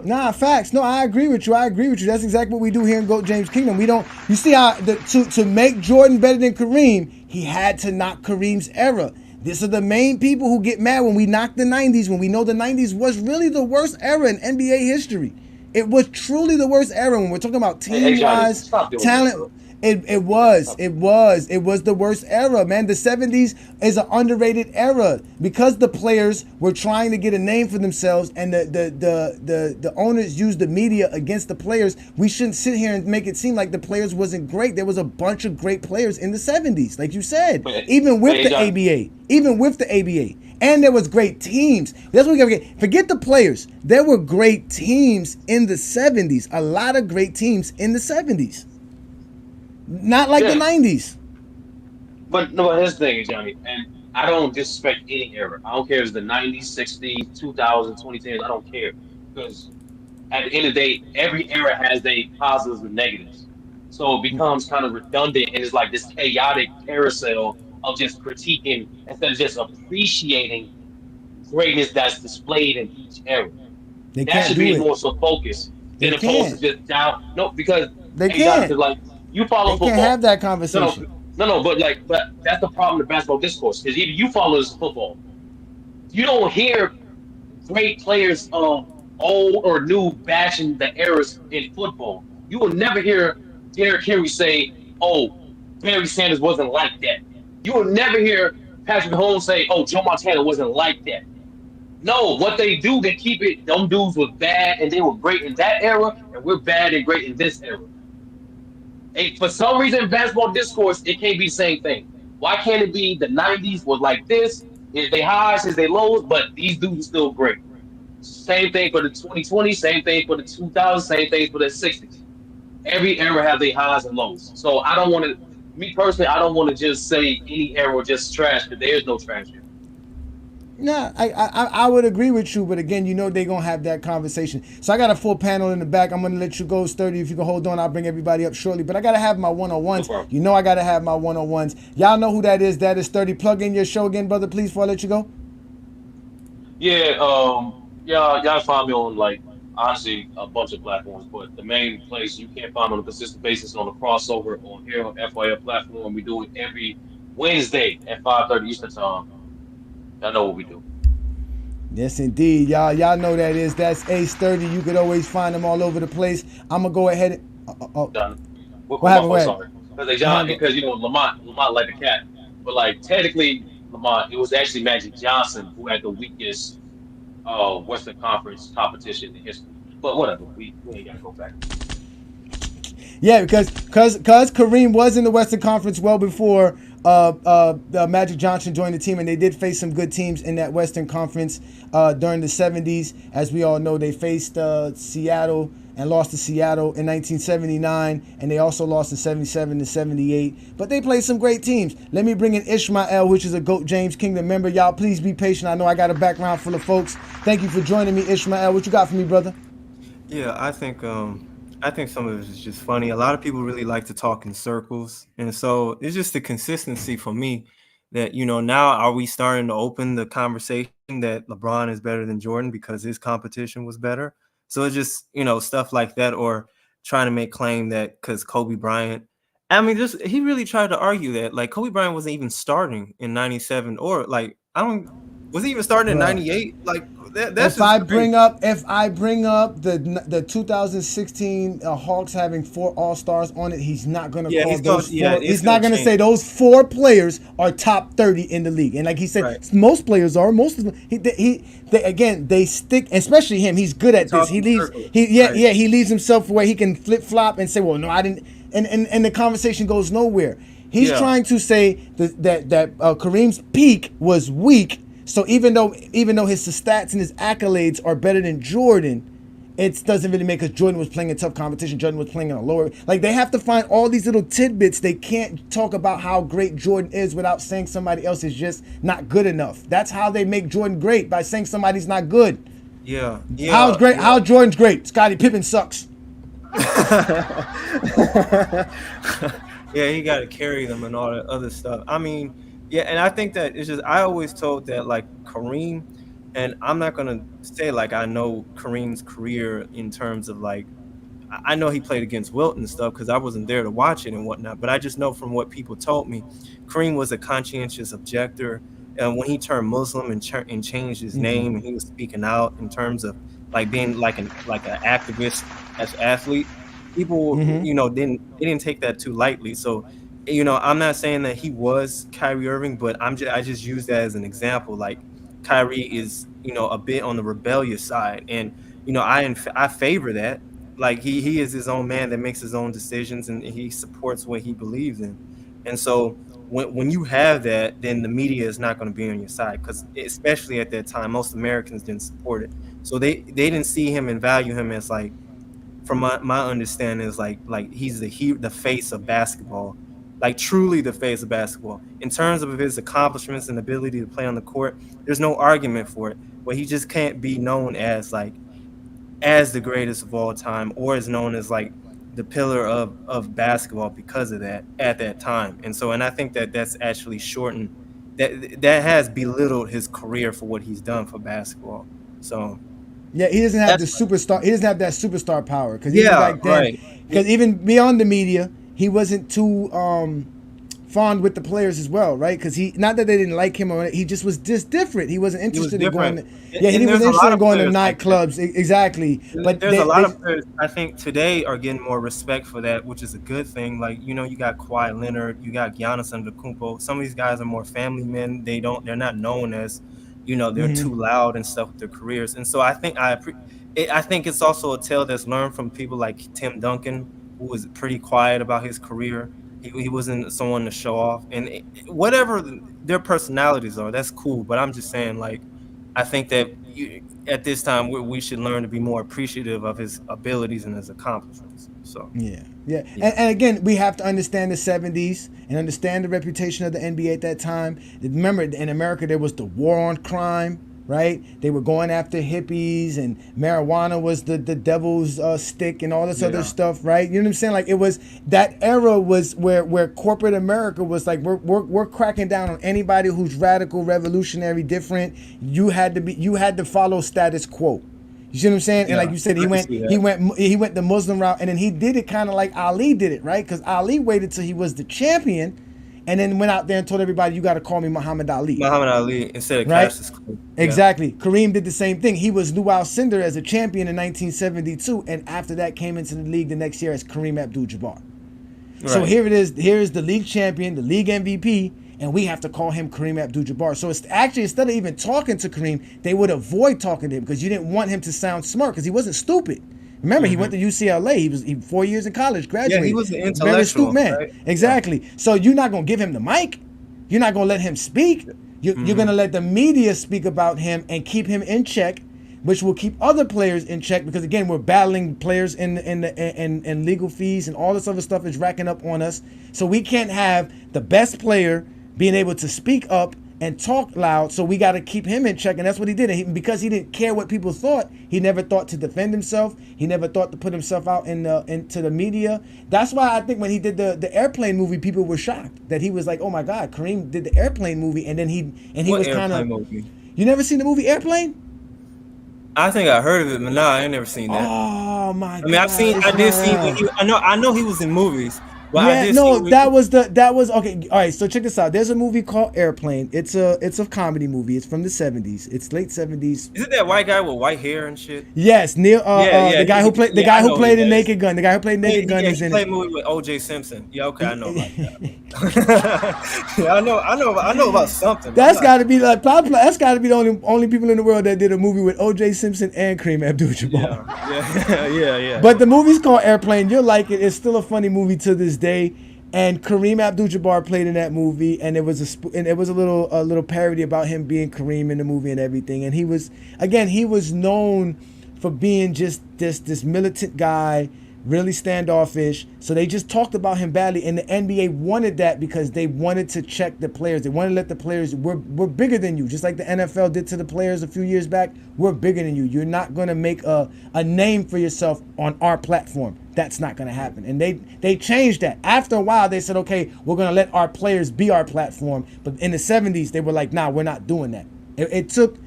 Nah, facts. No, I agree with you. That's exactly what we do here in GOAT James Kingdom. We don't. You see how to make Jordan better than Kareem, he had to knock Kareem's era. These are the main people who get mad when we knock the 90s, when we know the 90s was really the worst era in NBA history. It was truly the worst era when we're talking about team-wise talent. It was the worst era, man. The 70s is an underrated era because the players were trying to get a name for themselves, and the owners used the media against the players. We shouldn't sit here and make it seem like the players wasn't great. There was a bunch of great players in the 70s, like you said, even with the ABA. And there was great teams. That's what we gotta get. Forget the players. There were great teams in the 70s. A lot of great teams in the 70s. Not like the 90s. But no, here's the thing, Johnny, and I don't disrespect any era. I don't care if it's the 90s, 60s, 2000s, 2010s. I don't care. Because at the end of the day, every era has their positives and negatives. So it becomes kind of redundant and it's like this chaotic carousel of just critiquing instead of just appreciating greatness that's displayed in each era. That should be more so focused than opposed to just down. No, because they can't. Like you follow they football. Can't have that conversation. No, but that's the problem with basketball discourse. Because even you follow this football, you don't hear great players of old or new bashing the eras in football. You will never hear Derrick Henry say, "Oh, Barry Sanders wasn't like that." You will never hear Patrick Mahomes say, "Oh, Joe Montana wasn't like that." No, what they do, they keep it. Them dudes was bad and they were great in that era, and we're bad and great in this era. And for some reason, basketball discourse, it can't be the same thing. Why can't it be the 90s was like this? Is they highs, is they lows, but these dudes are still great. Same thing for the 2020, same thing for the 2000s, same thing for the 60s. Every era has their highs and lows. So I don't want to, me personally, I don't want to just say any era just trash, because there's no trash here. Nah, I would agree with you, but again, they're gonna have that conversation. So I got a full panel in the back. I'm gonna let you go, Sturdy. If you can hold on, I'll bring everybody up shortly. But I gotta have my 101s. I gotta have my 101s. Y'all know who that is. That is Sturdy. Plug in your show again, brother, please, before I let you go. Yeah, y'all find me on like honestly a bunch of platforms, but the main place you can't find me on a consistent basis on the crossover on here on FYF platform. We do it every Wednesday at 5:30 Eastern time. Y'all know what we do. Yes, indeed, y'all. Y'all know that's Ace 30. You could always find them all over the place. I'm gonna go ahead. Done. What My happened? fault. What? Sorry, because Lamont like the cat, but like technically Lamont, it was actually Magic Johnson who had the weakest Western Conference competition in history. But whatever, we ain't gotta go back. Yeah, because Kareem was in the Western Conference well before Magic Johnson joined the team, and they did face some good teams in that Western Conference during the 70s. As we all know, they faced Seattle and lost to Seattle in 1979, and they also lost in 77 to 78. But they played some great teams. Let me bring in Ishmael, which is a GOAT James Kingdom member. Y'all, please be patient. I know I got a background full of folks. Thank you for joining me, Ishmael. What you got for me, brother? Yeah, I think some of it is just funny. A lot of people really like to talk in circles. And so it's just the consistency for me that, now are we starting to open the conversation that LeBron is better than Jordan because his competition was better? So it's just, stuff like that, or trying to make claim that because Kobe Bryant, I mean, just he really tried to argue that like Kobe Bryant wasn't even starting in 97, or like I don't was he even starting in Bruh. 98? Like that's If just I crazy. bring up the 2016 Hawks having 4 All Stars on it, he's not gonna Yeah, call he's going. those Yeah, 4. it's He's gonna not gonna change. say those 4 players are top 30 in the league. And like he said, Right. most players are. Most of them. They stick. Especially him. He's good They at this. talk He in leaves. circles. Yeah, Right. He leaves himself where he can flip flop and say, well, no, I didn't. And the conversation goes nowhere. He's Yeah. trying to say that Kareem's peak was weak. So even though his stats and his accolades are better than Jordan, it doesn't really make, because Jordan was playing in tough competition. Jordan was playing in a lower. Like, they have to find all these little tidbits. They can't talk about how great Jordan is without saying somebody else is just not good enough. That's how they make Jordan great, by saying somebody's not good. Yeah. How's Yeah. great? Yeah. How Jordan's great? Scottie Pippen sucks. Yeah, he got to carry them and all that other stuff. I mean, yeah, and I think that it's just I always told that like Kareem, and I'm not gonna say like I know Kareem's career in terms of like I know he played against Wilt and stuff because I wasn't there to watch it and whatnot, but I just know from what people told me, Kareem was a conscientious objector. And when he turned Muslim and changed his name, and he was speaking out in terms of like being like an activist as athlete, people they didn't take that too lightly. So I'm not saying that he was Kyrie Irving, but I just use that as an example. Like Kyrie is a bit on the rebellious side, and I favor that. Like he is his own man that makes his own decisions, and he supports what he believes in. And so when you have that, then the media is not going to be on your side, because especially at that time, most Americans didn't support it. So they didn't see him and value him as like, from my understanding, is like he's the face of basketball, like truly the face of basketball. In terms of his accomplishments and ability to play on the court, there's no argument for it. But he just can't be known as the greatest of all time, or is known as like the pillar of basketball because of that at that time. And I think that that's actually shortened, that has belittled his career for what he's done for basketball. So Yeah, he doesn't have the that's superstar. He doesn't have that superstar power, because even yeah, back then, right. because even beyond the media, he wasn't too fond with the players as well, right? Because he, not that they didn't like him, or he just was just different. He wasn't He was interested in going. different. Yeah, he And was there's a interested lot in of going to players like that. nightclubs. Exactly, but There's a lot of players I think today are getting more respect for that, which is a good thing. Like, you got Kawhi Leonard, you got Giannis Antetokounmpo. Some of these guys are more family men. They're not known as, they're too loud and stuff with their careers. And so I think I think it's also a tale that's learned from people like Tim Duncan, who was pretty quiet about his career. He wasn't someone to show off, and whatever their personalities are, that's cool. But I'm just saying, like, I think that at this time we should learn to be more appreciative of his abilities and his accomplishments. So Yeah. And again, we have to understand the 70s and understand the reputation of the NBA at that time. Remember, in America, there was the war on crime. right? They were going after hippies, and marijuana was the devil's stick and all this other stuff, right? You know what I'm saying? Like, it was, that era was where corporate America was like, we're cracking down on anybody who's radical, revolutionary, different. You had to follow status quo. You see what I'm saying? And like you said, he went the Muslim route, and then he did it kind of like Ali did it, right? Because Ali waited till he was the champion, and then went out there and told everybody, "You got to call me Muhammad Ali." Muhammad Ali instead of right? Cassius Clay. Exactly. Kareem did the same thing. He was Lou Alcindor as a champion in 1972, and after that came into the league the next year as Kareem Abdul-Jabbar. So Right. here it is. Here is the league champion, the league MVP, and we have to call him Kareem Abdul-Jabbar. So it's actually, instead of even talking to Kareem, they would avoid talking to him because you didn't want him to sound smart because he wasn't stupid. Remember, he went to UCLA. He was 4 years in college, graduated. Yeah, he was an Very intellectual, astute man. right? Exactly. So you're not gonna give him the mic. You're not gonna let him speak. You're gonna let the media speak about him and keep him in check, which will keep other players in check because again, we're battling players in legal fees and all this other stuff is racking up on us. So we can't have the best player being able to speak up and talk loud. So we got to keep him in check, and that's what he did. And because he didn't care what people thought, he never thought to defend himself. He never thought to put himself out into the media. That's why I think when he did the Airplane movie, people were shocked that he was like, "Oh my God, Kareem did the Airplane movie," and then he What was kind of. Airplane movie? You never seen the movie Airplane? I think I heard of it, but nah, I ain't never seen that. Oh my God! I mean, I did see. I know he was in movies. But I Yeah, did no, see that was okay. All right, so check this out. There's a movie called Airplane. It's a comedy movie. It's from the 70s. It's late 70s. Is it that white guy with white hair and shit? Yes, Neil. The guy who played in Naked Gun. The guy who played Naked Gun is he in played it. a movie with O.J. Simpson. Yeah, okay, I know about that. Yeah, I know about something. That's got to be like that's got to be the only people in the world that did a movie with O.J. Simpson and Kareem Abdul-Jabbar. Yeah. But the movie's called Airplane. You'll like it. It's still a funny movie to this day. And Kareem Abdul-Jabbar played in that movie, and it was a little parody about him being Kareem in the movie and everything. And he was known for being just this militant guy, really standoffish. So they just talked about him badly, and the NBA wanted that because they wanted to check the players. They wanted to let the players, we're bigger than you, just like the NFL did to the players a few years back. We're bigger than you. You're not going to make a name for yourself on our platform. That's not going to happen. And they changed that. After a while, they said, okay, we're going to let our players be our platform. But in the 70s, they were like, nah, we're not doing that. It took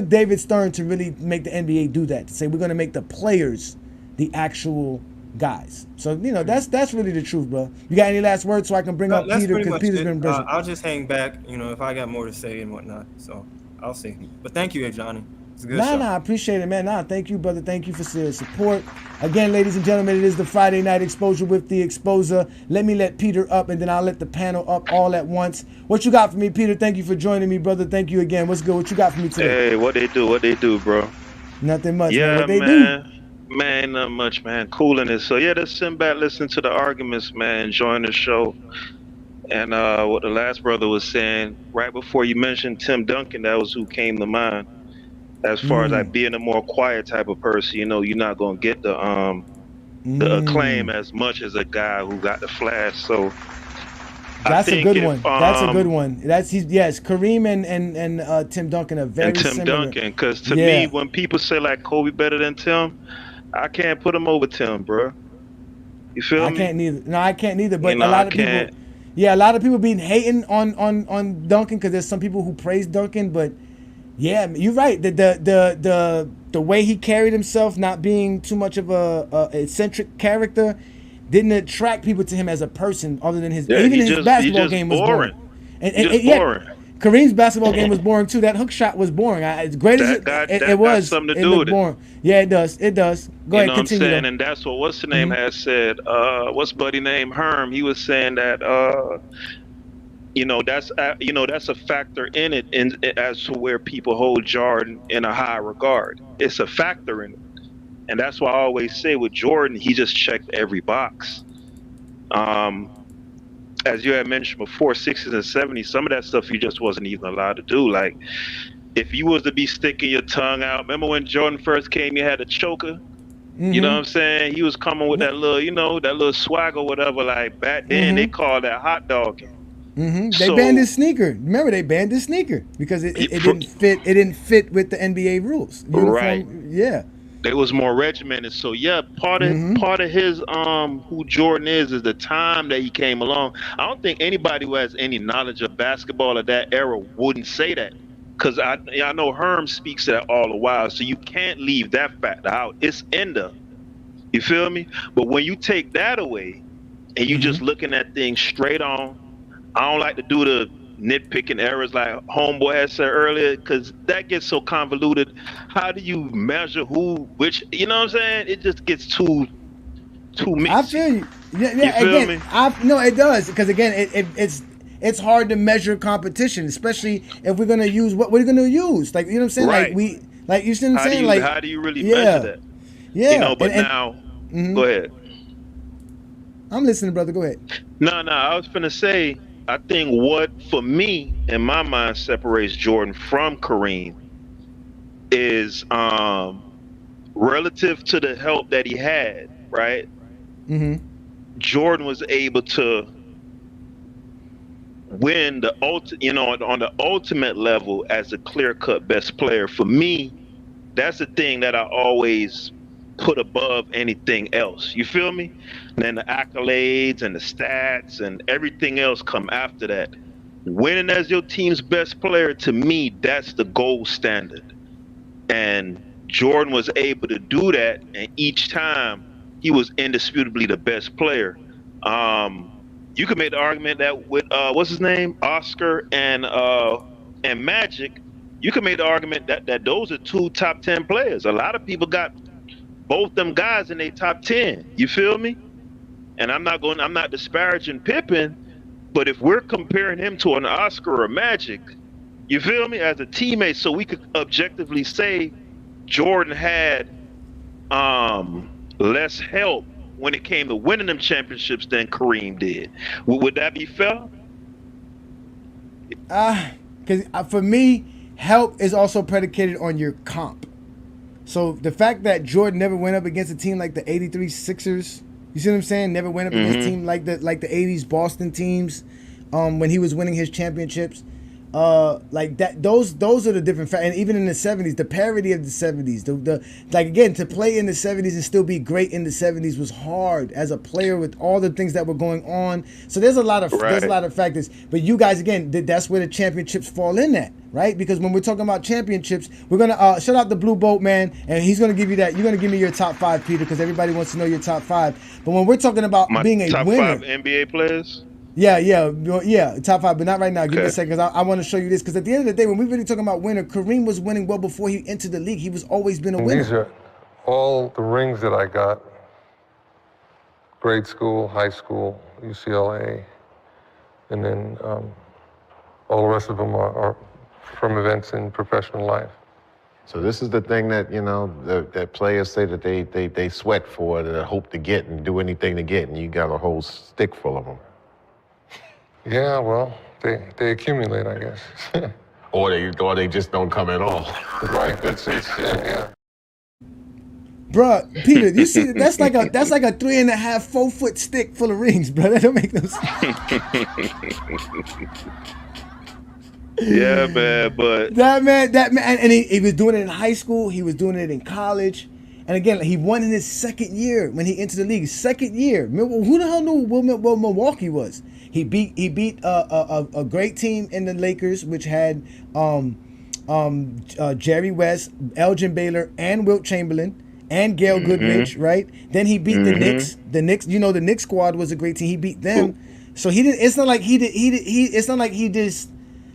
David Stern to really make the NBA do that, to say we're going to make the players the actual guys. So, that's really the truth, bro. You got any last words so I can bring up Peter, because Peter's been busy. I'll just hang back, if I got more to say and whatnot. So I'll see. But thank you, Ajani. It's a good show. I appreciate it, man. Thank you, brother. Thank you for the support. Again, ladies and gentlemen, it is the Friday Night Exposure with the Exposer. Let Peter up, and then I'll let the panel up all at once. What you got for me, Peter? Thank you for joining me, brother. Thank you again. What's good? What you got for me today? Hey, what they do, bro? Nothing much, man. Yeah, What they man. do? Man, not much, man. Cooling it. So yeah, just sitting back, listening to the arguments, man, enjoying the show. And what the last brother was saying, right before you mentioned Tim Duncan, that was who came to mind. As far as like being a more quiet type of person, you're not gonna get the acclaim as much as a guy who got the flash. So That's a good one. That's a good one. Yes, Kareem and Tim Duncan are very similar. And Tim Duncan, because to me, when people say like Kobe better than Tim, I can't put him over Tim, bro. You feel me? I can't neither. No, I can't neither. But a lot of people, a lot of people been hating on Duncan because there's some people who praise Duncan, but yeah, you're right. The way he carried himself, not being too much of a eccentric character, didn't attract people to him as a person, other than his basketball game was boring. Boring. Kareem's basketball game was boring too. That hook shot was boring. As great as it was, something to it do looked with boring. Yeah, it does. It does. Go ahead, continue. What I'm saying? And that's what's the name has said. What's buddy name Herm? He was saying that that's a factor in it, as to where people hold Jordan in a high regard. It's a factor in it, and that's why I always say with Jordan, he just checked every box. As you had mentioned before, 60s and 70s, some of that stuff you just wasn't even allowed to do. Like, if you was to be sticking your tongue out, remember when Jordan first came, you had a choker? You know what I'm saying? He was coming with that little, that little swag or whatever. Like, back then, they called that hot dogging. They So banned his sneaker. Remember, they banned his sneaker because it didn't fit. It didn't fit with the NBA rules. right. Uniform. Yeah. They was more regimented. So yeah, Mm-hmm. part of his who Jordan is the time that he came along. I don't think anybody who has any knowledge of basketball of that era wouldn't say that. Cause I know Herm speaks to that all the while. So you can't leave that factor out. It's in there. You feel me? But when you take that away and you just looking at things straight on, I don't like to do the nitpicking errors like homeboy had said earlier, because that gets so convoluted. How do you measure which, you know what I'm saying? It just gets too mixy. I feel you. Yeah, You feel again, me? no, it does because again, it's hard to measure competition, especially if we're gonna use what we're gonna use. Like you know what I'm saying? Right. Like you see what I'm saying? How do you really yeah, measure that? yeah. You know, but now, go ahead. I'm listening, brother. Go ahead. No, I was finna say, I think what, for me, in my mind, separates Jordan from Kareem is relative to the help that he had, right? Jordan was able to win on the ultimate level as a clear-cut best player. For me, that's the thing that I always put above anything else. You feel me? And then the accolades and the stats and everything else come after that. Winning as your team's best player, to me, that's the gold standard. And Jordan was able to do that, and each time he was indisputably the best player. You could make the argument that with what's his name, Oscar and Magic, you could make the argument that those are two top 10 players. A lot of people got both them guys in their top 10. You feel me? And I'm not disparaging Pippen, but if we're comparing him to an Oscar or Magic, you feel me, as a teammate, so we could objectively say Jordan had less help when it came to winning them championships than Kareem did. Would that be fair? Because for me, help is also predicated on your comp. So the fact that Jordan never went up against a team like the '83 Sixers, you see what I'm saying? Never went up against a team like the '80s Boston teams, when he was winning his championships. Like that, those are the different and even in the '70s, the parity of the '70s, the like again, to play in the '70s and still be great in the '70s was hard as a player with all the things that were going on. So there's a lot of factors. But you guys, again, that's where the championships fall in at, right? Because when we're talking about championships, we're gonna shout out the Blue Boat man, and he's gonna give you that. You're gonna give me your top 5, Peter, because everybody wants to know your top 5. But when we're talking about being a top winner, 5 NBA players. Yeah, top 5, but not right now. Give me a second, because I want to show you this. Because at the end of the day, when we're really talking about winner, Kareem was winning well before he entered the league. He was always been a winner. These are all the rings that I got. Grade school, high school, UCLA, and then all the rest of them are from events in professional life. So this is the thing that, that players say that they sweat for, that hope to get and do anything to get, and you got a whole stick full of them. Yeah, well, they accumulate, I guess. or they just don't come at all. Right, yeah. Bruh, Peter, you see that's like a 3.5, 4 foot stick full of rings, bro. That don't make no sense. Yeah, man, but that man, and he was doing it in high school. He was doing it in college, and again, he won in his second year when he entered the league. Second year, who the hell knew what Milwaukee was? He beat a great team in the Lakers, which had Jerry West, Elgin Baylor, and Wilt Chamberlain, and Gail Goodrich, right? Then he beat the Knicks. The Knicks, the Knicks squad was a great team. He beat them. So he didn't. It's not like he did. It's not like he just.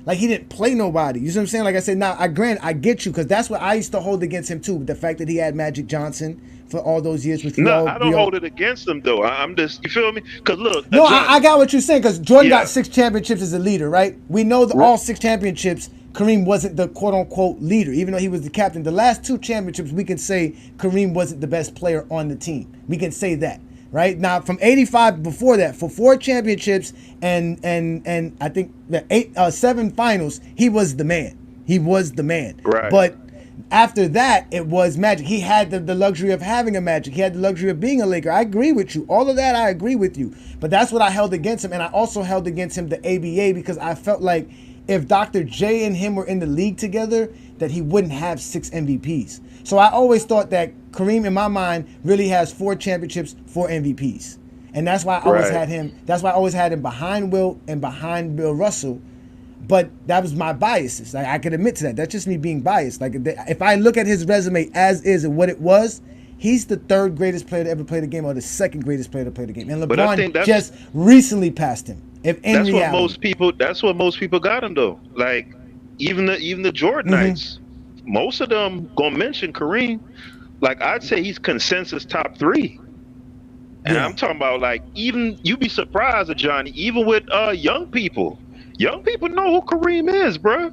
Like he didn't play nobody. You see what I'm saying? Like I said, now I get you, because that's what I used to hold against him too. The fact that he had Magic Johnson for all those years. Which I don't hold it against him though. I'm just, you feel me? Because look, no, I got what you're saying. Because Jordan got 6 championships as a leader, right? We know all 6 championships. Kareem wasn't the quote unquote leader, even though he was the captain. The last 2 championships, we can say Kareem wasn't the best player on the team. We can say that. Right now, from '85 before that, for 4 championships and I think the 7 finals, he was the man. He was the man. Right. But After that, it was Magic. He had the luxury of having a Magic. He had the luxury of being a Laker. I agree with you. All of that, I agree with you. But that's what I held against him. And I also held against him the ABA because I felt like if Dr. J and him were in the league together, that he wouldn't have 6 MVPs. So I always thought that Kareem, in my mind, really has 4 championships, 4 MVPs. And that's why I always had him. That's why I always had him behind Wilt and behind Bill Russell. But that was my biases. I could admit to that. That's just me being biased. Like if I look at his resume as is and what it was, he's the 3rd greatest player to ever play the game, or the 2nd greatest player to play the game. And But I think LeBron just recently passed him. If in that's reality, what most people. That's what most people got him though. Like even the Jordanites, most of them gonna mention Kareem. Like I'd say he's consensus top 3. And I'm talking about like even you be surprised, Ajani, even with young people. Young people know who Kareem is, bro.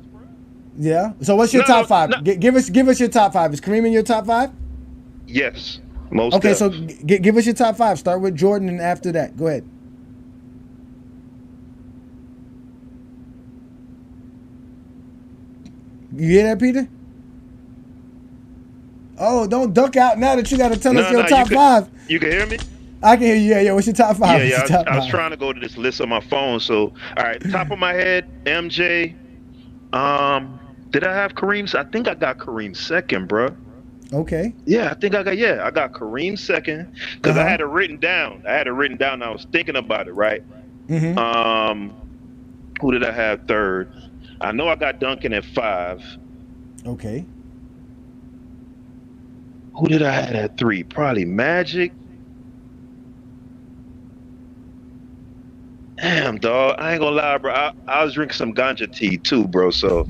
Yeah. So what's your top 5? Give us your top 5. Is Kareem in your top 5? Yes. Most. Okay. So give us your top 5. Start with Jordan, and after that, go ahead. You hear that, Peter? Oh, don't duck out now that you got to tell us your top 5. You can hear me? I can hear you. Yeah. What's your top 5? Yeah. I was trying to go to this list on my phone. So, all right, top of my head, MJ. Did I have Kareem? I think I got Kareem second, bro. Okay. Yeah, I think I got Kareem second because I had it written down. I was thinking about it, right? Who did I have third? I know I got Duncan at 5. Okay. Who did I have at 3? Probably Magic. Damn, dog. I ain't gonna lie, bro. I was drinking some ganja tea too, bro. So,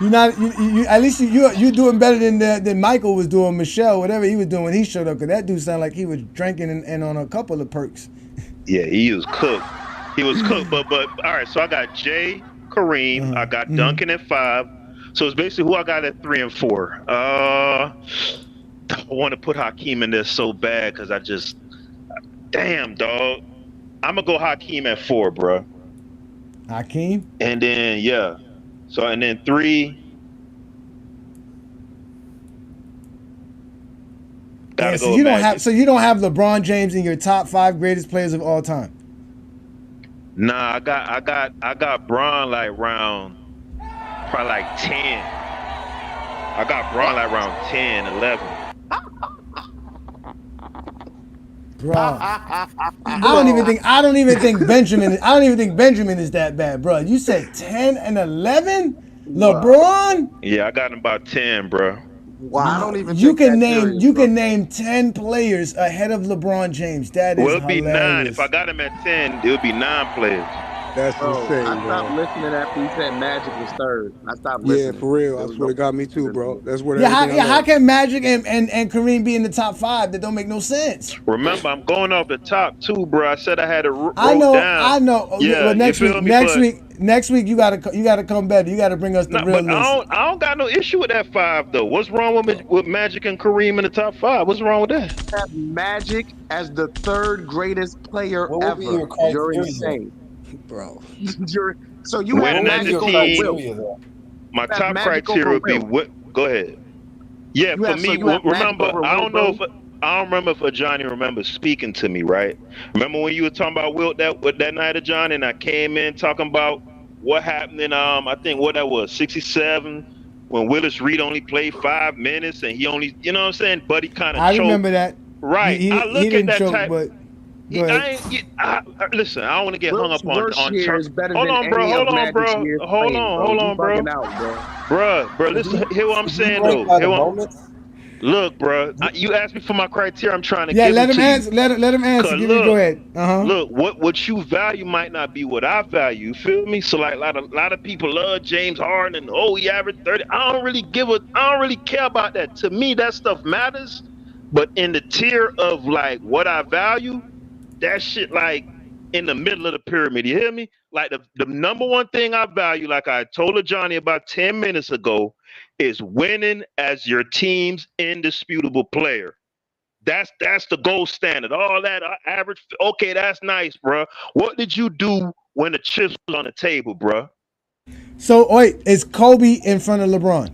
you're not. You at least you doing better than Michael was doing. Michelle, whatever he was doing when he showed up, because that dude sounded like he was drinking and on a couple of perks. Yeah, he was cooked. But all right. So I got Jay, Kareem. I got Duncan at 5. So it's basically who I got at 3 and 4. I want to put Hakeem in there so bad because damn, dog. I'm gonna go Hakeem at 4, bro. Hakeem. And then and then 3. Yeah, so you don't have LeBron James in your top 5 greatest players of all time. Nah, I got Bron like round probably like 10. I got Bron like round 10, 11. Bro, I don't even think Benjamin is that bad, bro. You said 10 and 11, LeBron. Yeah, I got him about 10, bro. Wow, I don't even. You can name 10 players ahead of LeBron James. That is it'd be hilarious. 9. If I got him at 10, it would be 9 players. That's insane. I stopped listening after he said Magic was 3rd. I stopped listening. Yeah, for real. That's what it got me too, bro. That's what. How can Magic and Kareem be in the top 5? That don't make no sense. Remember, I'm going off the top 2, bro. I said I had it wrote down. I know. Yeah, well, next week you gotta come better. You gotta bring us the real list. I don't got no issue with that 5 though. What's wrong with Magic and Kareem in the top 5? What's wrong with that? Have Magic as the 3rd greatest player ever. You're insane, bro. So you have Magic over Wilt. My top criteria would be what? Go ahead. Yeah, for me, remember, I don't remember if Ajani remembers speaking to me, right? Remember when you were talking about Wilt that night, Ajani, and I came in talking about what happened in I think what that was 67 when Willis Reed only played 5 minutes and he only, you know what I'm saying? But he kind of choked. I remember that. Right. He didn't choke, but listen, I don't want to get hung up on Hold on, bro. Listen, hear what I'm saying though. Look, bro, you asked me for my criteria. I'm trying to give let it him to answer. you. Let him answer. Go ahead. Look, what you value might not be what I value. You feel me? So like a lot of people love James Harden and he averaged 30. I don't really care about that. To me, that stuff matters. But in the tier of like what I value, that shit like in the middle of the pyramid. You hear me? Like the number one thing I value, like I told Johnny about 10 minutes ago, is winning as your team's indisputable player. That's the gold standard. All that average, okay, that's nice, bro. What did you do when the chips was on the table, bro? So wait, is Kobe in front of LeBron?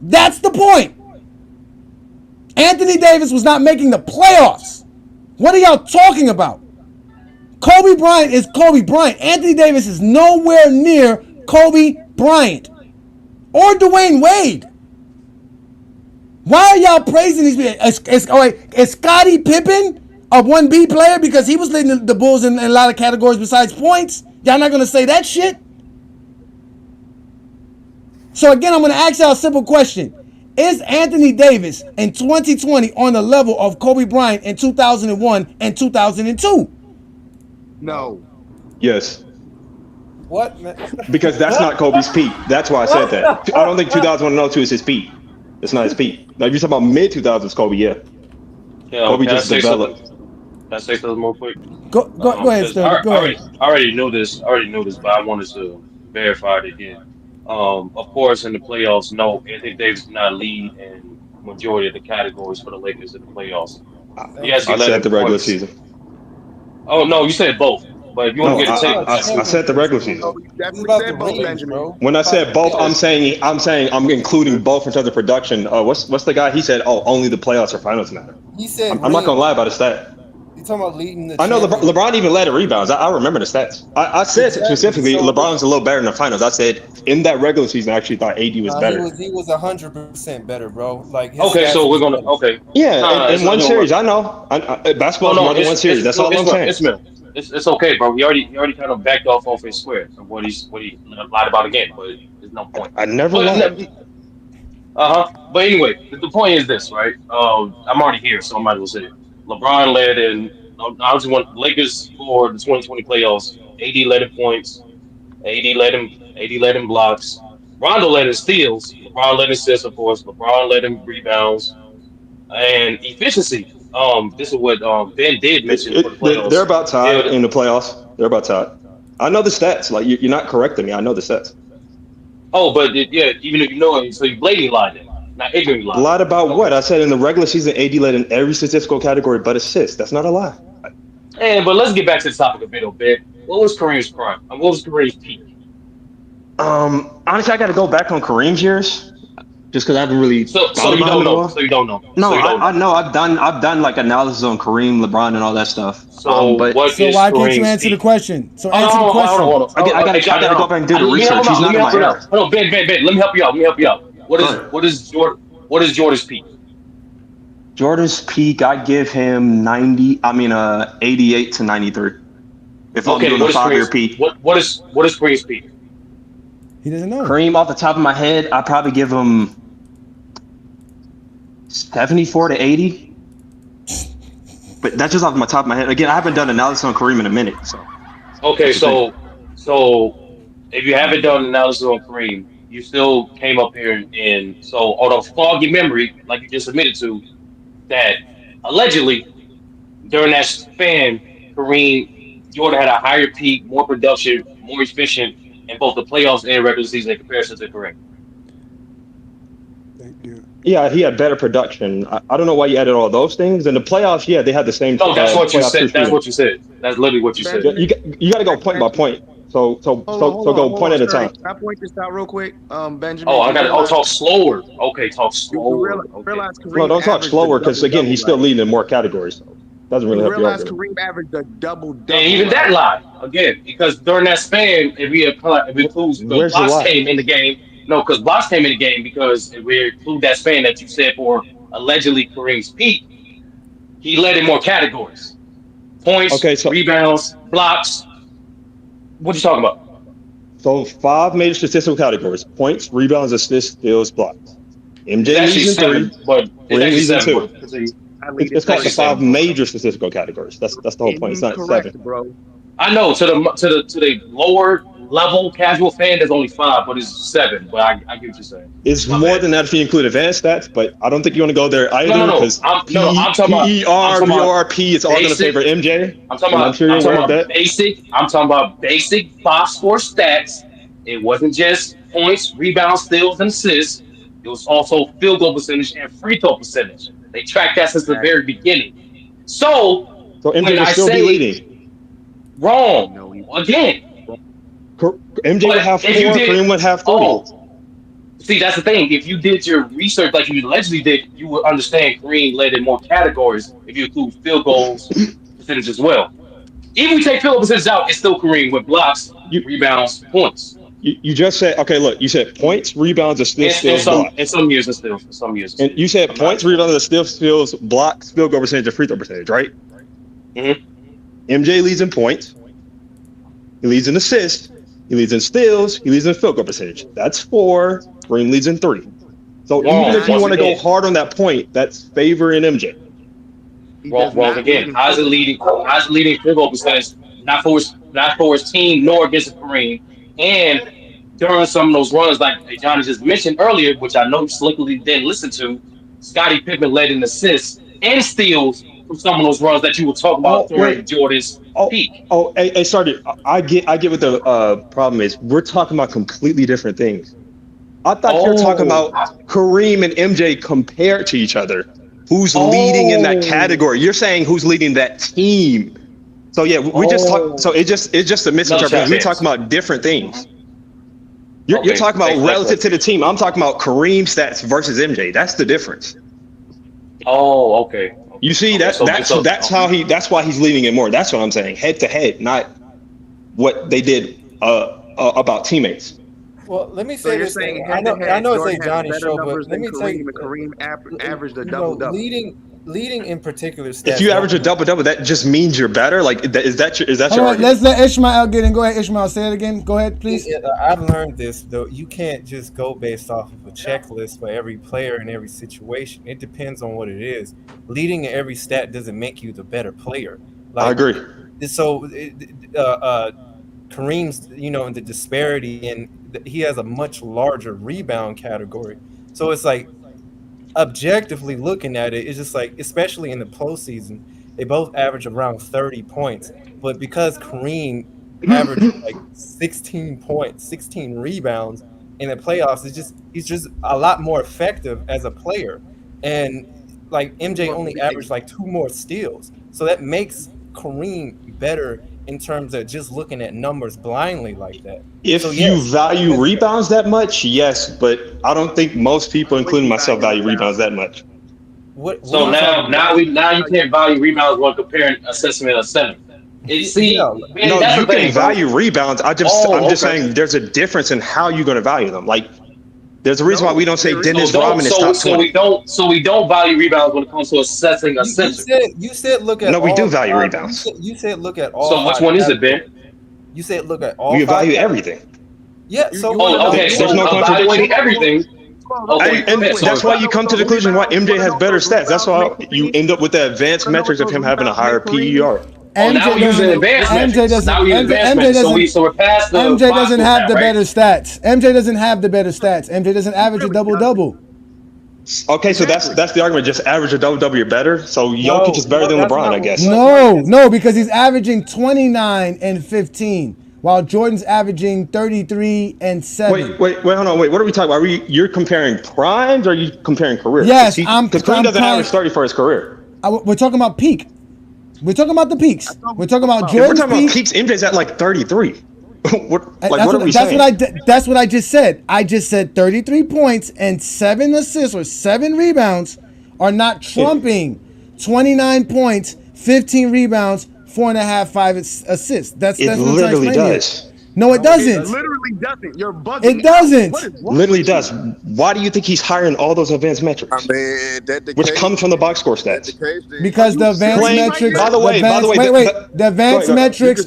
That's the point. Anthony Davis was not making the playoffs. What are y'all talking about? Kobe Bryant is Kobe Bryant. Anthony Davis is nowhere near Kobe Bryant or Dwayne Wade. Why are y'all praising these people? Is Scottie Pippen a 1B player because he was leading the Bulls in a lot of categories besides points? Y'all not going to say that shit? So again, I'm going to ask y'all a simple question. Is Anthony Davis in 2020 on the level of Kobe Bryant in 2001 and 2002? No. Yes. What, man? Because that's not Kobe's peak. That's why I said that. I don't think 2002 is his peak. It's not his peak. Now, if you're talking about mid 2000s Kobe, yeah. Yeah, Kobe can I just say something? developed. Can I say something real quick? Go ahead, 'Cause Sturdy. Go ahead. I already knew this. I already knew this, but I wanted to verify it again. Of course, in the playoffs, no, Anthony Davis did not lead in majority of the categories for the Lakers in the playoffs. Yes, he I led said in the regular points. season. Oh no, you said both. But if you want No, to get a take, I said the regular No, season. you It's definitely about the said both, rings, Benjamin. bro. When I said both, yes. I'm including both in terms of production. What's the guy? He said, "Oh, only the playoffs or finals matter." He said I'm not rings. gonna lie about the stat. You talking about leading the I know champion? LeBron even led in rebounds. I remember the stats. I said Exactly. specifically So LeBron's a little better in the finals. I said in that regular season, I actually thought AD was he better. was 100% better, bro. Like his Okay, stats so we're was gonna better. okay. Yeah, No, in one series, I know. Basketball is more than one series. That's all I'm saying. It's okay, bro. He already kind of backed off his square of what he lied about again, but there's no point. I never But lied. But anyway, the point is this, right? I'm already here, so I might as well say it. LeBron led in. I was want Lakers for the 2020 playoffs. AD led in points. AD led in blocks. Rondo led in steals. LeBron led in assists, of course. LeBron led in rebounds and efficiency. This is what Ben did mention for the They're playoffs. about tied Yeah. in the playoffs. They're about tied. I know the stats. Like you're not correcting me. I know the stats. Oh, but yeah, even if you know it, so you blatantly lied then, not ignorantly lied. Lied about what? Okay. I said in the regular season, AD led in every statistical category but assists. That's not a lie. But let's get back to the topic a bit. What was Kareem's prime? What was Kareem's peak? Honestly, I got to go back on Kareem's years, just because I haven't really So thought you about him don't in a know. So while. you don't know. No, So you don't I know. know. I've done like analysis on Kareem, LeBron, and all that stuff. So But what So is why can't you Kareem's answer the peak? question? So Hold answer the on, question. hold on. I got to go back and do the Let me help research. him He's out. Let not me in help my him out. era. Hold on, Ben. Let me help you out. Let me help you out. What is Jordan's peak? Jordan's peak, I give him 88 to 93. If I'm Okay, doing a 5-year peak. what is Kareem's peak? He doesn't know. Kareem, off the top of my head, I probably give him 74 to 80. But that's just off my top of my head. Again, I haven't done analysis on Kareem in a minute. So Okay, that's the thing. so if you haven't done analysis on Kareem, you still came up here and so on a foggy memory, like you just admitted to, that allegedly during that span, Jordan had a higher peak, more production, more efficient in both the playoffs and regular season in comparison to Kareem. Thank you. Yeah, he had better production. I don't know why you added all those things. In the playoffs, yeah, they had the same No, that's what you playoff true said. That's shooting. what you said. That's literally what you said. Yeah, you got to go point by point. So go point at a Sturdy. time. Can I point this out real quick? Benjamin, Oh, I you got it. Oh, realize talk slower. Okay, talk you slower. Okay. realize No, Kareem don't talk averaged the slower because again, double-double, he's still right? leading in more categories. So it doesn't really You help your realize argument. Kareem averaged the double-double, And even that right? lie again because during that span, if we include the Where's the blocks lie? came in the game. No, because blocks came in the game because if we include that span that you said for allegedly Kareem's peak, he led in more categories: points, Okay, so rebounds, blocks. What you talking about? 5 major statistical categories: points, rebounds, assists, steals, blocks. It's MJ actually leads in 3. 7, but it's Kareem actually leads in 7. 2. But continue. I lead It's it called the Actually, three. 5 7, bro. major statistical categories. That's the whole point. It's not 7. Incorrect, bro. I know to the lower level casual fan, there's only 5, but it's 7. But I get what you're saying. It's My more bad. than that if you include advanced stats, but I don't think you want to go there either No. because I'm talking about. I'm talking about PER, it's all going to basic. favor MJ, I'm talking and I'm about. sure you're I'm talking aware of about that. basic. I'm talking about basic box score stats. It wasn't just points, rebounds, steals, and assists. It was also field goal percentage and free throw percentage. They tracked that since the very beginning. So So MJ when will I still be say leading. wrong No, again, MJ would but have 4, if you did, Kareem would have 3. oh, see, that's the thing. If you did your research like you allegedly did, you would understand Kareem led in more categories if you include field goals percentage as well. Even if we take field goal percentage out, it's still Kareem with blocks, rebounds, points. You just said, okay, look, you said points, rebounds, assists, steals, blocks. In some years, and still, in some years, And you said points, rebounds, assists, steals, blocks, field goal percentage, and free throw percentage, right? Mm-hmm. MJ leads in points. He leads in assists. He he leads in steals, he leads in field goal percentage. That's 4. Kareem leads in 3. So even if you want to go hard on that point, that's favoring MJ. Well, again, how's it leading? How's it leading field goal percentage? Not for his team, nor against Kareem. And during some of those runs, like Johnny just mentioned earlier, which I know you slickly didn't listen to, Scottie Pippen led in assists and steals from some of those runs that you were talking about during Jordan's peak. Hey, sorry. I get what the problem is. We're talking about completely different things. I thought you were talking about Kareem and MJ compared to each other. Who's leading in that category? You're saying who's leading that team. So yeah, we just talk. So it's just a misinterpretation. We're talking about different things. You're talking about relative to the team. I'm talking about Kareem stats versus MJ. That's the difference. Oh, okay. You see, that's why he's leading it more. That's what I'm saying. Head to head, not what they did about teammates. Well, let me So say you're this saying thing. I know Jordan it's a has Johnny better show, but numbers let than me tell Kareem, you, and Kareem averaged a double-double. leading in particular stats. If you average a double-double, that just means you're better. Like, is that your argument? Let's let Ishmael get in. Go ahead, Ishmael. Say it again. Go ahead, please. I've learned this though. You can't just go based off of a checklist for every player in every situation. It depends on what it is. Leading in every stat doesn't make you the better player. I agree. So, Kareem's, in the disparity, and he has a much larger rebound category. So it's like, objectively looking at it, it's just like, especially in the postseason, they both average around 30 points. But because Kareem averaged like 16 points, 16 rebounds in the playoffs, he's just a lot more effective as a player. And like MJ only averaged like 2 more steals. So that makes Kareem better in terms of just looking at numbers blindly like that. If you value rebounds that much, yes, but I don't think most people, including myself, value rebounds that much. So now you can't value rebounds when comparing assessment of center. No, you can value rebounds. I'm just saying there's a difference in how you're going to value them. Like, there's a reason why we don't say Dennis Rodman is top 20. So we don't value rebounds when it comes to assessing a center. You said look at. No, we do value rebounds. You said look at all. So which one is it, Ben? You said look at all. We evaluate everything. Yeah. So okay. So there's no evaluating everything. Okay, and that's why you come to the conclusion why MJ has better stats. That's why you end up with the advanced metrics of him having a higher PER. Now we're using advanced metrics. So we're past the MJ doesn't have the better stats. MJ doesn't have the better stats. MJ doesn't average a double-double. Okay, so that's the argument. Just average a double-double, you're better. So Jokic is better than LeBron, I guess. No, because he's averaging 29 and 15, while Jordan's averaging 33 and 7. Wait, hold on. What are we talking about? You're comparing primes, or are you comparing career? Yes, because Kareem doesn't average 30 for his career. We're talking about peak. We're talking about the peaks. We're talking about Jordan's If we're talking about peaks, MJ's at like 33. what are we saying? That's what I just said. I just said 33 points and 7 assists or 7 rebounds are not trumping 29 points, 15 rebounds, 4.5, 5 assists. That's what I'm literally saying does. No, it doesn't. It literally doesn't. You're bugging. It doesn't. Literally does. Why do you think he's higher in all those advanced metrics? Which comes from the box score stats. Because the advanced metrics. By the way, the advanced metrics.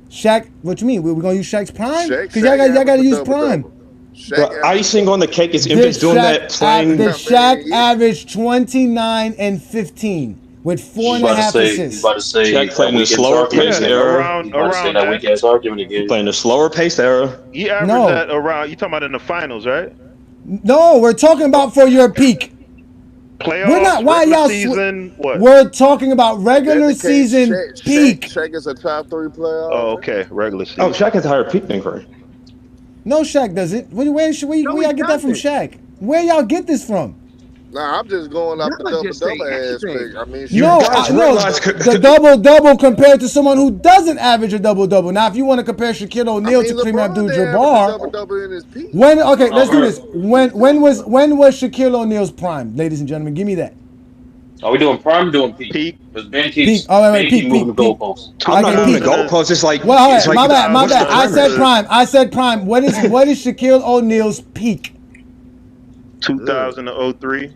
Shaq. What you mean? We're gonna use Shaq's prime? Because y'all got to use prime. The icing on the cake is MJ's doing that playing. The Shaq averaged 29 and 15. With 4.5 assists. Shaq playing the slower pace era. Playing the slower pace era. He averaged that around. You talking about in the finals, right? No, we're talking about for your peak. Playoffs. We're not. Why y'all? Season, what? We're talking about regular season peak. Shaq is a top 3 player. Oh, okay, regular season. Oh, Shaq has a higher peak than Kareem. No, Shaq doesn't. Where y'all get that from, Shaq? Where y'all get this from? Nah, I'm just going off the double-double aspect. I mean, the double-double compared to someone who doesn't average a double-double. Now, if you want to compare Shaquille O'Neal to Kareem Abdul-Jabbar, let's do this. When was Shaquille O'Neal's prime, ladies and gentlemen? Give me that. Are we doing prime or doing peak? Because Ben keeps moving the goalposts. I'm not moving the goalposts. It's like, my bad. I said prime. What is Shaquille O'Neal's peak? 2003.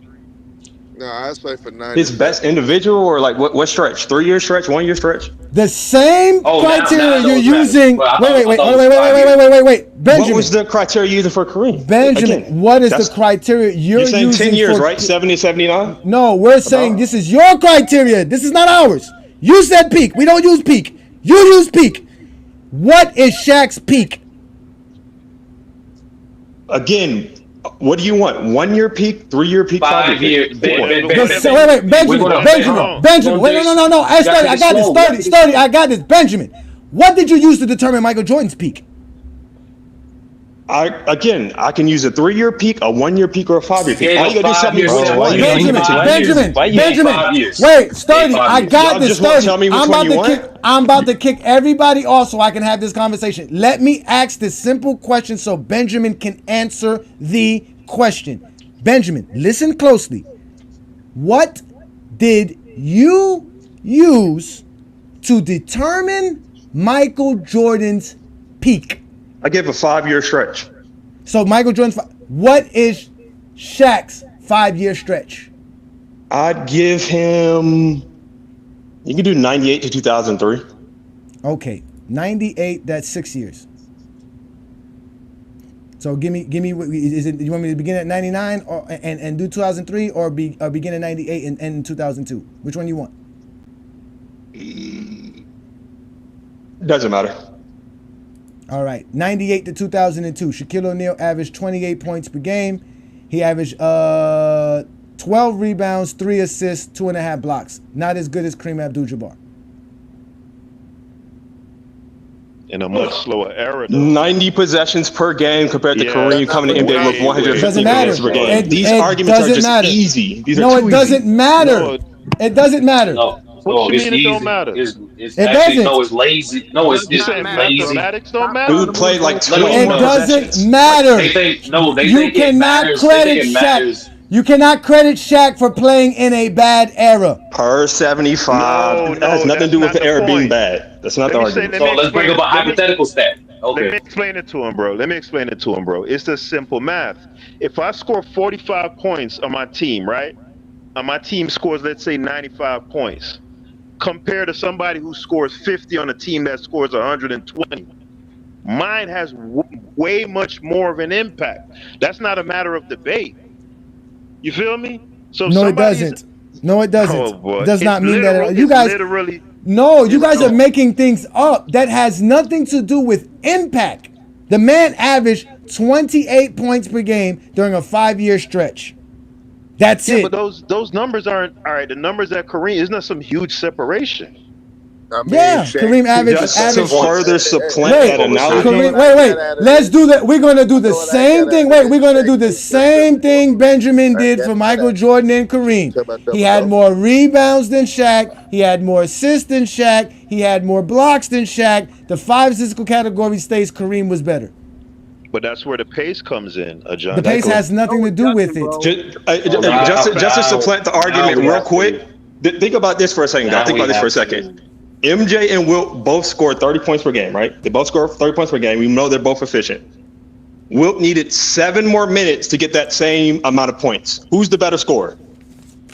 No, I say for 90 His best individual or like what stretch? 3-year stretch? 1-year stretch? The same Oh, criteria now you're those matter. using. But I Wait, thought- wait, I thought wait, it wait, was 5 wait, years. wait, wait, wait, wait, Benjamin. What was the criteria using for Kareem? Benjamin, Again, what is the that's- criteria you're saying using 10 years, for right? 70 to 79? No, we're saying this is your criteria. This is not ours. You said peak. We don't use peak. You use peak. What is Shaq's peak? Again, what do you want? 1-year peak, 3-year peak, 5-year 5 year. peak? Ben- What? Ben- Wait, Ben- Ben- Benjamin, we're gonna- Benjamin. Wait, no. I got this. Sturdy, I got this. Benjamin, what did you use to determine Michael Jordan's peak? I can use a 3-year peak, a 1-year peak, or a 5-year peak. All you gotta do is tell me which one. Benjamin. Wait, Sturdy, I got this. Just want to tell me which one you want. I'm about to kick everybody off so I can have this conversation. Let me ask this simple question so Benjamin can answer the question. Benjamin, listen closely. What did you use to determine Michael Jordan's peak? I give a 5-year stretch. So Michael Jordan's. What is Shaq's 5-year stretch? I'd give him. You can do 98 to 2003. Okay, 98. That's 6 years. So give me. Is it? You want me to begin at 99 or and do 2003 or begin at 98 and end in 2002? Which one you want? Doesn't matter. All right, 98 to 2002. Shaquille O'Neal averaged 28 points per game. He averaged 12 rebounds, 3 assists, 2.5 blocks. Not as good as Kareem Abdul-Jabbar. In a much slower era, though. 90 possessions per game compared to Kareem coming in the NBA with 150 Doesn't matter. possessions per game. These It arguments are doesn't just matter. easy. These No, are too it doesn't easy. matter. No, It doesn't matter. No. What you it's mean it easy. don't matter? It's It actually, doesn't. no, it's lazy. No, it's You saying lazy. mathematics don't matter? Dude played like 20 It more doesn't possessions. matter. They think You think it cannot matters. They credit think it Shaq. matters. You cannot credit Shaq for playing in a bad era. Per 75. That has nothing to do with the era being bad. That's not the argument. So let's bring up a hypothetical stat. Let me Okay. explain it to him, bro. It's just simple math. If I score 45 points on my team, right? And my team scores, let's say, 95 points, compared to somebody who scores 50 on a team that scores 120. Mine has way much more of an impact. That's not a matter of debate. You feel me? So No, it doesn't. No, it doesn't. Oh, boy. It does not mean that at all. You It's guys, literally. no, you guys are making things up. That has nothing to do with impact. The man averaged 28 points per game during a 5-year stretch. That's Yeah, it. but those numbers aren't all right. The numbers at Kareem is not some huge separation. I mean, Yeah, Shaq- Kareem averaged. Just to further supplant Wait, that analogy. Kareem, wait. Let's do that. We're gonna do the same thing. Wait, we're gonna do the same thing Benjamin did for Michael Jordan and Kareem. He had more rebounds than Shaq. He had more assists than Shaq. He had more blocks than Shaq. The 5 physical category states Kareem was better. But that's where the pace comes in, Ajani. The pace has nothing to do with it. Just to supplant the argument real quick, think about this for a second, guys. Think about this for a second. MJ and Wilt both scored 30 points per game, right? They both scored 30 points per game. We know they're both efficient. Wilt needed 7 more minutes to get that same amount of points. Who's the better scorer?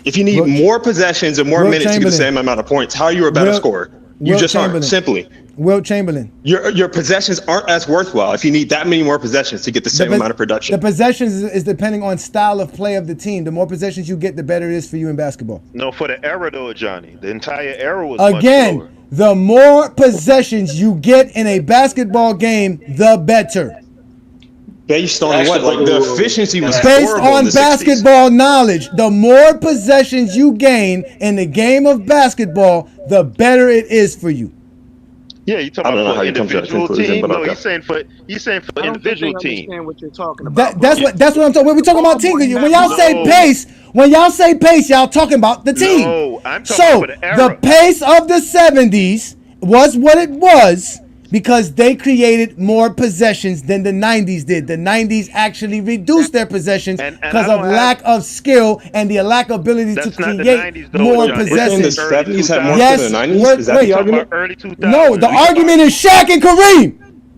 If you need more possessions and more Wilt minutes to get the same amount of points, how are you a better scorer? You Wilt just aren't, Chamberlain. simply. Wilt Chamberlain. Your possessions aren't as worthwhile if you need that many more possessions to get the same amount of production. The possessions is depending on style of play of the team. The more possessions you get, the better it is for you in basketball. No, for the era though, Johnny. The entire era was much Again, slower. the more possessions you get in a basketball game, the better. Based on what? Like the efficiency was Based horrible in on the 60s. basketball knowledge, the more possessions you gain in the game of basketball, the better it is for you. Yeah, you I don't talking know about how for you come to that individual conclusion, team? but No, okay. he's saying for individual team. Understand what you're talking about. That's what I'm talking. When we talking about team, when y'all say pace, y'all talking about the team. No, I'm talking So about the era. the pace of the 70s was what it was because they created more possessions than the 90s did. The 90s actually reduced their possessions because of lack of skill and the lack of ability to That's not the create 90s though, more John. possessions. Within the 70s had more Yes, than the 90s? wait, Is that the argument? Early 2000s. No, the argument is Shaq and Kareem.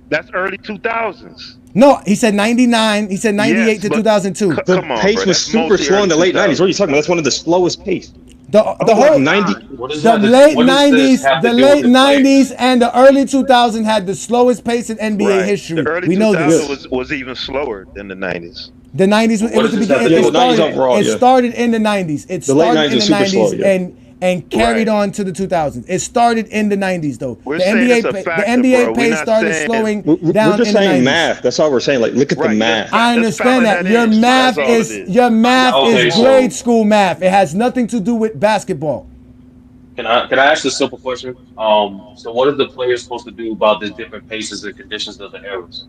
That's early 2000s. No, he said 99. He said 98 Yes, to but 2002. c- The come on, pace bro. was That's super mostly slow in early the late 90s. What are you 2000s. talking about? That's one of the slowest pace. The Oh, like whole 90. What does the that? late What does this 90s, have the to do with late the players? 90s and the early 2000s had the slowest pace in NBA Right. The history. early We know 2000 this. was even slower than the 90s. The 90s, But it what was does the this have beginning. to Yeah, do the with the 90s players? overall, It yeah. started in the 90s. It The late started 90s in was the super slow, 90s yeah. and carried Right. on to the 2000s. It started in the 90s though. We're The saying NBA it's a the factor, NBA bro. We're pace not started saying slowing We're down just in the saying 90s. math. That's all we're saying. Like, look at the right. math. I Let's factor understand that. that Your in. That's math all it is is. Okay, grade so school math. It has nothing to do with basketball. can I ask a simple question? So what are the players supposed to do about the different paces and conditions of the eras?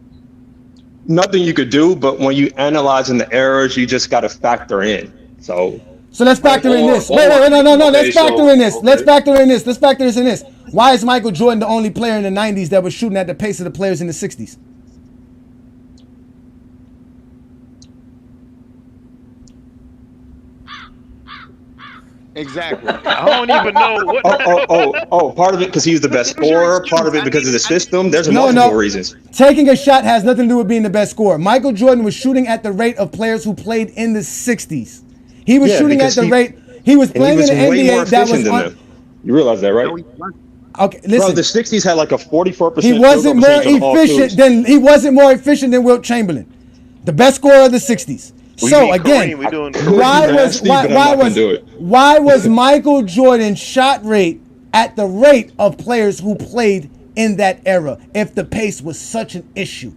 Nothing you could do, but when you analyzing the errors, you just got to factor in. So, So let's factor in this. Wait, no. Let's Okay, factor so in this. Let's okay. factor in this. Let's factor this in this. Why is Michael Jordan the only player in the 90s that was shooting at the pace of the players in the 60s? Exactly. I don't even know what. Part of it because he's the best scorer. Part of it because of the system. There's multiple reasons. Taking a shot has nothing to do with being the best scorer. Michael Jordan was shooting at the rate of players who played in the 60s. He was shooting at the rate. He was playing in the NBA that was on. Them. You realize that, right? Okay, listen. Bro, the 60s had like a 44%. He wasn't more efficient than Wilt Chamberlain, the best scorer of the 60s. So again, why was Michael Jordan's shot rate at the rate of players who played in that era if the pace was such an issue?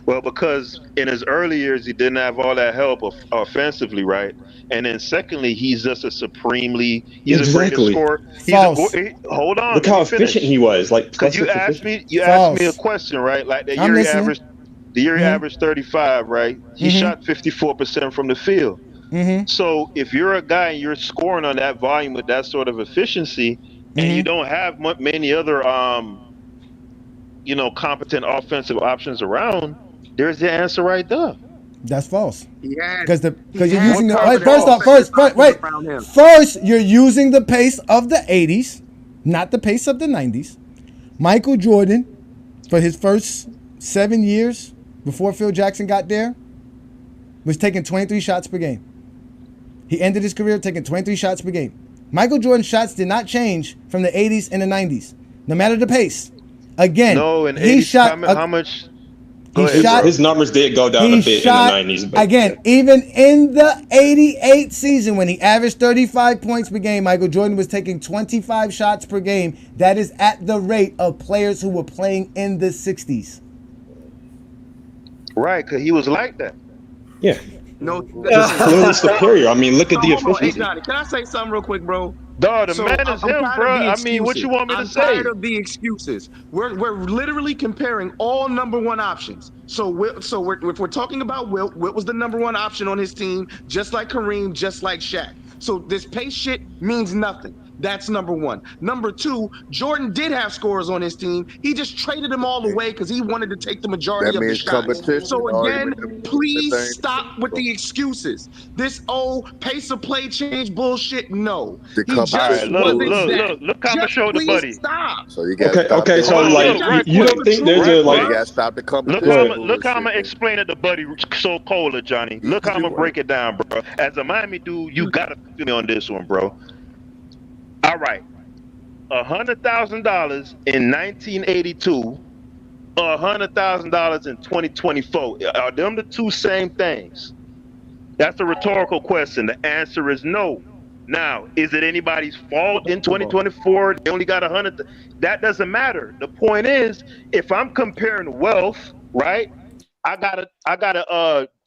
Well, because in his early years he didn't have all that help offensively, right? And then secondly, he's just a greatest scorer. Hold on. Look how efficient he was. Like, because you asked me a question, right? Like the year he averaged. The year he averaged 35, right? He shot 54% from the field. So if you're a guy and you're scoring on that volume with that sort of efficiency, and you don't have many other, competent offensive options around, there's the answer right there. That's false. Yeah. Because you're using first you're using the pace of the 80s, not the pace of the 90s. Michael Jordan, for his first 7 years before Phil Jackson got there, was taking 23 shots per game. He ended his career taking 23 shots per game. Michael Jordan's shots did not change from the 80s and the 90s, no matter the pace. Again, no, in he 80s, shot. how much? His numbers did go down a bit in the 90s. But again, even in the 88 season when he averaged 35 points per game, Michael Jordan was taking 25 shots per game. That is at the rate of players who were playing in the 60s. Right, because he was like that. Yeah. No, clearly superior. I mean, look at the efficiency. Hey, Johnny, can I say something real quick, bro? Dog, the man is him, bro. I mean, what you want me to say? I'm tired of the excuses. We're literally comparing all number one options. If we're talking about Wilt was the number one option on his team, just like Kareem, just like Shaq. So this pace shit means nothing. That's number one. Number two, Jordan did have scorers on his team. He just traded them all away because he wanted to take the majority of the shots. So again, please stop with the excuses. This pace of play change bullshit. No. Look, comment show the buddy. Stop. So you got okay. So like, you don't think there's a like? You got to stop the competition. Look how I'm gonna explain it to buddy so cold, Johnny. Look how I'm gonna break it down, bro. As a Miami dude, you gotta feel me on this one, bro. All right, $100,000 in 1982, $100,000 in 2024. Are them the two same things? That's a rhetorical question. The answer is no. Now, is it anybody's fault in 2024? They only got 100. That doesn't matter. The point is, if I'm comparing wealth, right? I gotta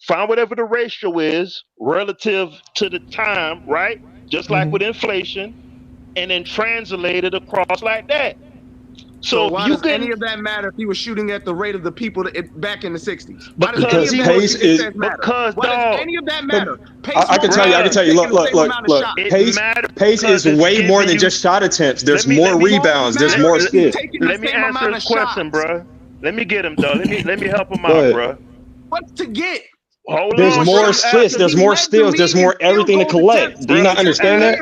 find whatever the ratio is relative to the time, right? Just like with inflation. And then translate it across like that. So why does any of that matter if he was shooting at the rate of the people back in the 60s? Because pace is why does any of that matter? I can tell you. Look. Pace is way more than just shot attempts. There's more rebounds. There's more assists. Let me answer his question, bro. Let me get him, dog. Let me help him out, bro. What to get? There's more assists. There's more steals. There's more everything to collect. Do you not understand that?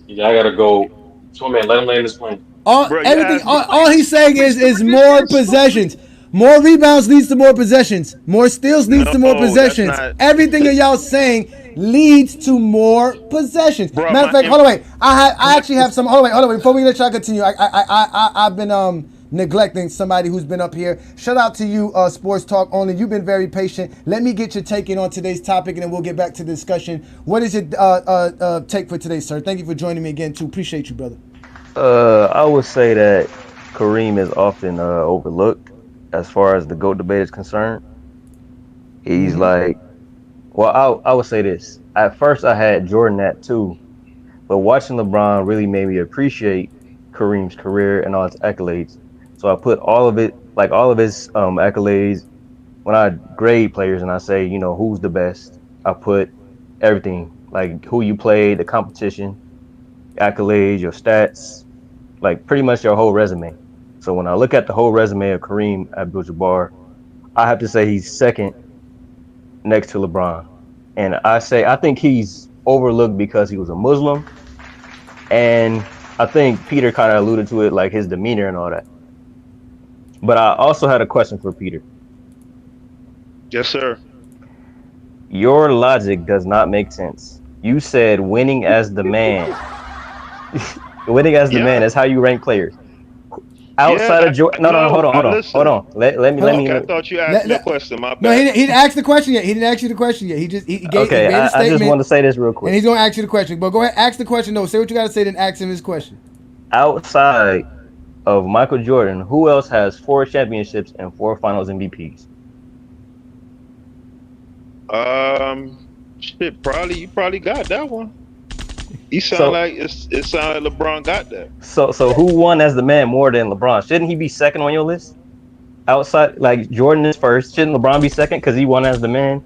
Yeah, I gotta go. So man, let him land his plane. All he's saying is more possessions. More rebounds leads to more possessions. More steals leads to more No, that's possessions. not. Everything that y'all saying leads to more possessions. Bro, Matter of fact, hold on, wait. I actually have some. Hold on, wait. Before we let y'all continue, I've been neglecting somebody who's been up here. Shout out to you, Sports Talk Only. You've been very patient. Let me get your take in on today's topic, and then we'll get back to the discussion. What is your take for today, sir? Thank you for joining me again, too. Appreciate you, brother. I would say that Kareem is often overlooked as far as the GOAT debate is concerned. He's like, well, I would say this. At first, I had Jordan at 2, but watching LeBron really made me appreciate Kareem's career and all his accolades. So I put all of it, like all of his accolades, when I grade players and I say, who's the best, I put everything, like who you played, the competition, accolades, your stats, like pretty much your whole resume. So when I look at the whole resume of Kareem Abdul-Jabbar, I have to say he's second next to LeBron. And I think he's overlooked because he was a Muslim. And I think Peter kind of alluded to it, like his demeanor and all that. But I also had a question for Peter. Yes, sir. Your logic does not make sense. You said winning as the man. Winning as the man Yeah. is how you rank players. Yeah. Outside of Jordan, no, No, hold listen. on. Let me. Okay, I thought you asked me a question. My No, he bad. didn't ask the question yet. He didn't ask you the question yet. He just he Okay, made a I just want statement, to say this real quick. and he's gonna ask you the question. But go ahead, ask the question. No, say what you gotta say, then ask him his question. Outside of Michael Jordan, who else has 4 championships and 4 Finals MVPs? Shit. Probably you probably got that one. You sound So, like it sound like LeBron got that. so who won as the man more than LeBron? Shouldn't he be second on your list? Outside, like Jordan is first. Shouldn't LeBron be second because he won as the man?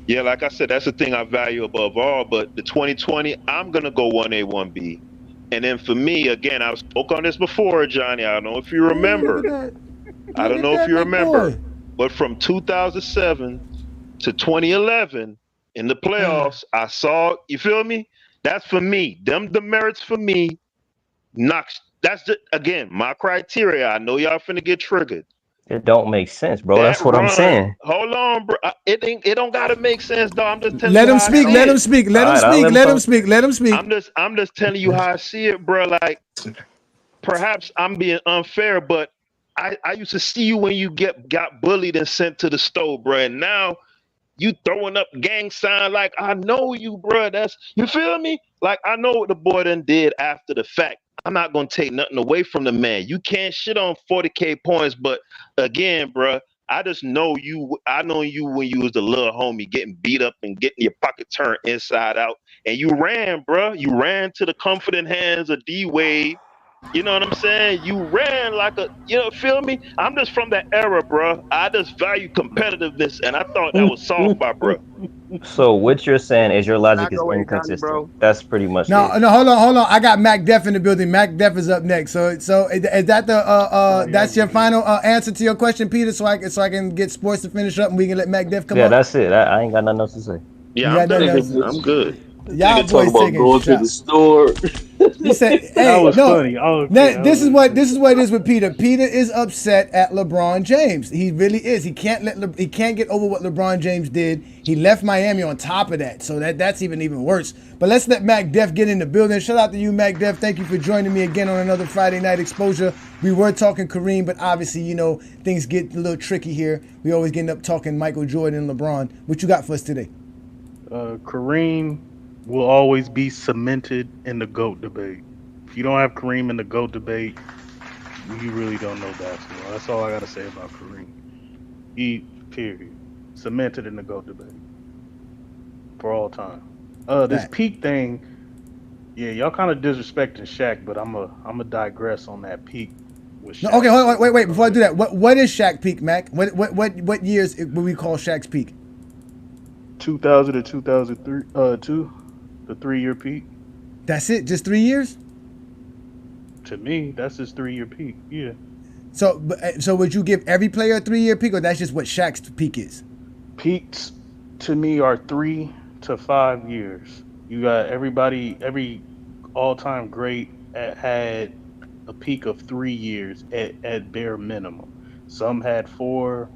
Yeah, like I said, that's the thing I value above all. But the 2020, I'm gonna go 1A, 1B. And then for me, again, I spoke on this before, Johnny. I don't know if you remember. I don't know if you remember. But from 2007 to 2011 in the playoffs, I saw, you feel me? That's for me. Them demerits for me. Knocks. That's just, again, my criteria. I know y'all finna get triggered. It don't make sense, bro. That That's what I'm run, saying. hold on, bro. It don't gotta make sense, though. I'm just telling Let you him how I speak. see Let him it. speak. Let All him right, I'll speak. let him Let him talk. speak. Let him speak. I'm just telling you how I see it, bro. Like perhaps I'm being unfair, but I used to see you when you got bullied and sent to the stove, bro. And now you throwing up gang sign like I know you, bro. That's you feel me? Like I know what the boy done did after the fact. I'm not gonna take nothing away from the man. You can't shit on 40K points, but again, bro, I just know you. I know you when you was the little homie getting beat up and getting your pocket turned inside out, and you ran, bro. You ran to the comforting hands of D Wade. You know what I'm saying? You ran like a, feel me? I'm just from that era, bro. I just value competitiveness, and I thought that was soft by bro. So what you're saying is your logic Back is away, Johnny, inconsistent. bro. That's pretty much No, it. no, hold on. I got Mac Def in the building. Mac Def is up next. So is that the that's your final answer to your question, Peter? So I can get sports to finish up and we can let Mac Def come Yeah, up. that's it. I ain't got nothing else to say. Yeah, You I'm got nothing done. else? Nigga I'm just good. Y'all nigga talk boys about taking going to the shots. store. He said, That "Hey, was no, funny. Okay, this is what it is with Peter. Peter is upset at LeBron James. He really is. He can't he can't get over what LeBron James did. He left Miami on top of that, so that's even worse. But let's let Mac Def get in the building. Shout out to you, Mac Def. Thank you for joining me again on another Friday Night Exposure. We were talking Kareem, but obviously, things get a little tricky here. We always end up talking Michael Jordan and LeBron. What you got for us today? Kareem will always be cemented in the GOAT debate. If you don't have Kareem in the GOAT debate, you really don't know basketball. That's all I got to say about Kareem. He, period. Cemented in the GOAT debate for all time. This Fact. peak thing, yeah, y'all kind of disrespecting Shaq, but I'm a digress on that peak with No, Shaq. okay, hold on, wait. Before I do that, what is Shaq peak, Mac? What years would we call Shaq's peak? 2000 to 2003, the 3-year peak. That's it, just 3 years. To me, that's his 3-year peak. Yeah. So would you give every player a 3-year peak, or that's just what Shaq's peak is? Peaks to me are 3 to 5 years. You got every all-time great had a peak of 3 years at bare minimum. Some had 4.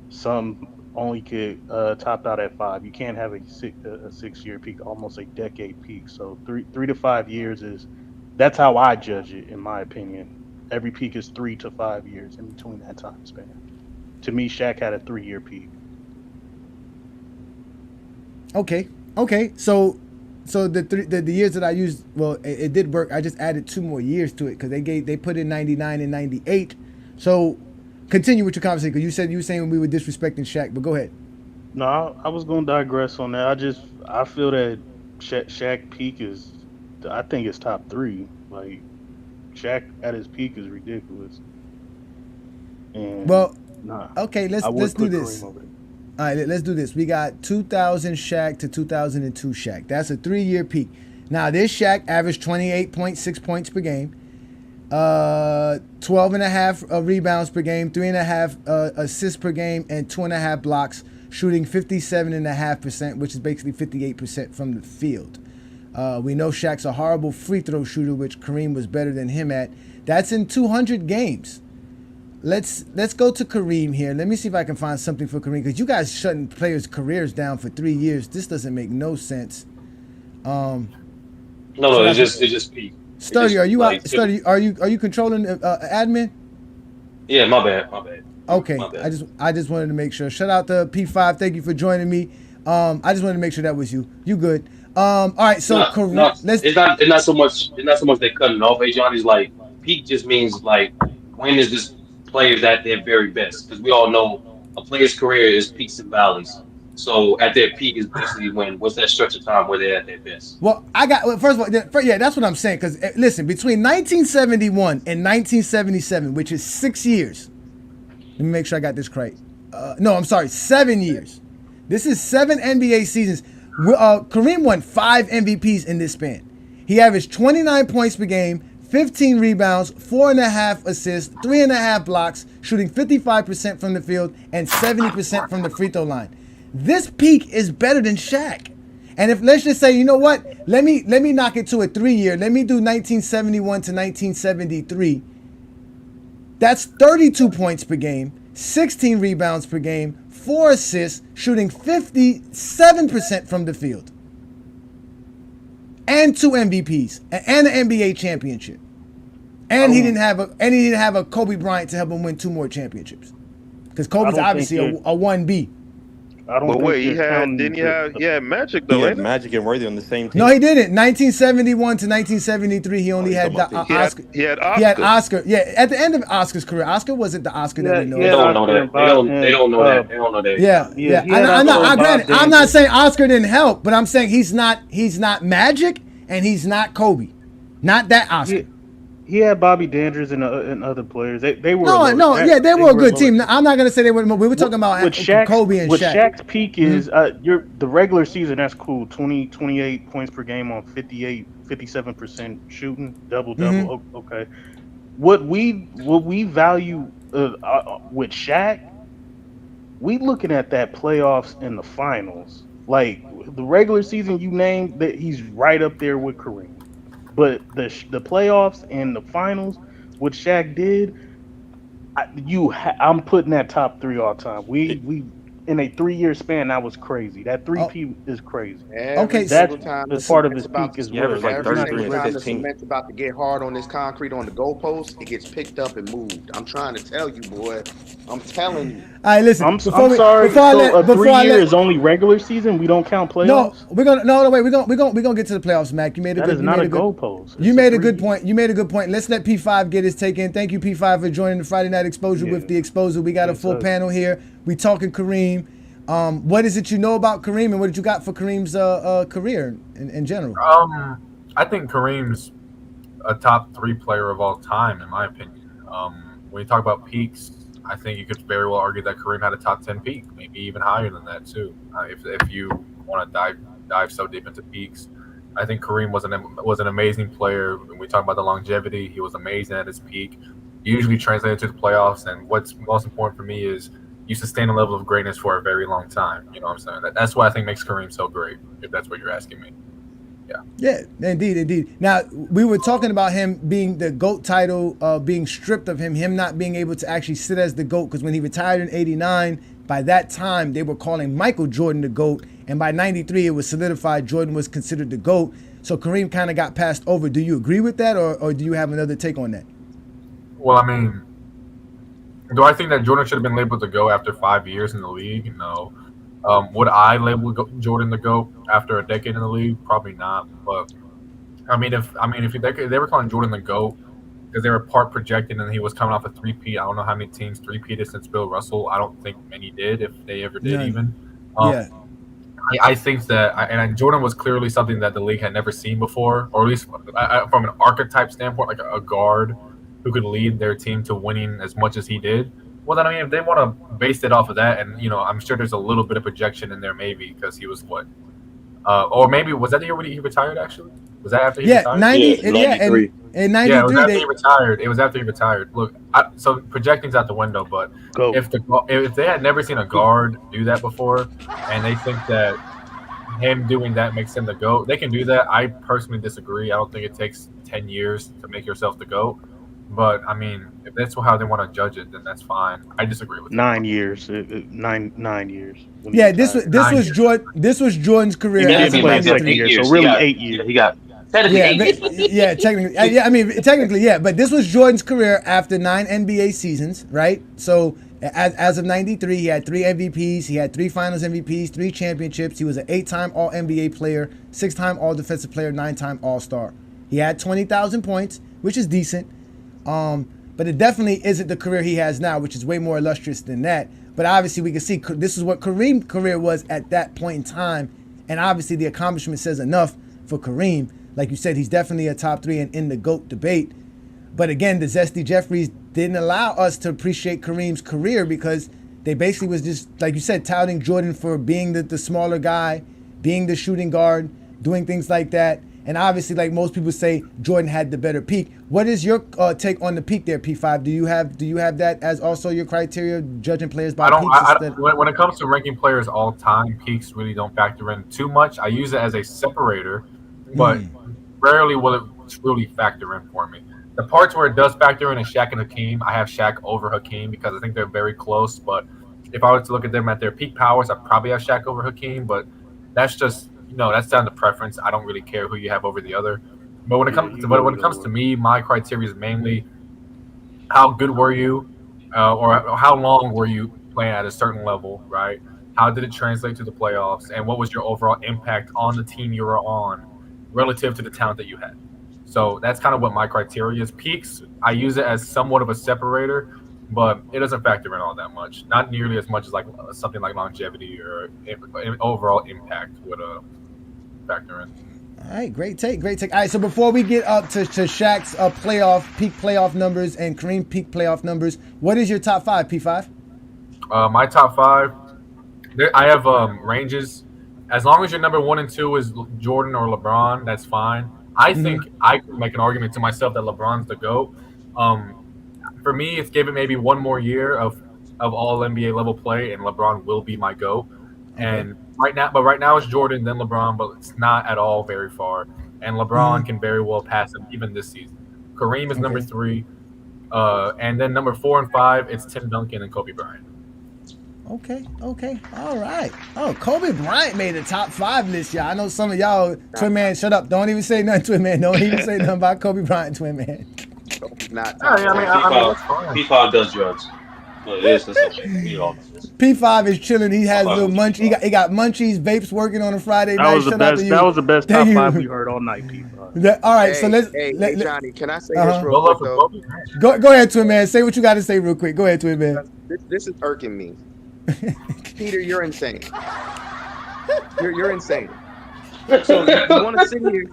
Some only could topped out at 5. You can't have a 6 year peak, almost a decade peak. So 3 to 5 years is that's how I judge it, in my opinion. Every peak is 3 to 5 years in between that time span. To me, Shaq had a 3 year peak. Okay. Okay. So the years that I used, well, it did work. I just added 2 more years to it because they put in 99 and 98. So continue with your conversation because you were saying we were disrespecting Shaq, but go ahead. No, I was gonna digress on that. I feel that Shaq peak is, I think it's top 3. Like Shaq at his peak is ridiculous, and Well, nah, okay, I let's would do put this. Kareem over there. All right, let's do this. We got 2000 Shaq to 2002 Shaq. That's a 3 year peak. Now this Shaq averaged 28.6 points per game, 12 and a half rebounds per game, 3.5 assists per game, and 2.5 blocks, shooting 57.5%, which is basically 58% from the field. We know Shaq's a horrible free throw shooter, which Kareem was better than him at. That's in 200 games. Let's go to Kareem here. Let me see if I can find something for Kareem because you guys shutting players' careers down for 3 years. This doesn't make no sense. No, Should I? it just peak. It Sturdy, just are you like out? Sturdy, are you controlling admin? yeah, my bad. Okay, My bad. I just wanted to make sure. Shout out to P5. Thank you for joining me. I just wanted to make sure that was you. You good? All right. So No, let's. it's not so much they cutting off Ajani. It's like peak just means like when is this player at their very best? Because we all know a player's career is peaks and valleys. So at their peak is basically when what's that stretch of time where they're at their best. Well, well, first of all, yeah, that's what I'm saying. Because listen, between 1971 and 1977, which is 6 years. Let me make sure I got this correct. No, I'm sorry, 7 years. This is 7 NBA seasons. Kareem won 5 MVPs in this span. He averaged 29 points per game, 15 rebounds, 4.5 assists, 3.5 blocks, shooting 55% from the field and 70% from the free throw line. This peak is better than Shaq. And if let's just say, you know what? Let me knock it to a 3 year. Let me do 1971 to 1973. That's 32 points per game, 16 rebounds per game, 4 assists, shooting 57% from the field. And 2 MVPs and an NBA championship. And he didn't have a Kobe Bryant to help him win 2 more championships. Because Kobe's obviously a 1B. I don't But think wait, you're he had Magic He though, had ain't it? Magic and Worthy on the same team. No, he didn't. 1971 to 1973, he only had the Oscar. He had He had Oscar. Oscar. Yeah, at the end of Oscar's career, Oscar wasn't the Oscar that we know. They don't know that. They don't know that. They don't know that. Yeah, yeah. he had I'm Oscar and granted, Bob I'm not Danger. saying Oscar didn't help, but I'm saying he's not Magic and he's not Kobe, not that Oscar. He had Bobby Dandridge and other players. They were Yeah, they were a good team. I'm not gonna say they were. We were talking about Kobe and what Shaq. Shaq's peak is, the regular season, that's cool. 28 points per game on 57% shooting, double. Okay. What we value with Shaq, we looking at that playoffs and the finals. Like the regular season, you named that he's right up there with Kareem. But the playoffs and the finals, what Shaq did, I'm putting that top 3 all time. We in a 3 year span, that was crazy. That 3P is crazy. Every That's single time the the part of cement's his about peak to, as Yeah, it well. was like every 33 single and time the 15. cement's about to get hard on this concrete on the goalpost, it gets picked up and moved. I'm trying to tell you, boy. I'm telling you. All right, listen. I'm sorry. So a 3 year is only regular season. We don't count No, playoffs. we're gonna wait. We're gonna get to the playoffs, Mac. You made a That good. is You not made a a good. goalpost. You made a good point. You made a good point. Let's let P5 get his take in. Thank you, P5, for joining the Friday Night Exposure with the Exposure. We got a full panel here. We talking Kareem. What is it you know about Kareem, and what did you got for Kareem's career in general? I think Kareem's a top 3 player of all time, in my opinion. When you talk about peaks, I think you could very well argue that Kareem had a top 10 peak, maybe even higher than that too. If you want to dive so deep into peaks, I think Kareem was an amazing player. When we talk about the longevity, he was amazing at his peak. Usually translated to the playoffs, and what's most important for me is you sustain a level of greatness for a very long time. You know what I'm saying? That's what I think makes Kareem so great. If that's what you're asking me. Yeah, indeed. Now we were talking about him being the GOAT title, being stripped of him not being able to actually sit as the GOAT, because when he retired in '89, by that time they were calling Michael Jordan the GOAT, and by '93 it was solidified Jordan was considered the GOAT. So Kareem kind of got passed over. Do you agree with that, or do you have another take on that? Well, I mean, do I think that Jordan should have been labeled the GOAT after 5 years in the league? No. Would I label Jordan the GOAT after a decade in the league? Probably not. But if they were calling Jordan the GOAT because they were part projected and he was coming off a three-peat. I don't know how many teams three-peated since Bill Russell. I don't think many did, if they ever did. None. Even. Yeah. I think that, and Jordan was clearly something that the league had never seen before, or at least from an archetype standpoint, like a guard who could lead their team to winning as much as he did. Well, then, if they want to base it off of that, and I'm sure there's a little bit of projection in there, maybe because he was what, or maybe was that the year when he retired? Actually, was that after he retired? 93. In Yeah, it was 93 after he retired. It was after he retired. Look, so projecting's out the window, but if they had never seen a guard do that before, and they think that him doing that makes him the GOAT, they can do that. I personally disagree. I don't think it takes 10 years to make yourself the GOAT. But if that's how they want to judge it, then that's fine. I disagree with 9 years. 9 years. Yeah, this was Jordan's career. He didn't play second year, so really 8 years. He got technically technically, yeah. But this was Jordan's career after 9 NBA seasons, right? So as of '93, he had 3 MVPs, he had 3 Finals MVPs, 3 championships. He was an 8-time All NBA player, 6-time All Defensive Player, 9-time All Star. He had 20,000 points, which is decent. But it definitely isn't the career he has now, which is way more illustrious than that. But obviously, we can see this is what Kareem's career was at that point in time, and obviously the accomplishment says enough for Kareem. Like you said, he's definitely a top 3 and in the GOAT debate. But again, the Zesty Jeffries didn't allow us to appreciate Kareem's career because they basically was just, like you said, touting Jordan for being the smaller guy, being the shooting guard, doing things like that. And obviously, like most people say, Jordan had the better peak. What is your take on the peak there, P5? Do you have that as also your criteria, judging players by peaks? When it comes to ranking players all time, peaks really don't factor in too much. I use it as a separator, but rarely will it truly factor in for me. The parts where it does factor in is Shaq and Hakeem. I have Shaq over Hakeem because I think they're very close. But if I were to look at them at their peak powers, I'd probably have Shaq over Hakeem. But that's just that's down to preference. I don't really care who you have over the other. But when it comes to me, my criteria is mainly how good were you, or how long were you playing at a certain level, right? How did it translate to the playoffs, and what was your overall impact on the team you were on relative to the talent that you had? So that's kind of what my criteria is. Peaks, I use it as somewhat of a separator, but it doesn't factor in all that much. Not nearly as much as like something like longevity or overall impact would factor in. All right, great take. All right, so before we get up to Shaq's peak playoff numbers and Kareem peak playoff numbers, what is your top 5, P5? My top 5, I have ranges. As long as your number 1 and 2 is Jordan or LeBron, that's fine. I think I could make an argument to myself that LeBron's the GOAT. For me, it's given maybe one more year of all NBA level play, and LeBron will be my GOAT. Okay. And right now it's Jordan, then LeBron, but it's not at all very far. And LeBron can very well pass him even this season. Kareem is number 3, and then number 4 and 5, it's Tim Duncan and Kobe Bryant. Okay, all right. Oh, Kobe Bryant made the top 5 list, y'all. I know some of y'all, Twin Man, shut up. Don't even say nothing, Twin Man. Don't even say nothing about Kobe Bryant, Twin Man. Not. P5 does drugs. It's okay. P5 is chilling. He has little munchies. He got munchies, vapes working on a Friday night. That was the best top 5 we heard all night, P5. All right, so let's. Hey, Johnny, can I say this real quick though? Go ahead, Twin Man. Say what you got to say real quick. Go ahead, Twin Man. This is irking me. Peter, you're insane. You're insane. So you want to sit here.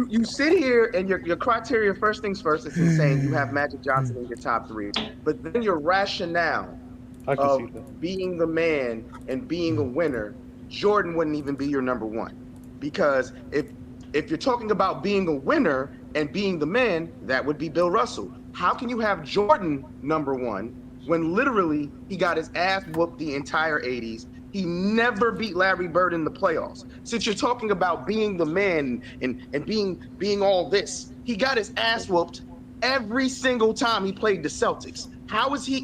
You sit here and your criteria, first things first, is insane. You have Magic Johnson in your top 3. But then your rationale of being the man and being a winner, Jordan wouldn't even be your number 1. Because if you're talking about being a winner and being the man, that would be Bill Russell. How can you have Jordan number 1 when literally he got his ass whooped the entire 80s? He never beat Larry Bird in the playoffs. Since you're talking about being the man and being all this, he got his ass whooped every single time he played the Celtics. How is he?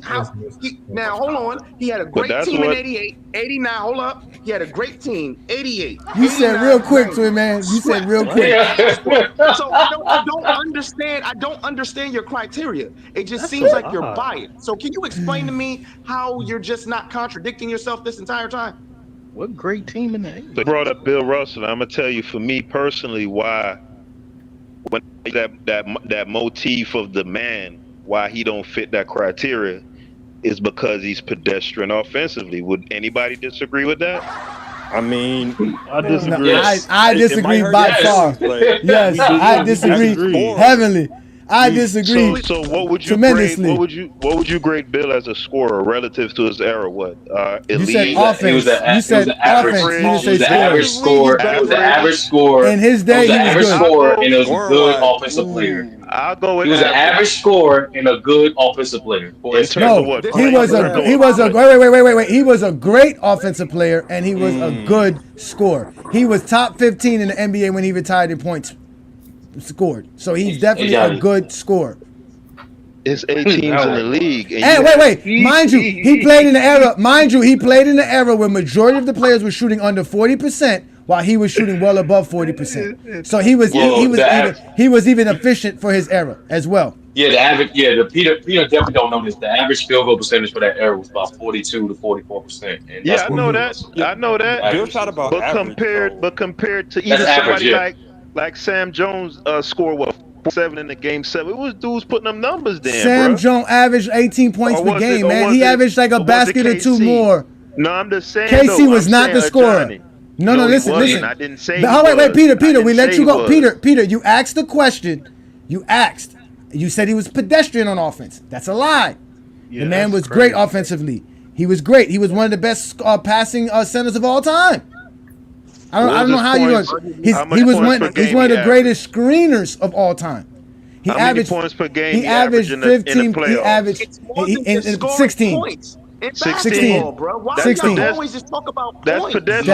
Now hold on. He had a But great that's team in what 88, 89. Hold up. He had a great team, 88. You said 89, real quick, 90. Twin Man. You said real Swept. quick. Ass whooped. So I don't understand. I don't understand your criteria. It just That's seems a like you're lot. biased. So can you explain to me how you're just not contradicting yourself this entire time? What great team in the 80s? they brought up Bill Russell. I'm gonna tell you, for me personally, why when that motif of the man, why he don't fit that criteria, is because he's pedestrian offensively. Would anybody disagree with that? I mean, I disagree. Yes. I disagree by far. Yes, I disagree heavily. I disagree So what would you tremendously. grade? What would you grade Bill as a scorer relative to his era? What You elite? said offense. You said offense. You didn't He was say an average score. scorer. He was an average scorer. In his day, he was an he was average good. scorer, and he was a good offensive player. I'll go with He was an average scorer and a good offensive player. In terms of what? He was a wait. He was a great offensive player and he was a good scorer. He was top 15 in the NBA when he retired in points scored. So he's definitely a good scorer. It's 8 teams in the league. And wait. Mind you, he played in the era. Mind you, he played in the era where majority of the players were shooting under 40%, while he was shooting well above 40%. So he was even efficient for his era as well. Yeah, the average. Yeah, the Peter definitely don't know this. The average field goal percentage for that era was about 42 to 44%. And Yeah, I know that. I know that. Bill shot about But average, compared to That's even average, somebody yeah. like Sam Jones scored what 7 in the game 7. It was dudes putting them numbers down. Sam bruh. Jones averaged 18 points Or per was game, it- or man. was He it- averaged like or a was it basket or two KC? more. No, I'm just saying. KC was I'm not saying the scorer. Ajani. No, he listen. wasn't. I didn't say. Oh, wait, Peter, we let you go. Peter. Peter, you asked the question. You asked. You said he was pedestrian on offense. That's a lie. Yeah, the man that's was crazy. great offensively. He was great. He was one of the best passing centers of all time. I don't know how you going. He was one. He's one of the greatest screeners of all time. How many points per game He averaged 15. In the He playoffs? averaged It's more than just in scoring 16. points. In 16. basketball, bro. Why do 16. y'all always just talk about That's points? pedestrian.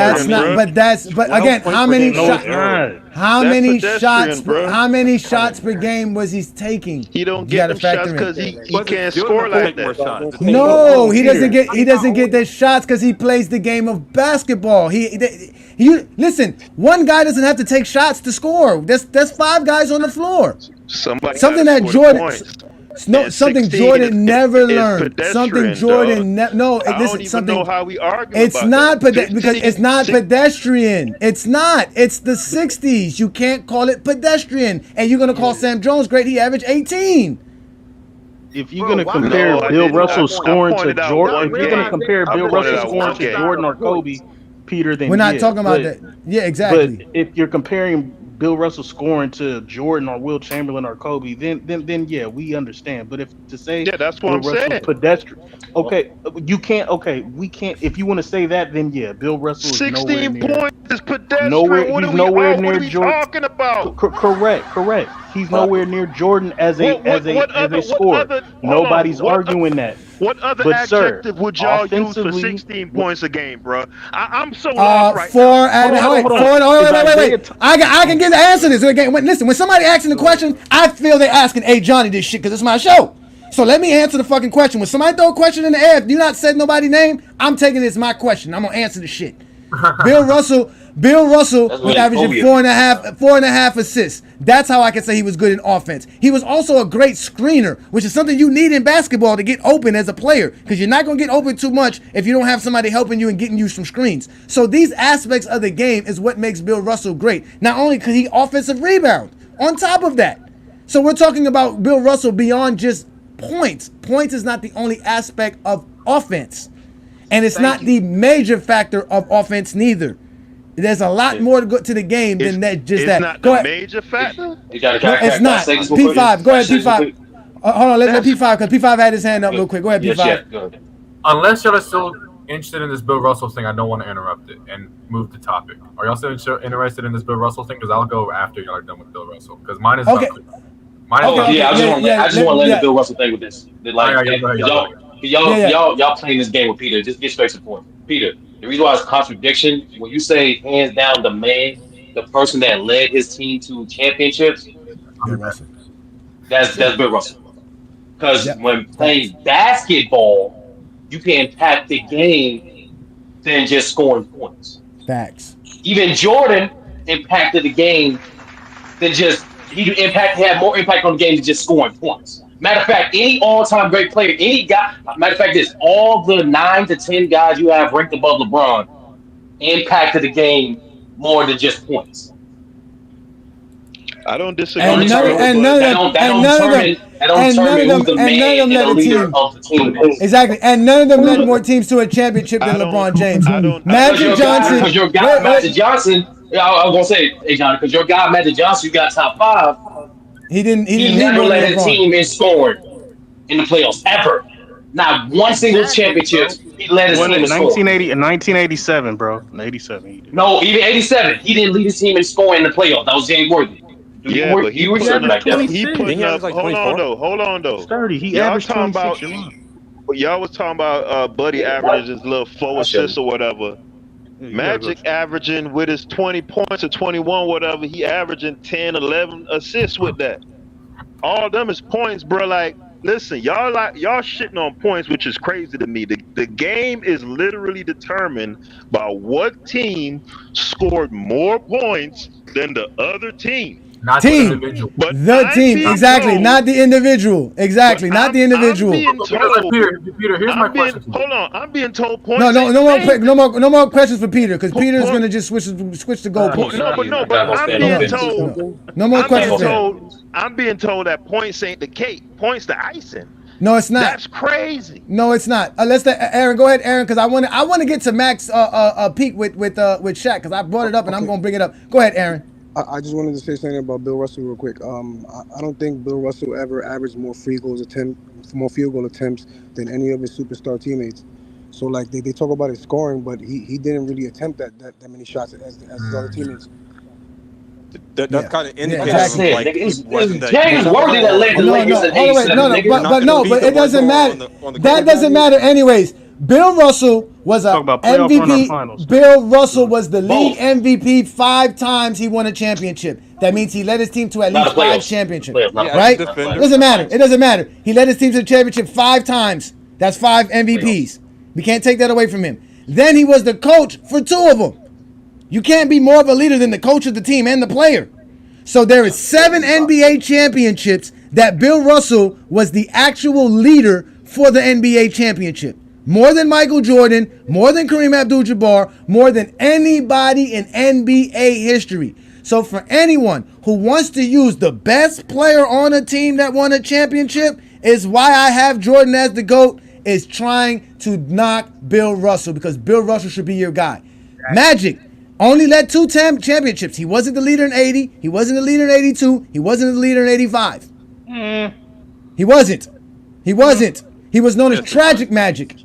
That's not. But again, how many shots? How That's many pedestrian, shots? bro. How many shots per game was he taking? He don't You get gotta them factor shots in. because he can't score like that. No, he doesn't get. He doesn't get the shots because he plays the game of basketball. Listen. One guy doesn't have to take shots to score. That's 5 guys on the floor. Something that Jordan. No, something Jordan never learned. Something Jordan no. I Listen, don't even something. know how we argue It's about not that. because it's not pedestrian. It's not. It's the 60s. You can't call it pedestrian. And you're gonna call Sam Jones great? He averaged 18. If you're gonna compare Bill Russell scoring to Jordan, if you're gonna compare Bill Russell scoring to Jordan or Kobe, Peter, then We're not yeah. talking about that. Yeah, exactly. But if you're comparing Bill Russell scoring to Jordan or Will Chamberlain or Kobe, then yeah, we understand. But if to say that's what Bill I'm Russell's saying. pedestrian, okay, you can't. Okay, we can't. If you want to say that, then yeah, Bill Russell is 16 points is pedestrian. He's nowhere near what are we Jordan. talking about? Correct. He's nowhere near Jordan as a scorer. Nobody's arguing that. What other But, sir, adjective would y'all use for offensively- 16 points a game, bro? I'm so lost right Four. now. Wait. I can get the answer to this. Again, listen, when somebody asking the question, I feel they're asking Ajani this shit because it's my show. So let me answer the fucking question. When somebody throw a question in the air, if you not said nobody's name, I'm taking it as my question. I'm gonna answer the shit. Bill Russell was averaging 4.5 assists. That's how I can say he was good in offense. He was also a great screener, which is something you need in basketball to get open as a player, because you're not going to get open too much if you don't have somebody helping you and getting you some screens. So these aspects of the game is what makes Bill Russell great. Not only because he offensive rebound, on top of that. So we're talking about Bill Russell beyond just points. Points is not the only aspect of offense. And it's not the major factor of offense neither. There's a lot more to the game than that. Just it's that. not Go the ahead. major factor. No, it's not. P5. Go ahead, P5. Hold on. Let P5 because P5 had his hand up real quick. Go ahead, P5. Unless y'all are still interested in this Bill Russell thing, I don't want to interrupt it and move the topic. Are y'all still interested in this Bill Russell thing? Because I'll go after y'all are done with Bill Russell. Because mine is okay. I just want to land the Bill Russell thing with this. Y'all playing this game with Peter. Just get straight to the point. Peter, The reason why it's contradiction when you say hands down the person that led his team to championships, Bill Russell. that's Bill Russell. Because Yep. when Facts. playing basketball, you can impact the game than just scoring points. Facts. Even Jordan impacted the game than just he had more impact on the game than just scoring points. Matter of fact, any all-time great player, any guy. Matter of fact, this all the 9 to 10 guys you have ranked above LeBron impacted the game more than just points. I don't That don't disagree, And none, bro, determine and but none of that them, don't that and don't none of them, determine that don't and none determine of who them, the and none of man them and led the a leader team. of the team is. Exactly, and none of them led more teams to a championship than I don't. LeBron James. I don't. I Because don't Magic disagree. Johnson. your guy Wait, Magic wait. Johnson, I was gonna say, hey John, because your guy Magic Johnson, you got top five. He didn't. He He didn't lead never more than led a LeBron. team in scoring in the playoffs ever. Not one single Exactly, bro. championships he led his When team it in scoring. 1980 and 1987, bro. In 87 he did. No, even 87, he didn't lead his team in scoring in the playoffs. That was James Worthy. Do Yeah, but he you He research putting averaged up. back then? He 26. putting Didn't he up. average like Hold on 24? though. Hold on though. Sturdy. He Y'all averaged talking 26. about. You're lying. Y'all was talking about Buddy averages his little four I assists shouldn't. or whatever. Yeah, you gotta go Magic check. averaging with his 20 points or 21, whatever. He averaging 10, 11 assists with that. All them is points, bro. Like, listen, y'all shitting on points, which is crazy to me. The game is literally determined by what team scored more points than the other team. Not the Team. individual. But The I'm team. being Exactly. told, Not the individual. but Exactly. Not the I'm individual. being told, Peter, here's my question to you. hold on, I'm being told No, points no, ain't no more, thing. no more questions for Peter because Peter is Point, gonna just switch the point, goalposts. no, but I got no I'm stand being No, offense. Say told, something. no more I'm I ain't questions being gonna for him. stand told, offense. I'm being told that points ain't the cake, points the icing. No, it's not. That's crazy. No, it's not. Let's let Aaron go ahead, Aaron, because I want to get to Max peak with Shaq because I brought it up and I'm Okay. gonna bring it up. Go ahead, Aaron. I just wanted to say something about Bill Russell real quick. I don't think Bill Russell ever averaged more field goal attempts than any of his superstar teammates. So like they talk about his scoring, but he didn't really attempt that many shots as his other teammates. That's kind of Yeah, Like I indicative of exactly. said, like nigga, he wasn't it's that he was James not the Worthy that core led the on the No, Lakers no, in team. hold on, wait, He's no, '87, no, nigga. not going to be the but it one doesn't core matter. on the That court. doesn't matter anyways. Bill Russell was a Talk about playoff run or finals. MVP. Bill Russell was the league Both. MVP 5 times he won a championship. That means he led his team to at Not least the 5 playoffs. The championships. playoffs, not Yeah, the as a playoffs, Right? not the It defender. playoffs. doesn't matter. It doesn't matter. He led his team to the championship 5 times. That's 5 Playoffs. MVPs. We can't take that away from him. Then he was the coach for 2 of them. You can't be more of a leader than the coach of the team and the player. So there is 7 NBA championships that Bill Russell was the actual leader for the NBA championship. More than Michael Jordan, more than Kareem Abdul-Jabbar, more than anybody in NBA history. So for anyone who wants to use the best player on a team that won a championship is why I have Jordan as the GOAT, is trying to knock Bill Russell because Bill Russell should be your guy. Magic only led 2 championships. He wasn't the leader in 80. He wasn't the leader in 82. He wasn't the leader in 85. He wasn't. He wasn't. He was known as Tragic Magic.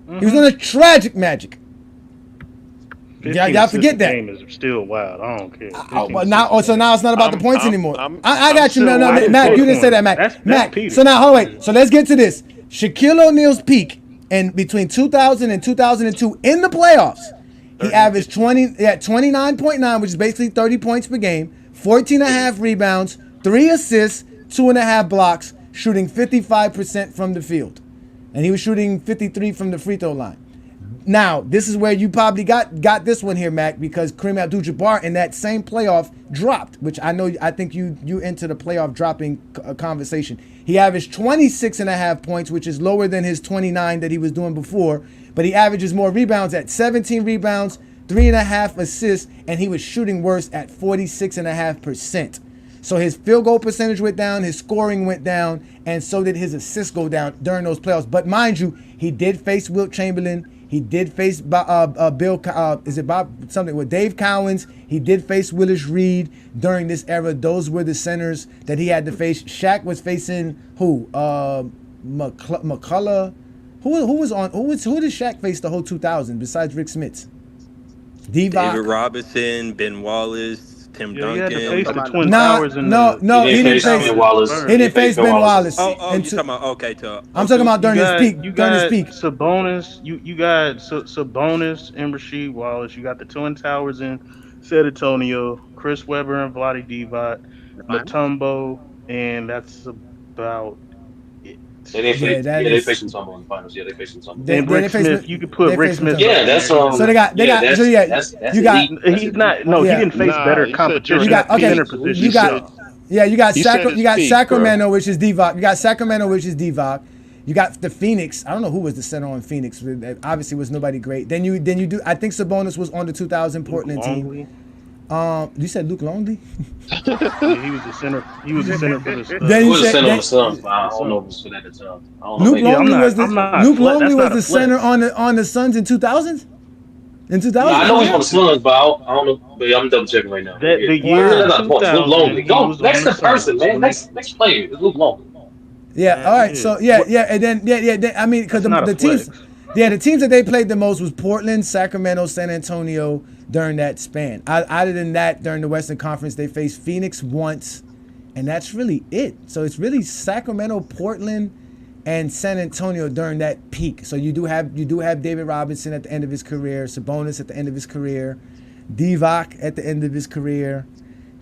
He was known as Tragic Magic. 15 Y'all assists forget a that. game is still wild. I don't care. Well, now, so now it's not about the points anymore. I got you. still No, waiting Mac, for you didn't say that, Mac. That's Mac. Peter. So now, hold on, wait. So let's get to this. Shaquille O'Neal's peak in between 2000 and 2002 in the playoffs. He averaged 29.9, which is basically 30 points per game, 14.5 rebounds, 3 assists, 2.5 blocks, shooting 55% from the field. And he was shooting 53 from the free throw line. Now, this is where you probably got this one here, Mac, because Kareem Abdul-Jabbar in that same playoff dropped, which I think you into the playoff dropping conversation. He averaged 26.5 points, which is lower than his 29 that he was doing before, but he averages more rebounds at 17 rebounds, 3.5 assists, and he was shooting worse at 46.5%. So his field goal percentage went down, his scoring went down, and so did his assists go down during those playoffs. But mind you, he did face Wilt Chamberlain. He did face Dave Cowens. He did face Willis Reed during this era. Those were the centers that he had to face. Shaq was facing who? McCullough. Who did Shaq face the whole 2000 besides Rick Smits? David Robinson, Ben Wallace, Tim Yeah, he had to Duncan. face the Twin Nah, Towers in no, the. no, he didn't face face. Ben Wallace. He didn't face Ben Wallace. Oh, And you talking about to I'm talking about during his peak. You During his got peak. Sabonis. You got Sabonis and Rasheed Wallace. You got the Twin Towers in San Antonio. Chris Webber and Vlade Divac, Mutombo, and that's about it. They didn't Yeah, face. that Yeah, they is. faced Mutombo in the finals. Yeah, they faced Mutombo. And Rick Smith. You could put They Rick faced Smith. Mutombo. Yeah, that's So they got. that's So yeah, that's you got. elite. That's He's elite. not. No, he Yeah. didn't face better competition. You got at the okay. center position. You got. Yeah, you got his You got peak, Sacramento, bro. which is Divac. You got Sacramento, which is Divac. You got the Phoenix. I don't know who was the center on Phoenix. Obviously, was nobody great. Then you do. I think Sabonis was on the 2000 Portland team. You said Luke Longley? Yeah, he was the center. He was the center for the. Then He you was a said center on that- the Suns, but I don't know if it was for that at the time. I don't know. Luke maybe. Longley was the Luke Longley that's was not the a center flex. on the Suns in 2000s. In 2000s, I know he's on the Suns, but I don't know. But I'm double checking right now. The Yeah. year That's not the point. It's Luke 2000, Longley. he Go was next on the person, Suns. man. Next player is Luke Longley. Yeah. All right. So yeah, and then yeah. I mean, because That's not the a teams, flex. the teams that they played the most was Portland, Sacramento, San Antonio during that span. Other than that, during the Western Conference, they faced Phoenix once, and that's really it. So it's really Sacramento, Portland, and San Antonio during that peak. So you do have David Robinson at the end of his career, Sabonis at the end of his career, Divac at the end of his career.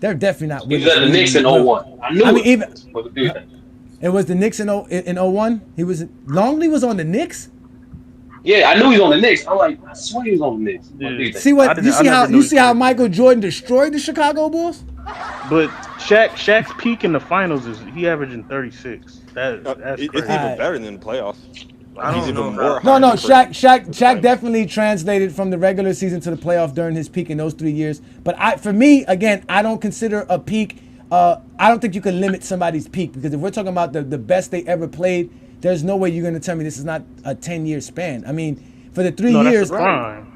They're definitely not. He was at the Knicks in 01. I knew mean, it. even What do you think? it was the Knicks in 01. He was Longley was on the Knicks. Yeah, I knew he was on the Knicks. I'm like, I swear he was on the Knicks. What do you think? See what you see how Michael Jordan destroyed the Chicago Bulls? But Shaq's peak in the finals is he averaging 36. That's It's crazy. even better than the playoffs. I He's don't even know. more. No, high Shaq definitely translated from the regular season to the playoff during his peak in those 3 years. But for me, again, I don't consider a peak. I don't think you can limit somebody's peak because if we're talking about the best they ever played, there's no way you're going to tell me this is not a 10-year span. I mean, for the 3 years, that's the prime.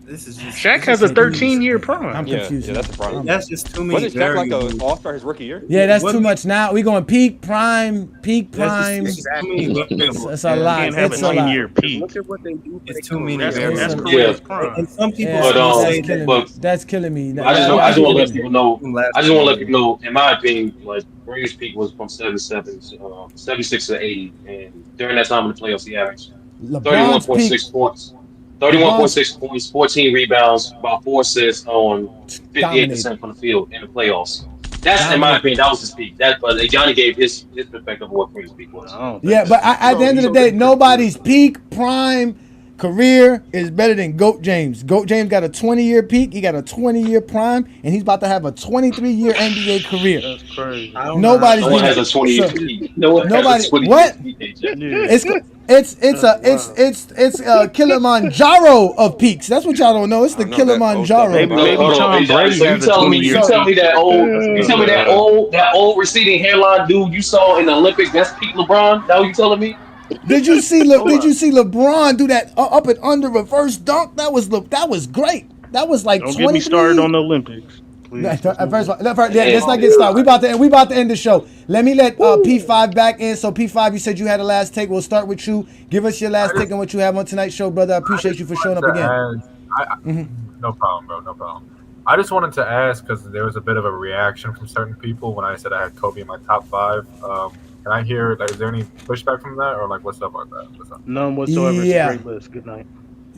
This is just Shaq has a 13-year prime. I'm confused. Yeah, that's the problem. That's just too many Wasn't Shaq like variables. an all-star his rookie year? Yeah, that's What too we- much. Now we going peak prime. That's just too many variables. It's a lot. Can't have It's a a lot. 10-year peak. Look at what they do. It's too many That's variables. Kareem's prime. And some people Yeah, But, say that's killing that. me. That's killing me. I just want to let people know. Last I just want to let year. people know. In my opinion, like Kareem's peak was from 76 to 80, and during that time in the playoffs, he averaged LeBron's 31.6 peak. points, 31.6 points, 14 rebounds, about 4 assists on 58% from the field in the playoffs. That's in my opinion, that was his peak. But Ajani gave his perspective of what Kareem's peak was. Yeah, but at the end of the day, nobody's peak, prime, career is better than GOAT James. GOAT James got a 20-year peak, he got a 20-year prime, and he's about to have a 23-year NBA career. That's crazy. Nobody's No one doing has a that. 20-year So- peak. No one Nobody. has a 20-year What? peak. It's Kilimanjaro of peaks. That's what y'all don't know. It's the Kilimanjaro. Maybe Hold on, Tom Ajani, Brady so you has a telling me 20-year that old receding hairline dude you saw in the Olympics, that's peak LeBron? That what you telling me? Did you see LeBron do that up and under reverse dunk? That was great. That was like Don't 23. get me started on the Olympics. Please. Let's not get started. We about to end the show. Let me let P5 back in. So P5, you said you had a last take. We'll start with you. Give us your last take on what you have on tonight's show, brother. I appreciate you for showing up again. No problem, bro. No problem. I just wanted to ask because there was a bit of a reaction from certain people when I said I had Kobe in my top 5. Can I hear? Like, is there any pushback from that, or like, what's up with that? What's up? None whatsoever. Yeah. It's a great list. Good night.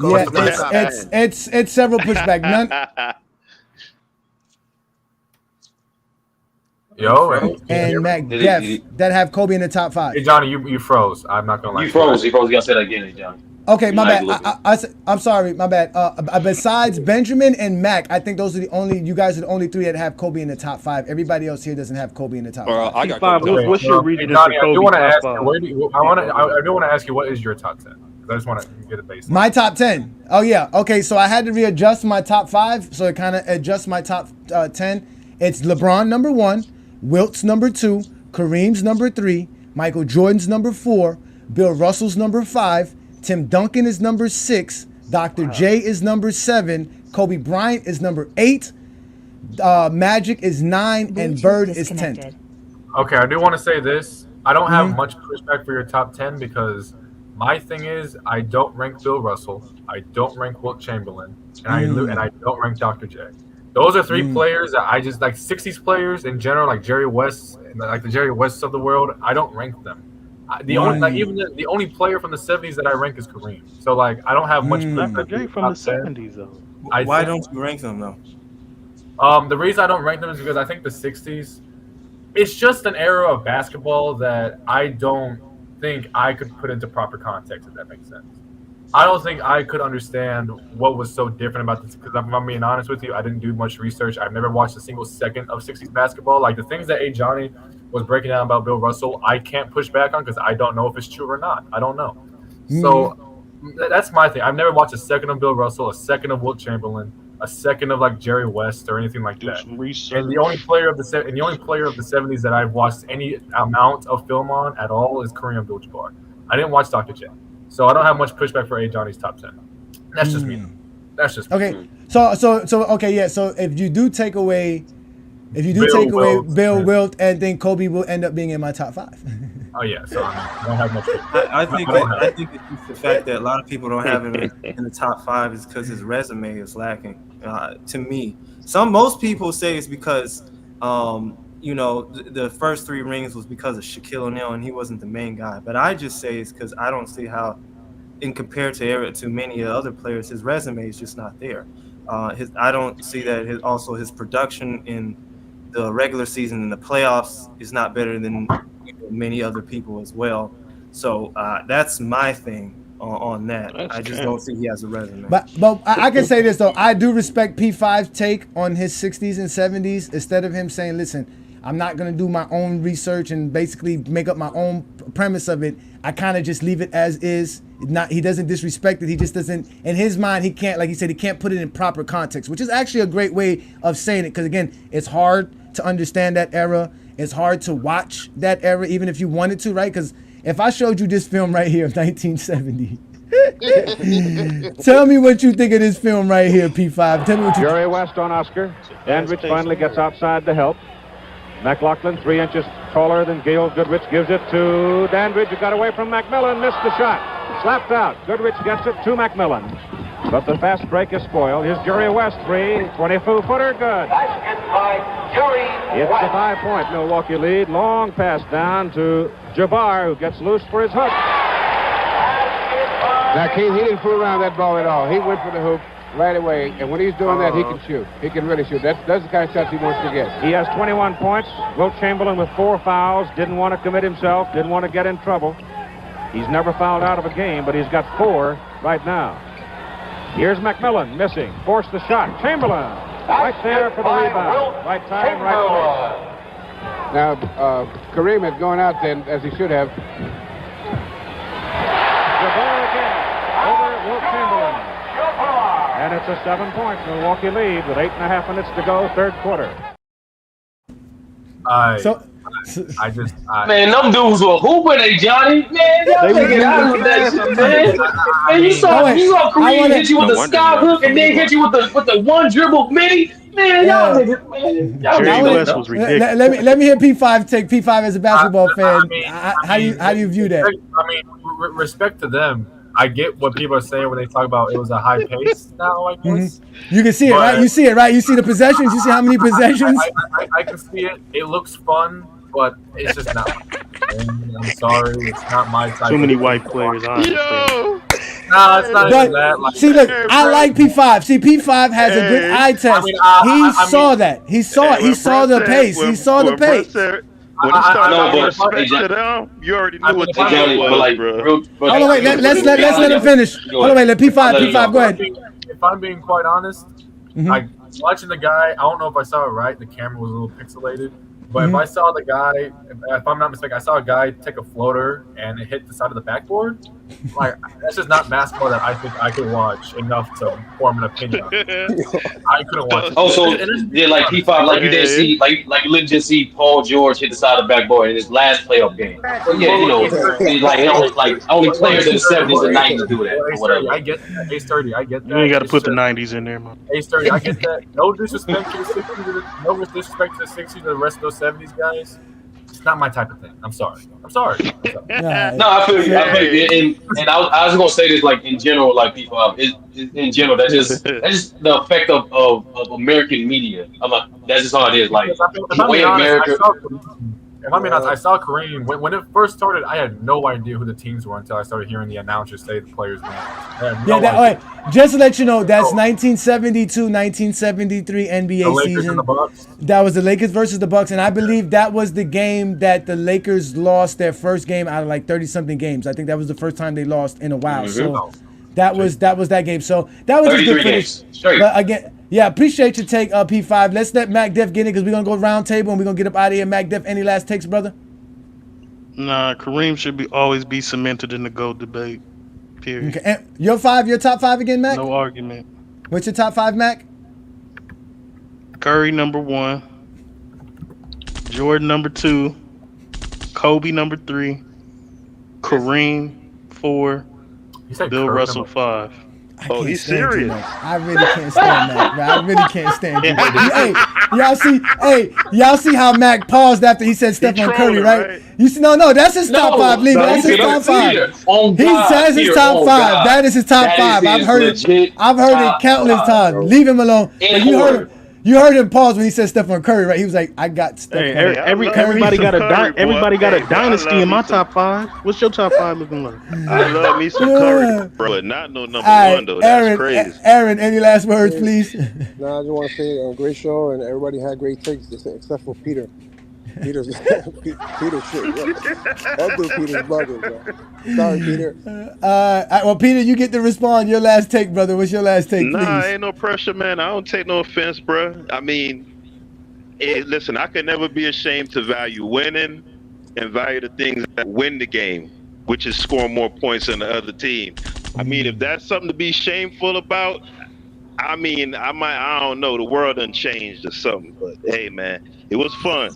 Yeah, it's several pushback. None. Yo, And Mac Def that have Kobe in the top 5. Hey, Johnny, you froze. I'm not gonna lie. You froze. You gotta say that again, Johnny. Okay, my bad. I'm sorry, my bad. Besides Benjamin and Mac, I think those are you guys are the only 3 that have Kobe in the top 5. Everybody else here doesn't have Kobe in the top 5. I got Kobe. What's your reasoning Johnny, for Kobe? I do want to top ask. 5? I do want to ask you, what is your top 10? Because I just want to get a baseline. My top 10. Oh, yeah. Okay, so I had to readjust my top 5, so it kind of adjusts my top 10. It's LeBron number 1, Wilt's number 2, Kareem's number 3, Michael Jordan's number 4, Bill Russell's number 5, Tim Duncan is number 6, Dr. J is number 7, Kobe Bryant is number 8, Magic is 9, and Bird is 10. Okay, I do want to say this. I don't have much pushback for your top 10 because my thing is I don't rank Bill Russell, I don't rank Wilt Chamberlain, and I don't rank Dr. J. Those are three players that I just like. 60s players in general, like Jerry West, like the Jerry Wests of the world. I don't rank them. The only like even the only player from the 70s that I rank is Kareem. So like I don't have much. Dr. J from the 70s though. Why don't you rank them though? The reason I don't rank them is because I think the 60s, it's just an era of basketball that I don't think I could put into proper context, if that makes sense. I don't think I could understand what was so different about this, because I'm being honest with you, I didn't do much research. I've never watched a single second of 60s basketball. Like the things that Ajani was breaking down about Bill Russell, I can't push back on because I don't know if it's true or not. I don't know. So that's my thing. I've never watched a second of Bill Russell, a second of Wilt Chamberlain, a second of like Jerry West or anything like that. Some research. And the only player of the 70s that I've watched any amount of film on at all is Kareem Abdul-Jabbar. I didn't watch Dr. J, so I don't have much pushback for Ajani's top 10. That's just me. That's just me. Okay. So okay, yeah. So if you do take away Bill Wilt, and then Kobe will end up being in my top 5. Oh yeah, so I don't have much. I think it's just the fact that a lot of people don't have him in the top 5 is because his resume is lacking. To me, most people say it's because the first 3 rings was because of Shaquille O'Neal and he wasn't the main guy. But I just say it's because I don't see how, in compared to many other players, his resume is just not there. I don't see that his production in the regular season and the playoffs is not better than many other people as well. So that's my thing on that. I just don't see he has a resume. But I can say this though, I do respect P5's take on his 60s and 70s. Instead of him saying, listen, I'm not gonna do my own research and basically make up my own premise of it, I kind of just leave it as is. He doesn't disrespect it. He just doesn't, in his mind, he can't, like he said, he can't put it in proper context, which is actually a great way of saying it. Because again, it's hard to understand that era. It's hard to watch that era, even if you wanted to, right? Because if I showed you this film right here of 1970, tell me what you think of this film right here, P5. Tell me what you Jerry West on Oscar. Dandridge finally gets outside to help. McLaughlin, 3 inches taller than Gale. Goodrich gives it to Dandridge, who got away from McMillan, missed the shot. Slapped out. Goodrich gets it to McMillan. But the fast break is spoiled. Here's Jerry West, 3, 22-footer, good. It's a 5-point Milwaukee lead. Long pass down to Jabbar, who gets loose for his hook. Now, Keith, he didn't fool around that ball at all. He went for the hoop right away, and when he's doing that, he can shoot. He can really shoot. That's the kind of shots he wants to get. He has 21 points. Wilt Chamberlain with 4 fouls. Didn't want to commit himself. Didn't want to get in trouble. He's never fouled out of a game, but he's got 4 right now. Here's McMillan missing. Forced the shot. Chamberlain right there for the rebound. Right time, right place. Now, Kareem had gone out then, as he should have. Jabbar again over Wilt Chamberlain. And it's a 7-point Milwaukee lead with 8.5 minutes to go, third quarter. Man, them dudes were hooping, Johnny. Man, y'all take it out with that shit, man. Man, you saw Kareem hit you with the sky hook and then hit you with the one dribble mini. Man, y'all niggas, man. Jerry West was ridiculous. Let me hear P5 take P5 as a basketball fan. How do you view that? I mean, respect to them. I get what people are saying when they talk about it was a high pace now, I guess. You can see it, right? You see it, right? You see the possessions? You see how many possessions? I can see it. It looks fun, but it's just not. I'm sorry. It's not my type. Too many white players, honestly. No, it's not even that. Like, see, look, I like P5. See, P5 has a good eye test. He saw that. He saw it. He saw the pace. He saw the pace. When he started respect to them, you already knew what the deal was, bro. Hold on, wait. Let's let him finish. Hold on, wait. Let P5. Go ahead. If I'm being quite honest, like watching the guy, I don't know if I saw it right. The camera was a little pixelated. But if I saw the guy, if I'm not mistaken, I saw a guy take a floater and it hit the side of the backboard. Like, that's just not basketball that I think I could watch enough to form an opinion on. I couldn't watch it. Oh, so yeah, like P5, like you didn't see, like you didn't just see Paul George hit the side of the backboard in his last playoff game. But yeah, you know, like only players in the 70s and 90s do that or whatever. I get that. Ace 30, I get that. You ain't got to put the 90s in there, man. Ace 30, I get that. No disrespect to the 60s. No disrespect to the 60s or the rest of those 70s guys. just not my type of thing. I'm sorry. I'm sorry. No, I feel you. I feel you. And I was gonna say this like in general, like people in general, that's just the effect of American media. That's just how it is. Like If the I'm way being honest, America. I saw Kareem when it first started. I had no idea who the teams were until I started hearing the announcers say the players' names. I had no idea. Wait, just to let you know, that's 1972, 1973 NBA The Lakers season. and the Bucks. That was the Lakers versus the Bucks, and I believe that was the game that the Lakers lost their first game out of like 30-something games. I think that was the first time they lost in a while. So that was that game. So that was just good 33 games straight. But again, yeah, appreciate your take, P5. Let's let Mac Def get in because we're gonna go round table and we're gonna get up out of here. Mac Def, any last takes, brother? Nah, Kareem should always be cemented in the GOAT debate. Period. Okay. And your top five again, Mac? No argument. What's your top five, Mac? Curry number 1, Jordan number 2, Kobe number 3, Kareem 4, Bill Russell 5. Oh, he's serious. I really can't stand Mac, bro. I really can't stand you. Y'all see how Mac paused after he said Stephen Curry, right? You see, no, that's his top five. Leave it. That's his top five. He says his top five. That is his top five. I've heard it. I've heard it countless times. Leave him alone. But you heard him. You heard him pause when he said Stephen Curry, right? He was like, "I got Stephen Curry." Everybody got a dynasty in my top 5. What's your top 5 looking like? I love me some Curry, bro, but not no number 1 though. That's crazy. Aaron, any last words, please? No, I just want to say great show, and everybody had great takes, except for Peter. Peter's shit. That dude Peter's bugging, bro. Sorry, Peter. Well, Peter, you get to respond. Your last take, brother. What's your last take, please? Nah, ain't no pressure, man. I don't take no offense, bro. I mean, listen, I can never be ashamed to value winning and value the things that win the game, which is scoring more points than the other team. I mean, if that's something to be shameful about, I mean, I don't know. The world done changed or something. But hey, man, it was fun.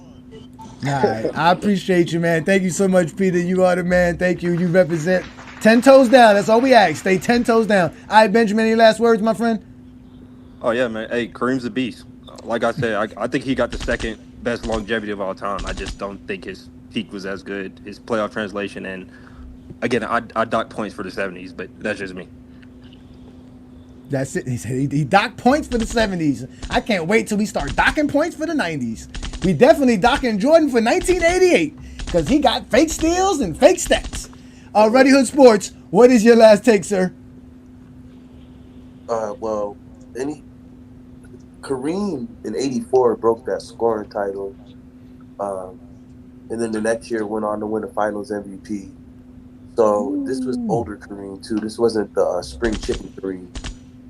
All right. I appreciate you, man. Thank you so much, Peter. You are the man. Thank you. You represent 10 toes down. That's all we ask. Stay 10 toes down. All right, Benjamin, any last words, my friend? Oh, yeah, man. Hey, Kareem's a beast. Like I said, I think he got the second best longevity of all time. I just don't think his peak was as good. His playoff translation. And, again, I dock points for the 70s, but that's just me. That's it. He said he docked points for the 70s. I can't wait till we start docking points for the 90s. We definitely docking Jordan for 1988 because he got fake steals and fake stats. Ready Hood Sports, what is your last take, sir? Well, Kareem in '84 broke that scoring title, and then the next year went on to win the Finals MVP. So this was older Kareem too. This wasn't the spring chicken Kareem.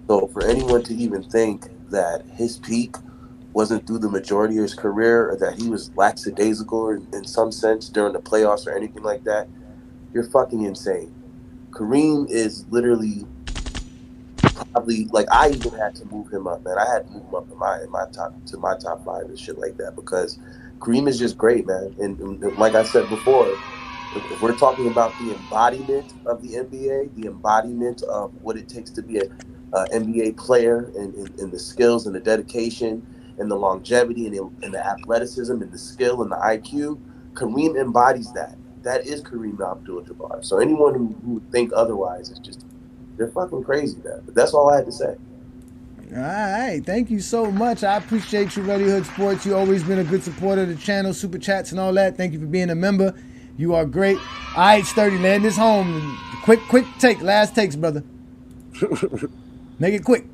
So for anyone to even think that his peak wasn't through the majority of his career, or that he was lackadaisical in some sense during the playoffs or anything like that, you're fucking insane. Kareem is literally probably, like, I even had to move him up, man. I had to move him up in my top 5 and shit like that, because Kareem is just great, man. And like I said before, if we're talking about the embodiment of the NBA, the embodiment of what it takes to be an NBA player, and the skills and the dedication and the longevity and the athleticism and the skill and the IQ, Kareem embodies that. That is Kareem Abdul-Jabbar. So anyone who would think otherwise is just, they're fucking crazy, man. But that's all I had to say. All right. Thank you so much. I appreciate you, Ready Hood Sports. You've always been a good supporter of the channel, super chats and all that. Thank you for being a member. You are great. All right, Sturdy, land this home. Quick take. Last takes, brother. Make it quick.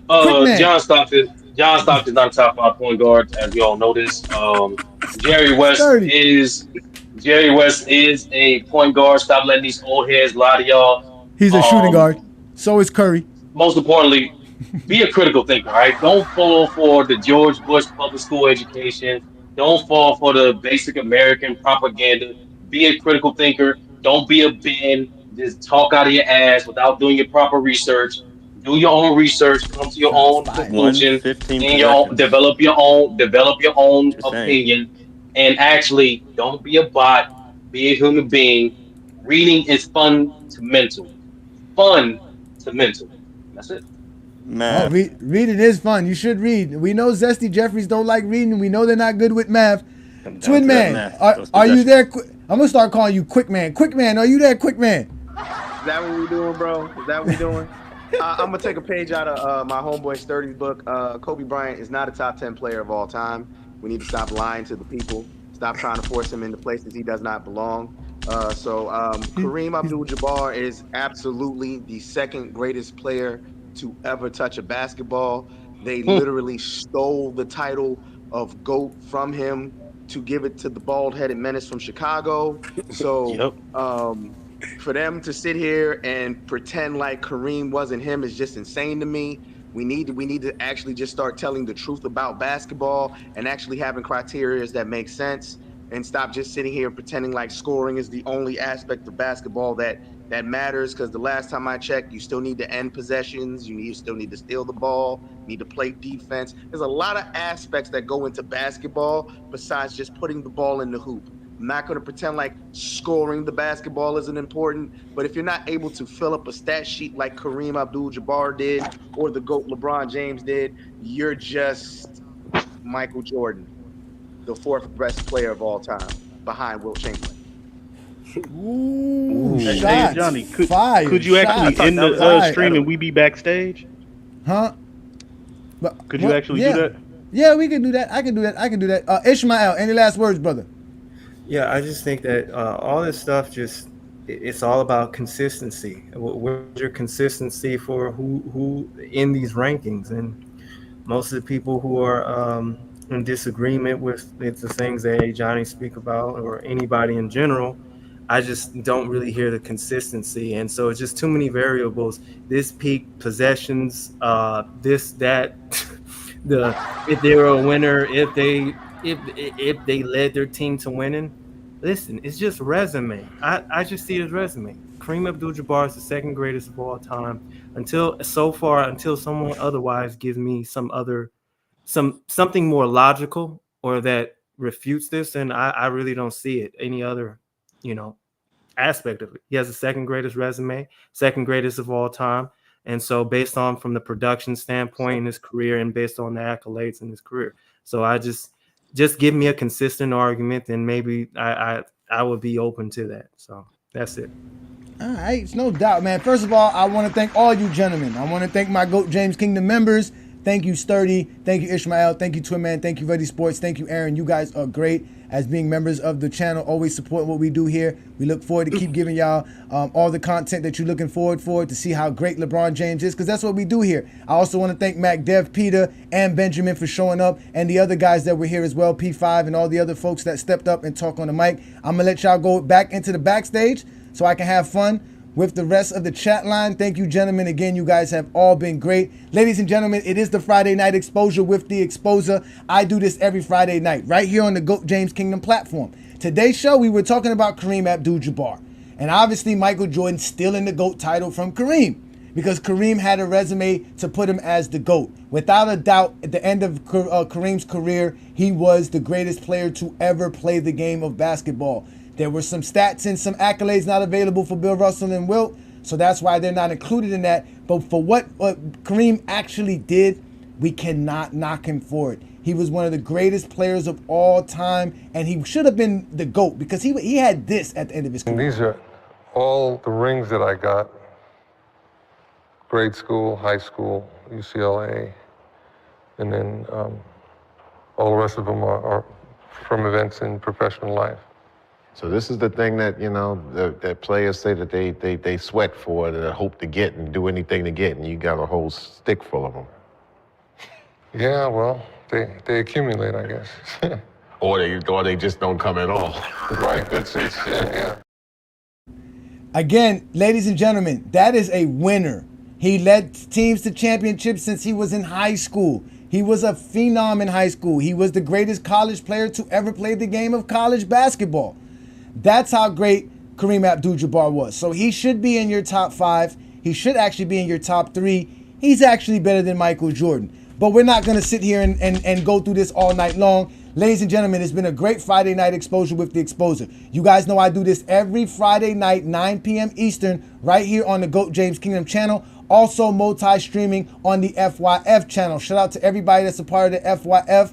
John Stockton is not a top 5 point guard, as we all know this. Jerry West is a point guard. Stop letting these old heads lie to y'all. He's a shooting guard. So is Curry. Most importantly, be a critical thinker, all right? Don't fall for the George Bush public school education. Don't fall for the basic American propaganda. Be a critical thinker. Don't be a Ben. Just talk out of your ass without doing your proper research. Do your own research. Come to your own conclusion. And develop your own opinion. And actually, don't be a bot. Be a human being. Reading is fundamental. That's it. Oh, Math. reading is fun. You should read. We know Zesty Jeffries don't like reading. We know they're not good with math. Come down Twin to that Man, math. Those are you possessions. there? I'm gonna start calling you Quick Man. Quick Man, are you there, Quick Man? Is that what we doing, bro? Is that what we doing? I'm gonna take a page out of my homeboy Sturdy's book. Kobe Bryant is not a top 10 player of all time. We need to stop lying to the people. Stop trying to force him into places he does not belong. Kareem Abdul-Jabbar is absolutely the second greatest player to ever touch a basketball. They literally stole the title of GOAT from him to give it to the bald-headed menace from Chicago. So for them to sit here and pretend like Kareem wasn't him is just insane to me. We need to actually just start telling the truth about basketball and actually having criteria that make sense, and stop just sitting here pretending like scoring is the only aspect of basketball that matters. Because the last time I checked, you still need to end possessions, you still need to steal the ball, you need to play defense. There's a lot of aspects that go into basketball besides just putting the ball in the hoop. I'm not going to pretend like scoring the basketball isn't important, but if you're not able to fill up a stat sheet like Kareem Abdul-Jabbar did or the GOAT LeBron James did, you're just Michael Jordan, the fourth best player of all time, behind Wilt Chamberlain. Ooh, Hey, shots Johnny, fired. could you actually end the stream and we be backstage? Huh? Could you actually do that? Yeah, we can do that. I can do that. Ishmael, any last words, brother? Yeah, I just think that all this stuff it's all about consistency. Where's your consistency for who in these rankings? And most of the people who are in disagreement with the things that Ajani speak about, or anybody in general, I just don't really hear the consistency. And so it's just too many variables. This peak possessions, this, that, if they were a winner, if they led their team to winning. Listen, it's just resume. I just see it as resume. Kareem Abdul-Jabbar is the second greatest of all time. Until someone otherwise gives me something more logical or that refutes this, and I really don't see it any other, aspect of it. He has the second greatest resume, second greatest of all time. And so based on from the production standpoint in his career and based on the accolades in his career. So I just give me a consistent argument, and maybe I would be open to that. So that's it. All right, it's no doubt, man. First of all, I want to thank all you gentlemen. I want to thank my GOAT James Kingdom members. Thank you, Sturdy. Thank you, Ishmael. Thank you, Twin Man. Thank you, Ready Sports. Thank you, Aaron. You guys are great as being members of the channel. Always support what we do here. We look forward to keep giving y'all all the content that you're looking forward for, to see how great LeBron James is, because that's what we do here. I also want to thank Mac, Dev, Peter, and Benjamin for showing up, and the other guys that were here as well, P5, and all the other folks that stepped up and talk on the mic. I'm going to let y'all go back into the backstage so I can have fun with the rest of the chat line. Thank you, gentlemen. Again, you guys have all been great. Ladies and gentlemen, it is the Friday Night Exposure with the Exposer. I do this every Friday night right here on the GOAT James Kingdom platform. Today's show, we were talking about Kareem Abdul-Jabbar. And obviously, Michael Jordan stealing the GOAT title from Kareem, because Kareem had a resume to put him as the GOAT. Without a doubt, at the end of Kareem's career, he was the greatest player to ever play the game of basketball. There were some stats and some accolades not available for Bill Russell and Wilt, so that's why they're not included in that. But for what Kareem actually did, we cannot knock him for it. He was one of the greatest players of all time, and he should have been the GOAT, because he had this at the end of his career. And these are all the rings that I got. Grade school, high school, UCLA, and then all the rest of them are from events in professional life. So this is the thing that, that players say that they sweat for, that hope to get and do anything to get, and you got a whole stick full of them. Yeah, well, they accumulate, I guess. or they just don't come at all. Right, that's it, yeah. Again, ladies and gentlemen, that is a winner. He led teams to championships since he was in high school. He was a phenom in high school. He was the greatest college player to ever play the game of college basketball. That's how great Kareem Abdul-Jabbar was. So he should be in your top 5. He should actually be in your top 3. He's actually better than Michael Jordan. But we're not going to sit here and go through this all night long. Ladies and gentlemen, it's been a great Friday night exposure with the Exposer. You guys know I do this every Friday night, 9 p.m. Eastern, right here on the GOAT James Kingdom channel. also multi-streaming on the FYF channel. Shout out to everybody that's a part of the FYF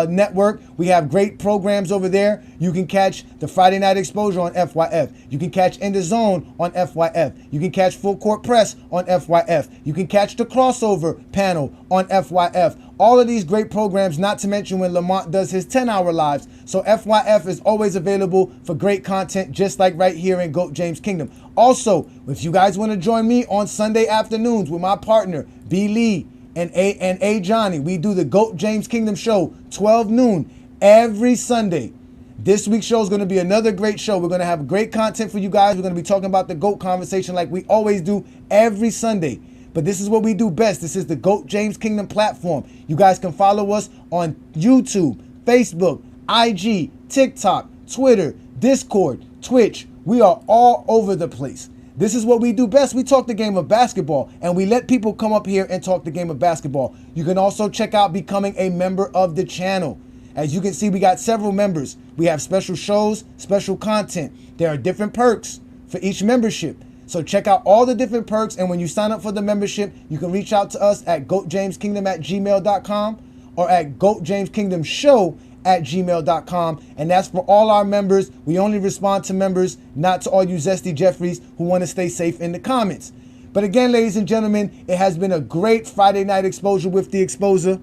network. We have great programs over there. You can catch the Friday Night Exposure on FYF. You can catch In the Zone on FYF. You can catch Full Court Press on FYF. You can catch the Crossover panel on FYF. All of these great programs, not to mention when Lamont does his 10-hour lives. So FYF is always available for great content, just like right here in GOAT James Kingdom. Also, if you guys want to join me on Sunday afternoons with my partner, B. Lee, and Ajani, we do the GOAT James Kingdom show, 12 noon, every Sunday. This week's show is going to be another great show. We're going to have great content for you guys. We're going to be talking about the GOAT conversation like we always do every Sunday. But this is what we do best. This is the GOAT James Kingdom platform. You guys can follow us on YouTube, Facebook, IG, TikTok, Twitter, Discord, Twitch. We are all over the place. This is what we do best. We talk the game of basketball, and we let people come up here and talk the game of basketball. You can also check out becoming a member of the channel. As you can see, we got several members. We have special shows, special content. There are different perks for each membership. So check out all the different perks, and when you sign up for the membership, you can reach out to us at goatjameskingdom@gmail.com or at goatjameskingdomshow@gmail.com, and that's for all our members. We only respond to members, not to all you zesty Jeffries who want to stay safe in the comments. But again, ladies and gentlemen, it has been a great Friday night exposure with the Exposer.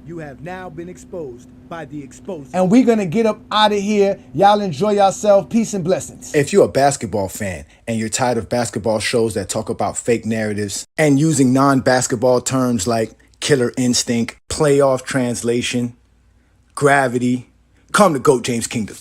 You have now been exposed by the Exposer. And we're going to get up out of here. Y'all enjoy yourself. Peace and blessings. If you're a basketball fan and you're tired of basketball shows that talk about fake narratives and using non-basketball terms like killer instinct, playoff translation, gravity, come to GOAT James Kingdom.